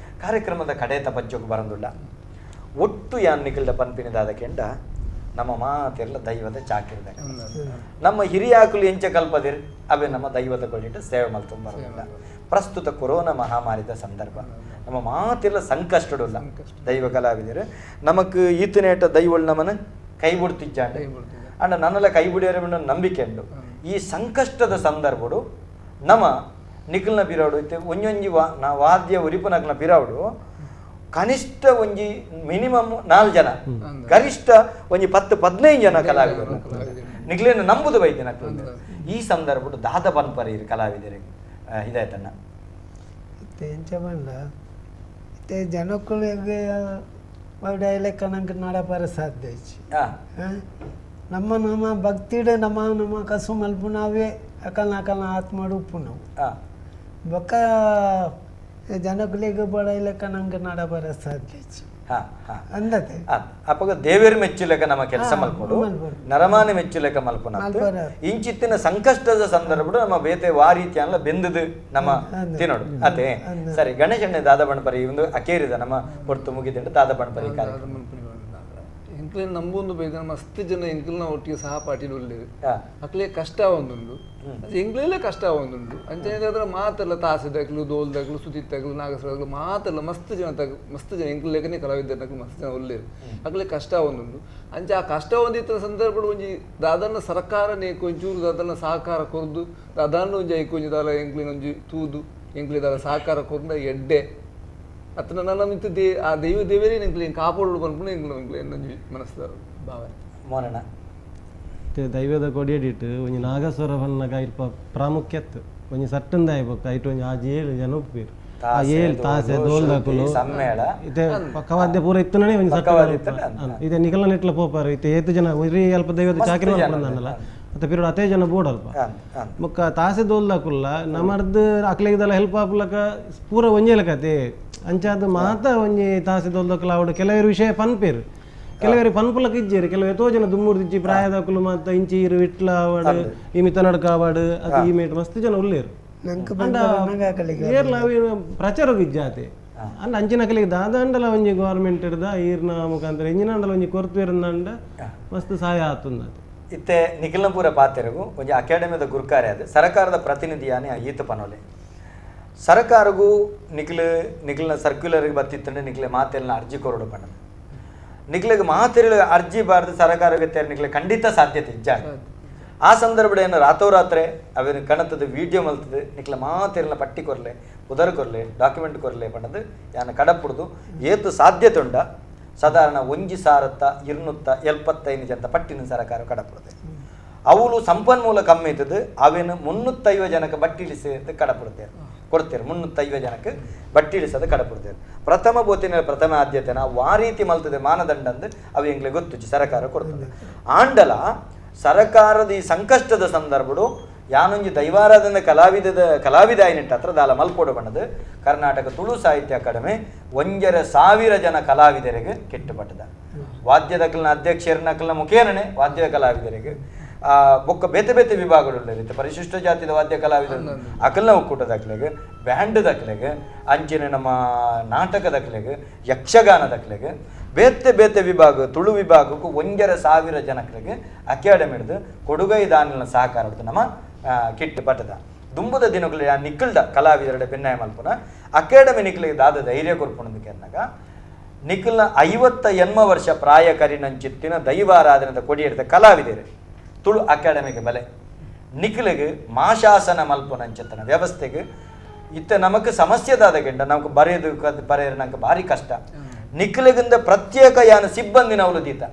ಕಾರ್ಯಕ್ರಮದ ಕಡೆತ ಪಂಚೋಕು ಬರಂದುಲ್ಲ ಒಟ್ಟು ಯಾನ್ ನಿಖಿಲ್ದ ಪನ್ಪಿನಿದಾದ ಕೆಂಡ ನಮ್ಮ ಮಾತೆಲ್ಲ ದೈವದ ಚಾಕಿರ್ದ ನಮ್ಮ ಹಿರಿಯಾಕುಲು ಎಂಚ ಕಲ್ಪದಿರ್ ಅವೇ ನಮ್ಮ ದೈವದ ಕೊಡಿಟ್ಟು ಸೇವೆ ಮಲ್ತೊಂದು ಬರೋದಿಲ್ಲ ಪ್ರಸ್ತುತ ಕೊರೋನಾ ಮಹಾಮಾರಿದ ಸಂದರ್ಭ ನಮ್ಮ ಮಾತೆಲ್ಲ ಸಂಕಷ್ಟಡುಲ್ಲ ದೈವ ಕಲಾವಿದರು ನಮಕ್ ಈತನೇಟ ದೈವಳು ನಮ್ಮನ ಕೈ ಬಿಡ್ತಿಜ್ಜಾಂಡ ಅಂಡ ನನ್ನೆಲ್ಲ ಕೈ ಬಿಡಿಯೋರ ನಂಬಿಕೆ ಉಂಡು ಈ ಸಂಕಷ್ಟದ ಸಂದರ್ಭಡು ನಮ್ಮ ನಿಖಿಲ್ನ ಬಿರಾಡು ಐತೆ ಒಂಜೊಂಜಿ ವಾದ್ಯ ಉರಿಪುನಕ್ನ ಬಿರಾಡು ಕನಿಷ್ಠ ಒಂಜಿ ಮಿನಿಮಮ್ 4 ಜನ ಗರಿಷ್ಠ ಒಂಜಿ 10-15 ಜನ ಕಲಾವಿದರು ನಿಗ್ಲೇನು ನಂಬುದು ಬೈದಿನ ಈ ಸಂದರ್ಭ ದಾದ ಪನ್ಪರಿ ಕಲಾವಿದರಿಗೆ ಇದಾಯ್ತಣ್ಣ ಎಂಚ ಬಂದ ಇತ್ತೆ ಜನಕ್ಕಳಿಗೆ ಡೈಲೆಕ್ ಕಣಂಕ ನಾಡಪಾರ ಸಾಧ್ಯ ನಮ್ಮ ಭಕ್ತಿಡೆ ನಮ್ಮ ಕಸು ಮಲ್ಪು ನಾವೇ ಅಕಲ್ನ ಆತ್ಮಾಡು ಉಪ್ಪು ನಾವು ಬೊಕ್ಕ ಜನಗಳಿಗೆ ಬಡೈಲೆ ಕಣಂಕ ನಾಡಪಾರ ಸಾಧ್ಯ ಅಂದತೆ ಅಪ್ಪಗ ದೇವೇರ್ ಮೆಚ್ಚುಲೆಕ ನಮ್ಮ ಕೆಲಸ ಮಲ್ಪಡು ನರಮಾನೆ ಮೆಚ್ಚುಲೆಕ ಮಲ್ಪುನ ಇಂಚಿತ್ತಿನ ಸಂಕಷ್ಟದ ಸಂದರ್ಭ ನಮ್ಮ ಬೇತೆ ವಾ ರೀತಿ ಅಲ್ಲ ಬೆಂದದು ನಮ್ಮ ತಿನ್ನೋಡು ಅದೇ ಸರಿ ಗಣೇಶಣ್ಣೆ ದಾದ ಬಣ್ಪರಿ ಒಂದು ಅಕೇರಿದ ನಮ್ಮ ಹೊರ್ತು ಮುಗಿದಂಡು ದಾದ ಬಣ್ಪರಿ ಕಾರ್ಯಕ್ರಮ ಎಂಕ್ಲೇನು ನಂಬೊಂದು ಬೇಗ ಮಸ್ತ್ ಜನ ಎಂಕ್ಲನ ಒಟ್ಟಿಗೆ ಸಹಪಾಠಿಲು ಒಳ್ಳೇದು ಅಕ್ಲೇ ಕಷ್ಟ ಒಂದುಂಡು ಅದು ಎಂಕ್ಲೆಲ್ಲೇ ಕಷ್ಟ ಒಂದುಂಡು ಅಂಚೆ ಮಾತೆಲ್ಲ ತಾಸಿದಾಗ್ಲು ದೋಲ್ದಾಗ್ಲು ಸುತ್ತಿತ್ತಾಗ್ಲು ನಾಗಸ್ವರಗಳು ಮಾತೆಲ್ಲ ಮಸ್ತ್ ಜನ ಎಂಕ್ಲೇಕನೇ ಕಲಾವಿದರ್ನಾಗ್ಲು ಮಸ್ತ್ ಜನ ಒಳ್ಳೇದು ಅಕ್ಲೇ ಕಷ್ಟ ಒಂದುಂಡು ಅಂಚೆ ಆ ಕಷ್ಟ ಒಂದಿತ್ತ ಸಂದರ್ಭ ಒಂಜಿ ದಾದನ್ನ ಸರ್ಕಾರನೇ ಕೊಂಚೂರು ದಾದನ್ನ ಸಹಕಾರ ಕೊರ್ದು ದಾದನ್ನ ಒಂಜಿ ಐಕೊಂಜಿ ದಾಲ ಎಂಕ್ಲಿನ ಒಂಜಿ ತೂದು ಎಂಕ್ಲಿ ದಾಲ ಸಹಕಾರ ಕೊರ್ದ ಎಡ್ಡೆ ಅತನ ನನ್ನ ಮಿತ್ತು ಆ ದೈವ ದೇವರೇ ನಿಂಗೆ ಕಾಪಾಡು ಬಂದ್ಬಿಟ್ಟು ನಿಂಗೆ ಮನಸ್ಸು ಭಾವನೆ ಮೋರಣ ದೈವದ ಕೊಡಿಯಡಿಟ್ಟು ಒಂಜಿ ನಾಗಸ್ವರವನ್ನ ಇಲ್ಪ ಪ್ರಾಮುಖ್ಯತ್ ಒಂಜಿ ಸಟ್ಟಂದ ಆಯ್ಬೇಕು ಐಟು ಒಂಜಿ ಆಜಿ 7 ಜನ ಒಪ್ಪೇರು ಆ 7 ತಾಸೆ ದೋಲ್ದಾಕುಲು ಇತ್ತೆ ಪಕ್ಕವಾದ್ಯ ಪೂರ ಇತ್ತನೇ ಒಂಜಿ ಸಟ್ಟ ಇದೆ ನಿಖಲ್ನ ನೆಟ್ಲ ಪೋಪಾರು ಇತ್ತೆ 7 ಜನ ಒರಿ ಅಲ್ಪ ದೈವದ ಚಾಕರಿ ಮಾಡ್ಕೊಂಡನಲ್ಲ ಅತ್ತ ಪಿರಿಯಡ್ ಅತೇ ಜನ ಬೋರ್ಡ್ ಅಲ್ಪ ಮುಕ್ಕ ತಾಸೆ ದೋಲ್ದಾಕುಲ್ಲ ನಮ್ಮರ್ದು ಅಕ್ಲೆಗ್ದಲ್ಲ ಹೆಲ್ಪ್ ಆಪುಲಕ ಪೂರ ಒಂಜೇಲ ಕತೆ ಅಂಚಾದ ಮಾತ ಒಂಜಿ ತಾಸೆ ದೋಲ್ದಾಕುಲ್ಲ ಅವಡು ಕೆಲವರು ವಿಷಯ ಪನ್ಪೇರು ಕೆಲವರಿಗೆ ಪನ್ಪುಲಕ ಇಜ್ಜೇರಿ ಕೆಲವು ಎಷ್ಟೋ ಜನ ದುಮ್ಮೂರು ಇಜ್ಜಿ ಪ್ರಾಯದಾಕುಲು ಮಾತ ಇಂಚೀರು ಇಟ್ಲ ಅವಡು ಈ ಮಿತ ನಡ್ಕಾವಾಡು ಅದು ಈ ಮೇಟ್ ಮಸ್ತ್ ಜನ ಉಳ್ಳೇರು ಏರ್ಲ ಅವೇನು ಪ್ರಚಾರಕ್ಕೆ ಇಜ್ಜಾತೆ ಅಂಡ ಅಂಚಿನ ಕಲಿಗೆ ದಾದಂಡಲ ಒಂಜಿ ಗೌರ್ಮೆಂಟ್ ಇರ್ದ ಈರ್ನ ಮುಖಾಂತರ ಇಂಜಿನಂಡಲ ಒಂಜಿ ಕೊರತು ಇರಂದಂಡ ಮಸ್ತ್ ಸಹಾಯ ಆತುಂದ ಇತ್ತೆ ನಿಖಿಲ್ನಪೂರ ಪಾತೆರಗು ಒಂಜಿ ಅಕಾಡೆಮಿದ ಗುರುಕಾರೆ ಅದು ಸರ್ಕಾರದ ಪ್ರತಿನಿಧಿಯಾನೆ ಈತ ಪನೋಲೆ ಸರ್ಕಾರಗೂ ನಿಖಿಲ್ನ ಸರ್ಕ್ಯುಲರ್ಗೆ ಬತ್ತಿತ್ತಂಡೆ ನಿಖಿಲೆ ಮಾತೆಲ್ಲ ಅರ್ಜಿ ಕೊರಡು ಪಣ್ಣದು ನಿಖಿಲಿಗೆ ಮಾತೆರಳು ಅರ್ಜಿ ಬಾರ್ದು ಸರ್ಕಾರಕ್ಕೆ ತೇರು ನಿಖಿಲೆ ಖಂಡಿತ ಸಾಧ್ಯತೆ ಇಜ್ಜ ಆ ಸಂದರ್ಭದ ಏನು ರಾತ್ರೋರಾತ್ರೆ ಅವನು ಕಣತದ ವಿಡಿಯೋ ಮಲ್ತದೆ ನಿಖಿಲ ಮಾತೆರಲ ಪಟ್ಟಿ ಕೊರಲೆ ಉದರ್ ಕೊರಲೆ ಡಾಕ್ಯುಮೆಂಟ್ ಕೊರಲೆ ಪಣ್ಣದು ಯಾನ ಕಡಪುಡ್ದು ಏತು ಸಾಧ್ಯತೆ ಉಂಡ ಸಾಧಾರಣ 1,275 ಜನ ಪಟ್ಟಿನ ಸರ್ಕಾರ ಕಡಪುಡುತ್ತೆ ಅವಳು ಸಂಪನ್ಮೂಲ ಕಮ್ಮಿ ಇದ್ದದ್ದು ಅವೇನು 350 ಜನಕ್ಕೆ ಬಟ್ಟಿ ಇಳಿಸಿದ ಕಡಪುಡ್ತೇವೆ ಕೊಡ್ತೇವೆ 350 ಜನಕ್ಕೆ ಬಟ್ಟಿ ಇಳಿಸೋದು ಕಡಪುಡ್ತೇವೆ ಪ್ರಥಮ ಬೋತಿನ ಪ್ರಥಮ ಆದ್ಯತೆನ ಆ ರೀತಿ ಮಲ್ತದೆ ಮಾನದಂಡ ಅಂದು ಅವು ಎಂಗ್ಲೆ ಗೊತ್ತು ಸರ್ಕಾರ ಕೊಡ್ತದೆ ಆಂಡಲ ಸರ್ಕಾರದ ಈ ಸಂಕಷ್ಟದ ಸಂದರ್ಭಡು ಯಾನೊಂಜಿ ದೈವಾರಾಧನೆ ಕಲಾವಿದ ಆಯ್ನಿಟ್ಟ ಹತ್ರ ದಾಲ ಮಲ್ಪೋಡು ಬಣ್ಣದು ಕರ್ನಾಟಕ ತುಳು ಸಾಹಿತ್ಯ ಅಕಾಡೆಮಿ 1,000 ಜನ ಕಲಾವಿದರಿಗೆ ಕೆಟ್ಟುಪಟ್ಟದ ವಾದ್ಯದಕಲ್ನ ಅಧ್ಯಕ್ಷರನಕಲ್ನ ಮುಖೇನನೆ ವಾದ್ಯ ಕಲಾವಿದರಿಗೆ ಬೊಕ್ಕ ಬೇತೆ ಬೇತೆ ವಿಭಾಗಗಳು ಪರಿಶಿಷ್ಟ ಜಾತಿದ ವಾದ್ಯ ಕಲಾವಿದರು ಅಕಲ್ನ ಒಕ್ಕೂಟದ ಅಕ್ಲೆಗೆ ಬ್ಯಾಂಡ್ ದಕ್ಲೆಗೆ ಅಂಚಿನ ನಮ್ಮ ನಾಟಕ ದಕ್ಲೆಗೆ ಯಕ್ಷಗಾನ ದಕ್ಲೆಗೆ ಬೇತೆ ಬೇತೆ ವಿಭಾಗ ತುಳು ವಿಭಾಗಕ್ಕೂ 1,000 ಜನಕ್ಕೆ ಅಕಾಡೆಮಿ ಹಿಡಿದು ಕೊಡುಗೈ ದಾನಿನ ಸಹಕಾರ ಹಿಡಿದು ನಮ್ಮ ಕಿಟ್ಟು ಪಟ್ಟದ ದುಂಬುದ ದಿನಗಳು ನಿಕ್ಕಲ್ದ ಕಲಾವಿದರ ಬೆನ್ನಾಯ ಮಲ್ಪುನ ಅಕಾಡೆಮಿ ನಿಖಿಲಿಗೆ ದಾದ ಧೈರ್ಯ ಕೊರ್ಪುಣದಕ್ಕೆ ಅಂದಾಗ ನಿಖಿಲ್ನ 58 ವರ್ಷ ಪ್ರಾಯಕರಿನಂಚಿತ್ತಿನ ದೈವಾರಾಧನದ ಕೊಡಿ ಹಿಡಿದ ಕಲಾವಿದರು ತುಳು ಅಕಾಡೆಮಿಗೆ ಬಲೆ ನಿಖಿಲಿಗೆ ಮಾಶಾಸನ ಮಲ್ಪುನಂಚಿತ್ತನ ವ್ಯವಸ್ಥೆಗೆ ಇತ್ತ ನಮಕ್ ಸಮಸ್ಯೆದಾದ ಗೆಂಡ ನಮ್ಗೆ ಬರೆಯೋದು ಬರೆಯೋದು ನಂಗೆ ಭಾರಿ ಕಷ್ಟ ನಿಖಿಲಿಗಿಂದ ಪ್ರತ್ಯೇಕ ಯಾನ ಸಿಬ್ಬಂದಿನ ಅವಳು ದೀತ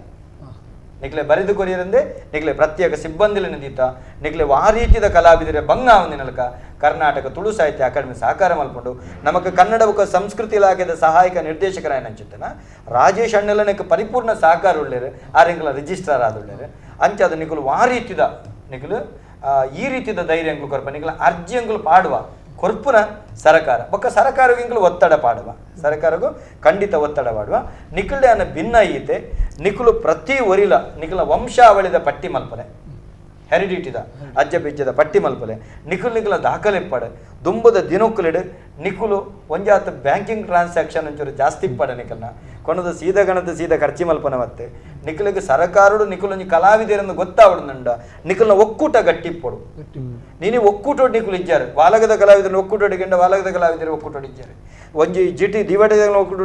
ನಿಖಲೆ ಬರೆದು ಕೊರಿಯರಂದೆ ನಿಖಲೆ ಪ್ರತ್ಯೇಕ ಸಿಬ್ಬಂದಿಲಿನ ದೀತ ನಿಖಲೆ ಆ ರೀತಿಯ ಕಲಾವಿದರ ಬಂಗ ಅವನಿನಲ್ಕ ಕರ್ನಾಟಕ ತುಳು ಸಾಹಿತ್ಯ ಅಕಾಡೆಮಿ ಸಹಕಾರ ಮಲ್ಕೊಂಡು ನಮಗೆ ಕನ್ನಡ ಸಂಸ್ಕೃತಿ ಇಲಾಖೆದ ಸಹಾಯಕ ನಿರ್ದೇಶಕರ ಏನಂಚಿತ್ತನ ರಾಜೇಶ್ ಅಣ್ಣಲನಕ್ಕೆ ಪರಿಪೂರ್ಣ ಸಹಕಾರ ಉಳ್ಳೇರು ಆರೆಂಕಲ ರಿಜಿಸ್ಟ್ರಾರ್ ಆದುಳ್ಳೇರು ಅಂಚದ ನಿಖಲು ಆ ರೀತಿದ ನಿಖಲು ಈ ರೀತಿಯ ಧೈರ್ಯ ಅಂಕಲು ಕೊರಪ ನಿಖಲ ಅರ್ಜಿ ಅಂಕಲು ಪಾಡುವ ಕೊರ್ಪುನ ಸರ್ಕಾರ ಬೊಕ್ಕ ಸರ್ಕಾರಗಿಂಕಲು ಒತ್ತಡ ಪಾಡುವ ಸರ್ಕಾರಗೂ ಖಂಡಿತ ಒತ್ತಡ ಪಾಡುವ ನಿಖಲ್ಡೆ ಅನ್ನ ಭಿನ್ನ ಈತೆ ನಿಖಲು ಪ್ರತಿ ಒರಿಲ ನಿಖಲ ವಂಶಾವಳಿದ ಪಟ್ಟಿ ಮಲ್ಪನೆ ಹೆರಿಡಿಟಿದ ಅಜ್ಜ ಬಿಜ್ಜದ ಪಟ್ಟಿ ಮಲ್ಪಲೆ ನಿಖಲ ದಾಖಲೆ ಪಡೆ ದುಂಬದ ದಿನಕ್ಕಲಿಡು ನಿಖಲು ಒಂಜಾತ ಬ್ಯಾಂಕಿಂಗ್ ಟ್ರಾನ್ಸಾಕ್ಷನ್ ಒಂಚೂರು ಜಾಸ್ತಿ ಪಡೆ ನಿಖಲ್ನ ಕೊನದ ಸೀದಾ ಖರ್ಚಿ ಮಲ್ಪನ ಮತ್ತೆ ನಿಖಲಿಗೆ ಸರ್ಕಾರಡು ನಿಖಲೊಂಜಿ ಕಲಾವಿದರನ್ನು ಗೊತ್ತಾವಡುಂಡ ನಿಖಲ್ನ ಒಕ್ಕೂಟ ಗಟ್ಟಿಪ್ಪಡು ನೀನು ಒಕ್ಕೂಟೋಡು ನಿಖಲು ಇಜ್ಜಾರು ವಾಲಗದ ಕಲಾವಿದರನ್ನು ಒಕ್ಕೂಟೋಡಿಗೆಂಡ ವಾಲಗದ ಕಲಾವಿದರು ಒಕ್ಕೂಟೋಡಿಜ್ಜಾರು ಒಂಜಿ ಜಿಟಿ ದಿವಟದ ಒಕ್ಕೂಟ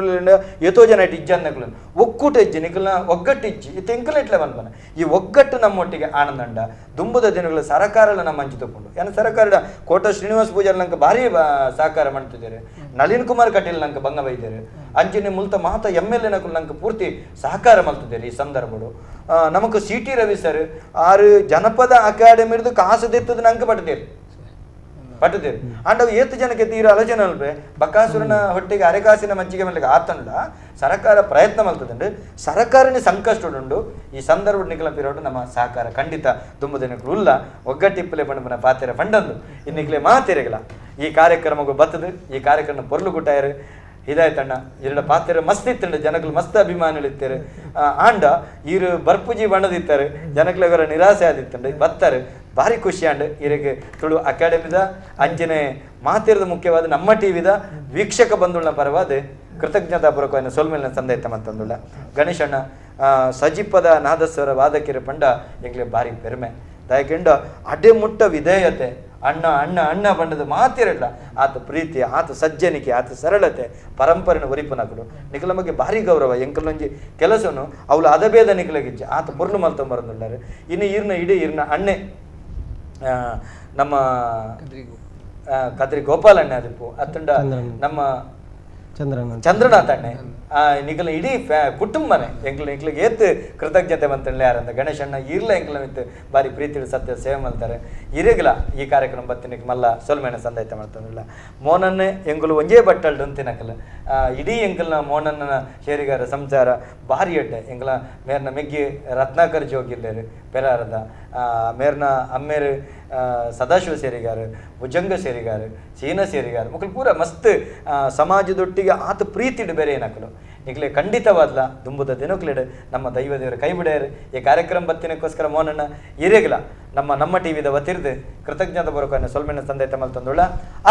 ಎತೋ ಜನ ಇಟ್ಟು ಇಜ್ಜಂದಗಳು ಒಕ್ಕೂಟ ಇಜ್ಜಿ ನಿಖಲ್ನ ಒಗ್ಗಟ್ಟು ಇಜ್ಜಿ ಇದು ಎಂಕಲೆಟ್ಲೆ ಮಲ್ಪನ ಈ ಒಗ್ಗಟ್ಟು ನಮ್ಮೊಟ್ಟಿಗೆ ಆನಂದಂಡ ದುಂಬದ ದಿನಗಳು ಸರ್ಕಾರಲ್ಲ ನಮ್ಮ ಹಂಚಿ ತಗೊಂಡು ಏನು ಸರ್ಕಾರ ಕೋಟ ಶ್ರೀನಿವಾಸ ಪೂಜಾರಿ ನಂಗೆ ಭಾರಿ ಸಹಕಾರ ಮಾಡ್ತಿದ್ದಾರೆ ನಳಿನ್ ಕುಮಾರ್ ಕಟೀಲ್ ನಂಗೆ ಭಂಗ ಬೈದ್ದಾರೆ ಅಂಚಿನ ಮುಲ್ತ ಮಾತ MLA ನಕಲು ನಂಗೆ ಪೂರ್ತಿ ಸಹಕಾರ ಮಾಡ್ತಿದ್ದಾರೆ ಈ ಸಂದರ್ಭಗಳು ನಮಗೆ CT ರವಿ ಸರ್ 6 ಜನಪದ ಅಕಾಡೆಮಿ ಹಿಡಿದು ಕಾಸು ದೆತ್ತದ ನಂಗೆ ಪಟ್ಟದೇರು ಅಂಡವು 7 ಜನಕ್ಕೆ ತೀರ ಆಲೋಚನೆ ಅಲ್ವೇ ಬಕಾಸುರನ ಹೊಟ್ಟೆಗೆ ಅರೆಕಾಸಿನ ಮಂಚಿಗೆ ಮೇಲೆ ಆತಂಡ ಸರ್ಕಾರ ಪ್ರಯತ್ನ ಮಾಡ್ತದಂಡು ಸರ್ಕಾರನೇ ಸಂಕಷ್ಟ ಉಂಡು ಈ ಸಂದರ್ಭ ನಿಖಲ ಪಿರೋಡು ನಮ್ಮ ಸಹಕಾರ ಖಂಡಿತ ದುಂಬದಿನಕ್ಕೂ ಉಲ್ಲ ಒಗ್ಗಟ್ಟಿಪ್ಪಲೆ ಬಂಡ ಪಾತೆರ ಫಂಡಂದು ಇನ್ನಿಕ್ಲೆ ಮಾತೆರೆಗಳ ಈ ಕಾರ್ಯಕ್ರಮಗೂ ಬರ್ತದೆ ಈ ಕಾರ್ಯಕ್ರಮ ಪೊರ್ಲು ಗುಟ್ಟಾಯರು ಇದಾಯ್ತಣ್ಣ ಎರಡು ಪಾತ್ರೆ ಮಸ್ತ್ ಇತ್ತಂಡ ಜನಗಳು ಮಸ್ತ್ ಅಭಿಮಾನಿಗಳಿರ್ತಾರೆ ಆಂಡ ಇರು ಬರ್ಪುಜಿ ಬಣ್ಣದಿತ್ತಾರೆ ಜನಕ್ಲೆಗರ ನಿರಾಸೆ ಆದಿತ್ತಂಡ ಬರ್ತಾರೆ ಭಾರಿ ಖುಷಿ ಅಂಡ್ ಇರಿಗೆ ತುಳು ಅಕಾಡೆಮಿದ ಅಂಜನೆ ಮಾತಿರದ ಮುಖ್ಯವಾದ ನಮ್ಮ ಟಿವಿದ ವೀಕ್ಷಕ ಬಂಧುಗಳ ಪರವಾದ ಕೃತಜ್ಞತಾಪೂರ್ವಕವಾಗಿ ಸೋಲ್ಮೇಲಿನ ಸಂದೇತ ಮಂತಂದುಳ್ಳ ಗಣೇಶ್ ಅಣ್ಣ ಸಜಿಪದ ನಾದಸ್ವರ ವಾದಕಿರ ಪಂಡ ಎಂಗ್ಲೆ ಭಾರಿ ಪೆರ್ಮೆ ದಯಕೆಂಡ ಅಡೆಮುಟ್ಟ ವಿಧೇಯತೆ ಅಣ್ಣ ಅಣ್ಣ ಅಣ್ಣ ಬಂಡದ ಮಾತಿರಲ್ಲ ಆತ ಪ್ರೀತಿ ಆತ ಸಜ್ಜನಿಕೆ ಆತ ಸರಳತೆ ಪರಂಪರೆನ ಒರಿಪುನಕಲು ನಿಖಲ ಬಗ್ಗೆ ಭಾರಿ ಗೌರವ ಎಂಕಲೊಂಜಿ ಕೆಲಸನು ಅವಳು ಅದಭೇದ ನಿಖಲಗಿಜ್ಜೆ ಆತ ಪುರ್ಲು ಮಲ್ತಂಬರಂದುಳ್ಳಾರೆ ಇನ್ನು ಇಡೀ ಅಣ್ಣೆ ನಮ್ಮ ಕದ್ರಿ ಗೋಪಾಲಣ್ಣ ಅದಪ್ಪು ಅತ್ತಂಡ ನಮ್ಮ ಚಂದ್ರನಾಥ್ ಅಣ್ಣೆ ನಿಖಲ ಇಡೀ ಕುಟುಂಬನೇ ಎಂಕ್ಲಿಗೆ ಏತ್ ಕೃತಜ್ಞತೆ ಮಂತೇಳಿ ಯಾರಂತ ಗಣೇಶಣ್ಣ ಇರ್ಲ ಎಂಕ್ಲ ಮಿತ್ ಬಾರಿ ಪ್ರೀತಿ ಸತ್ಯ ಸೇವೆ ಮಾಡ್ತಾರೆ ಇರೇಗಿಲ್ಲ ಈ ಕಾರ್ಯಕ್ರಮ ಬತ್ತಿನಿಗೆ ಮಲ್ಲ ಸೊಲ್ಮೇನ ಸಂದೈತ ಮಾಡ್ತಾನಿಲ್ಲ ಮೋನನ್ನೇ ಎಂಗುಲು ಒಂಜೇ ಬಟ್ಟಲ್ಡು ಅಂತಿನಕಲ್ಲ ಇಡೀ ಎಂಕಲ್ನ ಮೋನನ್ನ ಶೇರಿಗಾರ ಸಂಸಾರ ಭಾರಿ ಅಡ್ಡೆ ಎಂಗ್ಲ ಮೇರ್ನ ಮೆಗ್ಗಿ ರತ್ನಾಕರ್ ಜೋಗಿಲ್ಲೇರು ಪೆರಾರದ ಮೇರ್ನ ಅಮ್ಮೇರು ಸದಾಶಿವ ಸೇರಿಗಾರು ಭುಜಂಗ ಸೇರಿಗಾರು ಚೀನ ಸೇರಿಗಾರು ಮಕ್ಕಳು ಪೂರ ಮಸ್ತ್ ಸಮಾಜದೊಟ್ಟಿಗೆ ಆತ ಪ್ರೀತಿಡು ಬೇರೆ ಏನಕ್ಕಲು ನಿಕ್ಲೆ ಖಂಡಿತವಾದ್ಲ ದುಂಬುದ ದಿನಕ್ಲಿಡು ನಮ್ಮ ದೈವ ದೇವರ ಕೈ ಬಿಡ್ಯಾರು ಈ ಕಾರ್ಯಕ್ರಮ ಬತ್ತಿನಕ್ಕೋಸ್ಕರ ಮೋನನ್ನ ಇರೇಗಿಲ್ಲ ನಮ್ಮ ಟಿವಿದ ವತಿರ್ದು ಕೃತಜ್ಞತಾ ಪೂರ್ವಕ ಸೊಲ್ಮೆನ ಸಂದೇತ ಮಲ್ತಂದುಳ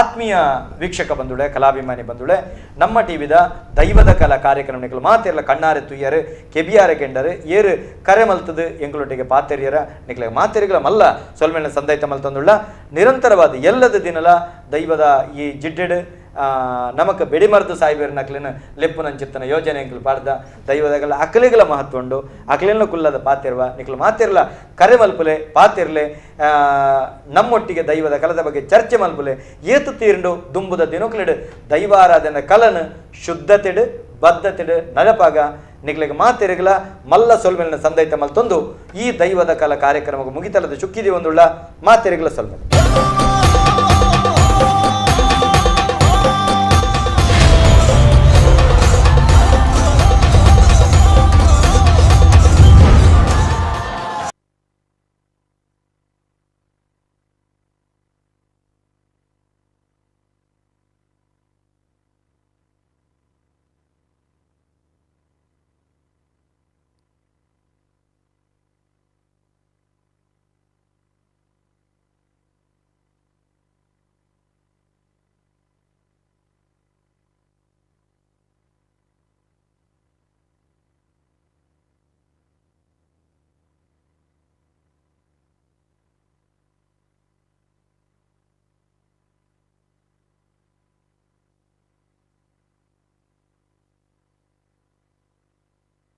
ಆತ್ಮೀಯ ವೀಕ್ಷಕ ಬಂದುಳೆ ಕಲಾಭಿಮಾನಿ ಬಂದುಳೆ ನಮ್ಮ ಟಿವಿದ ದೈವದ ಕಲಾ ಕಾರ್ಯಕ್ರಮ ನಿಕ್ಲು ಮಾತಿರಲ ಕಣ್ಣಾರೆ ತುಯ್ಯರು ಕೆಬಿಯಾರೆ ಕೆಂಡರು ಏರು ಕರೆ ಮಲ್ತದು ಎಂಗಳೊಟ್ಟಿಗೆ ಪಾತೆರಿಯರ ನಿಕ್ಲೆ ಮಾತೆರಿಗಳ ಮಲ್ಲ ಸೊಲ್ಮೆನ ಸಂದೇತ ಮಲ್ತಂದುಳ ನಿರಂತರವಾದ ಎಲ್ಲದ ದಿನಲ ದೈವದ ಈ ಜಿಡ್ಡೆಡು ನಮಕ್ ಬೆಡಿಮರ್ದು ಸಾಯಿಬೇರು ನಕ್ಲಿನ ಲೆಪ್ಪುನಂಚಿತ್ತನ ಯೋಜನೆ ಎಂಕಲು ಪಾಡ್ದ ದೈವದಗಲ ಅಕಲಿಗಳ ಮಹತ್ವ ಉಂಡು ಅಕಲಿನ ಕುಲ್ಲದ ಪಾತಿರ್ವ ನಿಕ್ಲು ಮಾತಿರ್ಲ ಕರೆ ಮಲ್ಪುಲೆ ಪಾತಿರ್ಲೆ ನಮ್ಮೊಟ್ಟಿಗೆ ದೈವದ ಕಲದ ಬಗ್ಗೆ ಚರ್ಚೆ ಮಲ್ಪುಲೆ ಏತು ತೀರ್ಂಡು ದುಂಬುದ ದಿನಕ್ಲಿಡು ದೈವಾರಾಧನೆ ಕಲನು ಶುದ್ಧತೆಡು ಬದ್ಧತೆಡು ನಡಪಾಗ ನಿಕ್ಲಿಗೆ ಮಾತಿರಗಲ ಮಲ್ಲ ಸೊಲ್ಮೆಲಿನ ಸಂದೈತ ಮಲ್ತೊಂದು ಈ ದೈವದ ಕಲ ಕಾರ್ಯಕ್ರಮಕ್ಕೆ ಮುಗಿತಲದ ಚುಕ್ಕಿದಿ ಒಂದುಳ್ಳ ಮಾತಿರಗಲ ಸೊಲ್ಮೆಲೆ